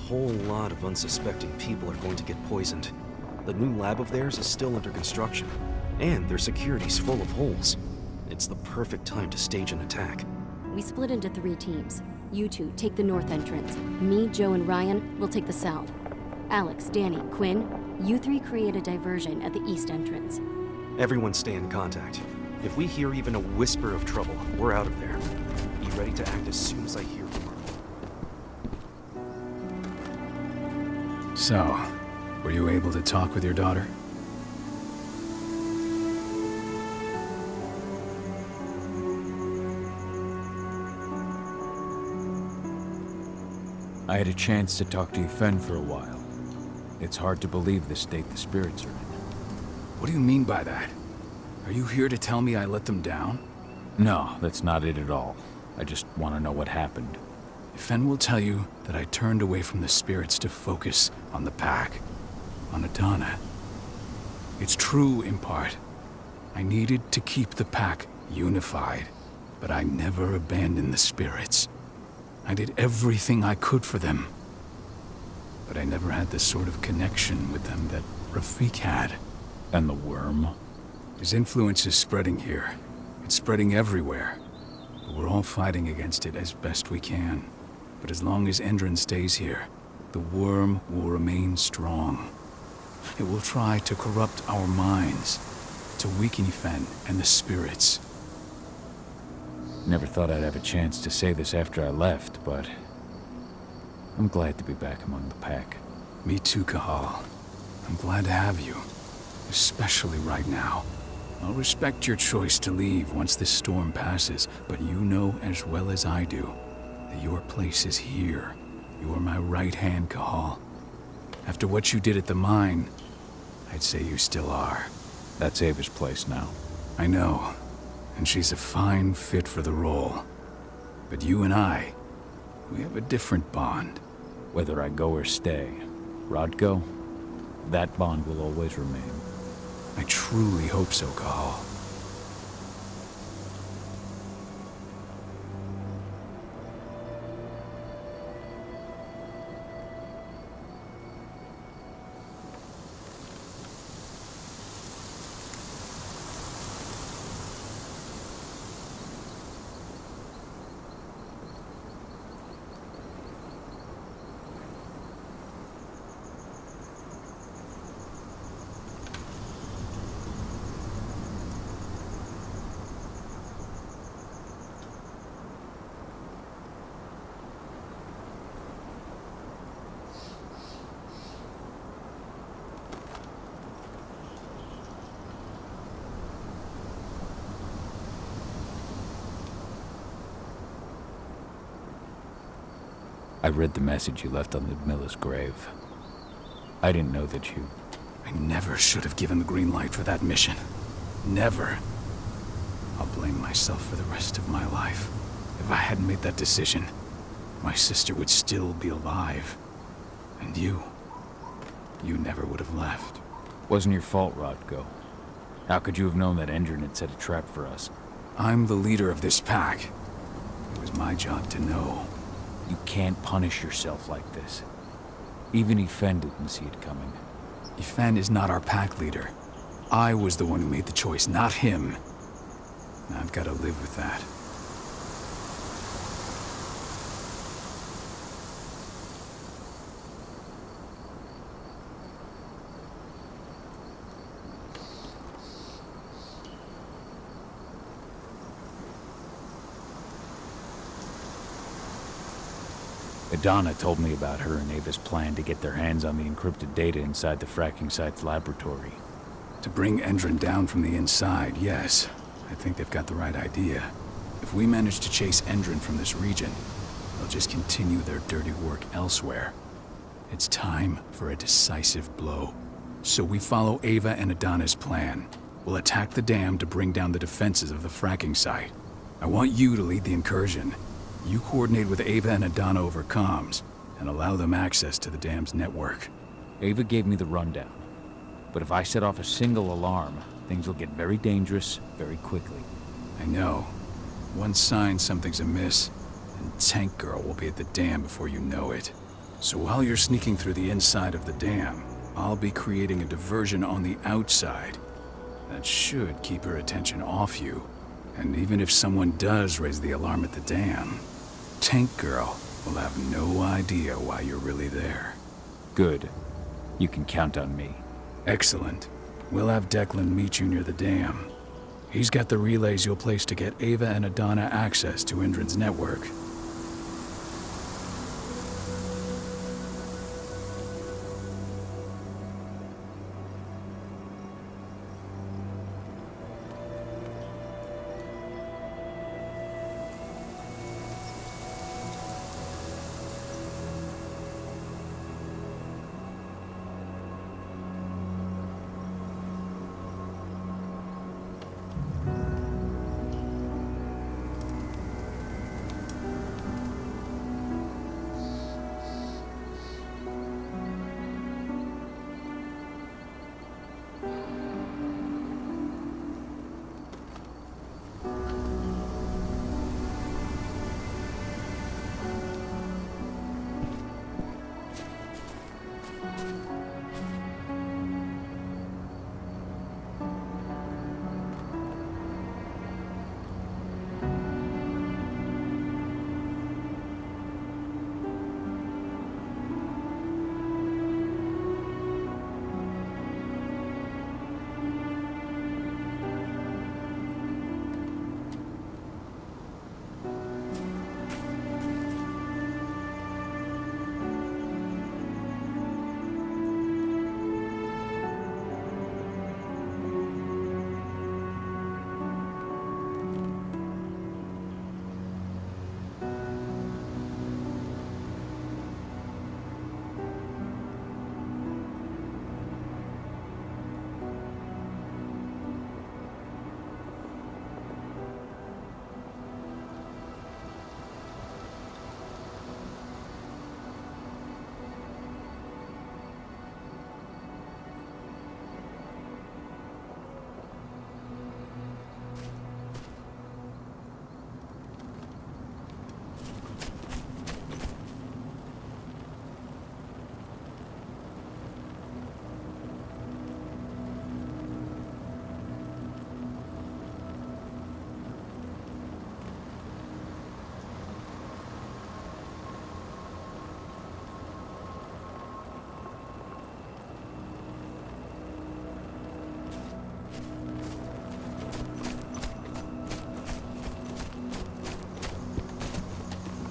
whole lot of unsuspecting people are going to get poisoned. The new lab of theirs is still under construction, and their security's full of holes. It's the perfect time to stage an attack. We split into 3 teams. You two take the north entrance. Me, Joe, and Ryan will take the south. Alex, Danny, Quinn, you 3 create a diversion at the east entrance. Everyone stay in contact. If we hear even a whisper of trouble, we're out of there. Be ready to act as soon as I hear more. So, were you able to talk with your daughter? I had a chance to talk to Yfen for a while. It's hard to believe the state the spirits are in. What do you mean by that? Are you here to tell me I let them down? No, that's not it at all. I just want to know what happened. Yfen will tell you that I turned away from the spirits to focus on the pack, on Adana. It's true in part. I needed to keep the pack unified, but I never abandoned the spirits. I did everything I could for them. But I never had the sort of connection with them that Rafik had. And the worm? His influence is spreading here. It's spreading everywhere. But we're all fighting against it as best we can. But as long as Endron stays here, the worm will remain strong. It will try to corrupt our minds, to weaken Yfen and the spirits. Never thought I'd have a chance to say this after I left, but I'm glad to be back among the pack. Me too, Cahal. I'm glad to have you, especially right now. I'll respect your choice to leave once this storm passes, but you know as well as I do that your place is here. You are my right hand, Cahal. After what you did at the mine, I'd say you still are. That's Ava's place now. I know. And she's a fine fit for the role. But you and I, we have a different bond. Whether I go or stay, Rodko, that bond will always remain. I truly hope so, Cahal. I read the message you left on Ludmila's grave. I didn't know that you... I never should have given the green light for that mission. Never. I'll blame myself for the rest of my life. If I hadn't made that decision, my sister would still be alive. And you never would have left. Wasn't your fault, Rodko. How could you have known that Endron had set a trap for us? I'm the leader of this pack. It was my job to know. You can't punish yourself like this. Even Yfen didn't see it coming. Yfen is not our pack leader. I was the one who made the choice, not him. And I've got to live with that. Adana told me about her and Ava's plan to get their hands on the encrypted data inside the fracking site's laboratory. To bring Endron down from the inside, yes. I think they've got the right idea. If we manage to chase Endron from this region, they'll just continue their dirty work elsewhere. It's time for a decisive blow. So we follow Ava and Adana's plan. We'll attack the dam to bring down the defenses of the fracking site. I want you to lead the incursion. You coordinate with Ava and Adana over comms, and allow them access to the dam's network. Ava gave me the rundown. But if I set off a single alarm, things will get very dangerous very quickly. I know. One sign something's amiss, and Tank Girl will be at the dam before you know it. So while you're sneaking through the inside of the dam, I'll be creating a diversion on the outside. That should keep her attention off you. And even if someone does raise the alarm at the dam, Tank Girl will have no idea why you're really there. Good. You can count on me. Excellent. We'll have Declan meet you near the dam. He's got the relays you'll place to get Ava and Adana access to Indran's network.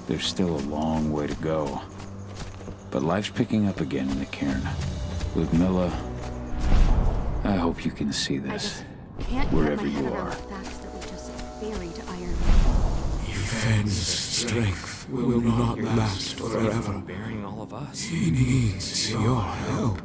There's still a long way to go. But life's picking up again in the cairn. Ludmilla, I hope you can see this, wherever you are. Yevhen's strength will not last forever. Bearing all of us. He needs your help.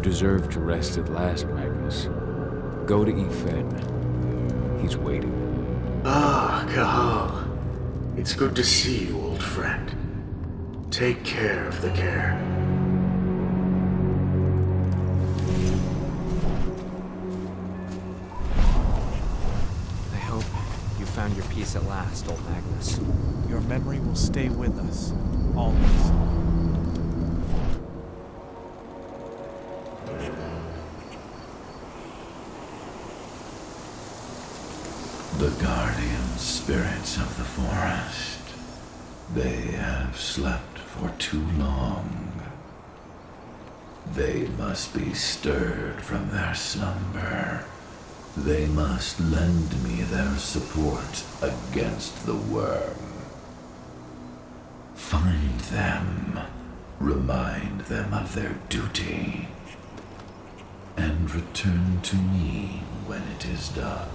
deserve to rest at last, Magnus. Go to Efen. He's waiting. Ah, Cahal. It's good to see you, old friend. Take care of the care. I hope you found your peace at last, old Magnus. Your memory will stay with us, always. The guardian spirits of the forest. They have slept for too long. They must be stirred from their slumber. They must lend me their support against the worm. Find them, remind them of their duty, and return to me when it is done.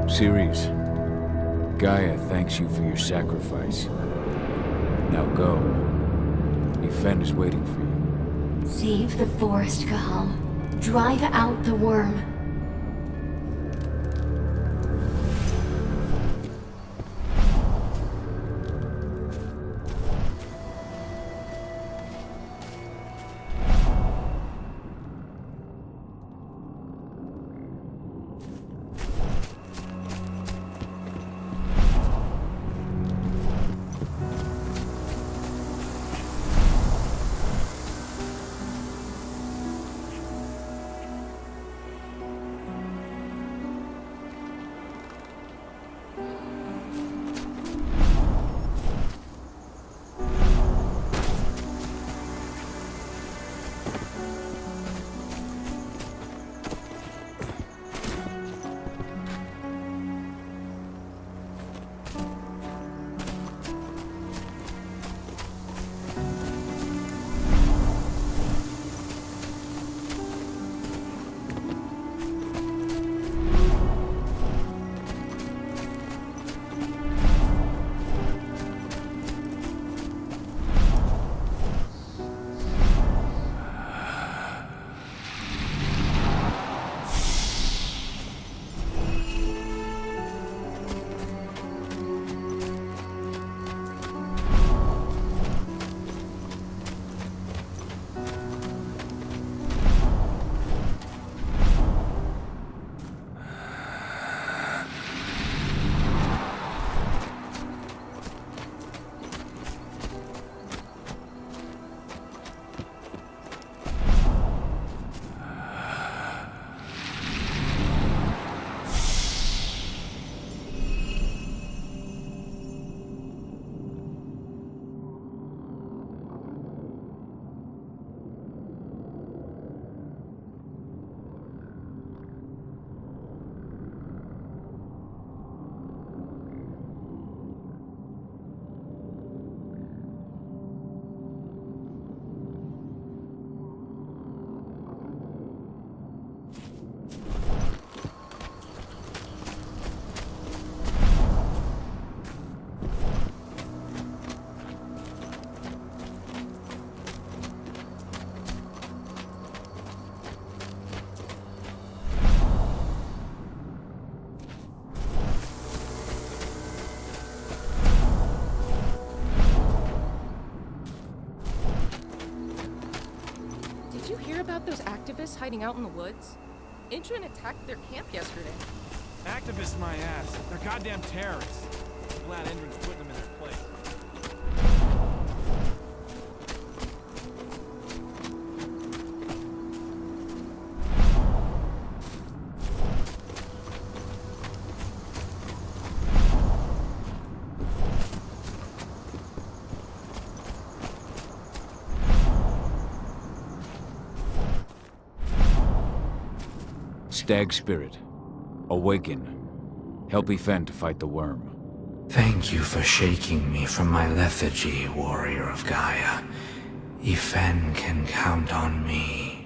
Ceres, Gaia thanks you for your sacrifice. Now go. Efen is waiting for you. Save the forest, Cahal. Drive out the worm. about those activists hiding out in the woods? Intron attacked their camp yesterday. Activists my ass. They're goddamn terrorists. I'm glad Indran's putting them in their place. Stag Spirit, awaken. Help Efen to fight the worm. Thank you for shaking me from my lethargy, warrior of Gaia. Yifen can count on me.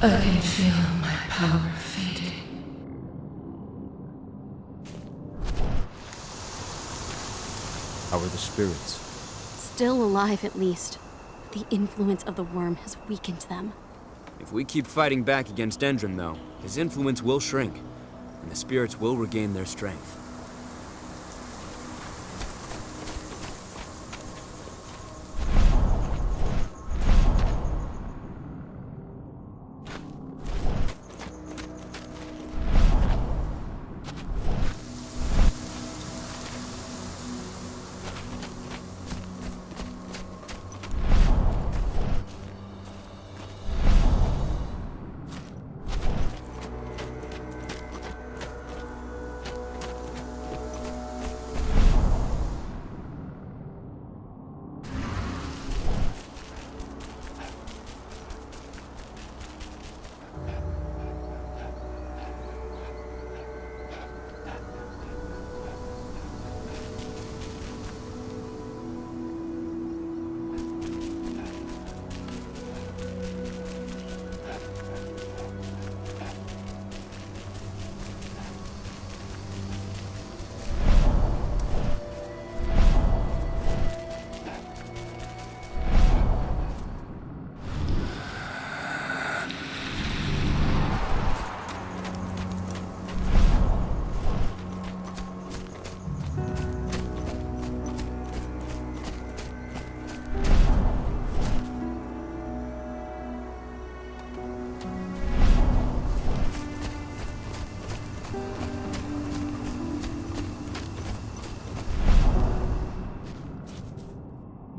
I can feel my power fading. How are the spirits? Still alive, at least. But the influence of the worm has weakened them. If we keep fighting back against Endron, though, his influence will shrink, and the spirits will regain their strength.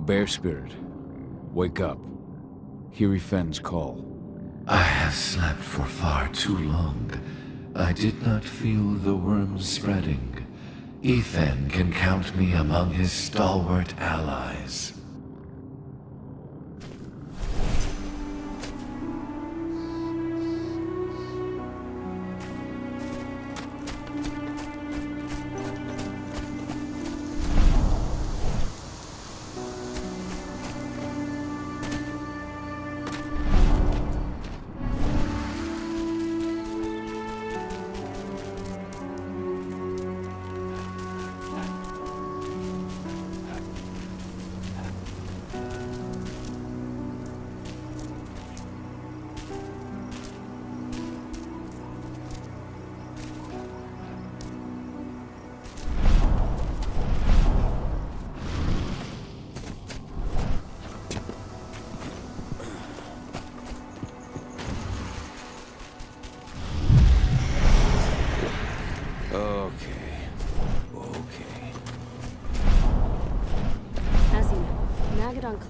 Bear Spirit, wake up. Hear Yifen's call. I have slept for far too long. I did not feel the worms spreading. Yifen can count me among his stalwart allies.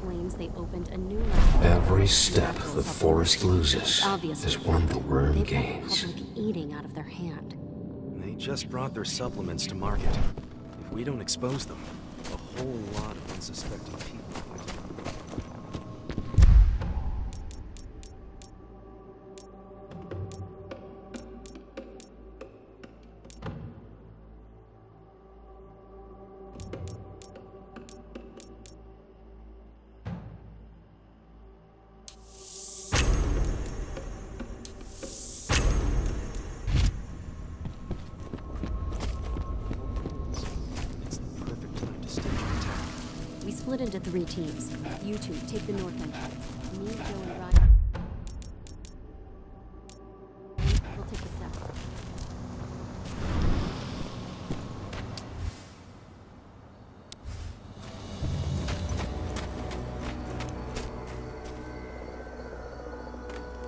Claims they opened a new lab. Every step the forest loses is one the worm gains. Public eating out of their hand. They just brought their supplements to market. If we don't expose them, a whole lot of unsuspecting people might. split into 3 teams. You two take the north entrance. Me, Joe, and Ryan will take the south.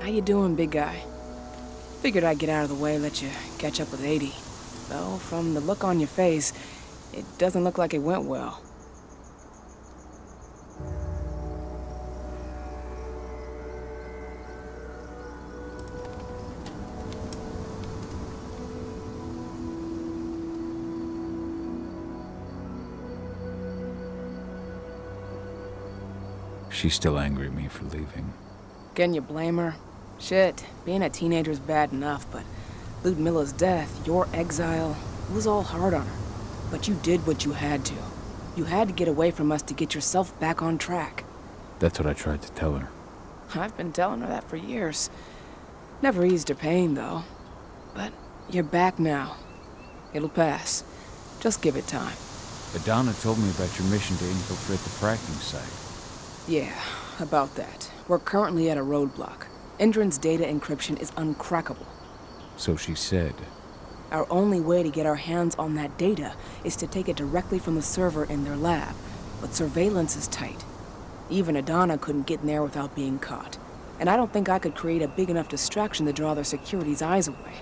How you doing, big guy? Figured I'd get out of the way, let you catch up with 80. Though, from the look on your face, it doesn't look like it went well. She's still angry at me for leaving. Can you blame her? Shit, being a teenager's bad enough, but Ludmilla's death, your exile, it was all hard on her. But you did what you had to. You had to get away from us to get yourself back on track. That's what I tried to tell her. I've been telling her that for years. Never eased her pain, though. But you're back now. It'll pass. Just give it time. Adana told me about your mission to infiltrate the fracking site. Yeah, about that. We're currently at a roadblock. Endron's data encryption is uncrackable. So she said. Our only way to get our hands on that data is to take it directly from the server in their lab. But surveillance is tight. Even Adana couldn't get in there without being caught. And I don't think I could create a big enough distraction to draw their security's eyes away.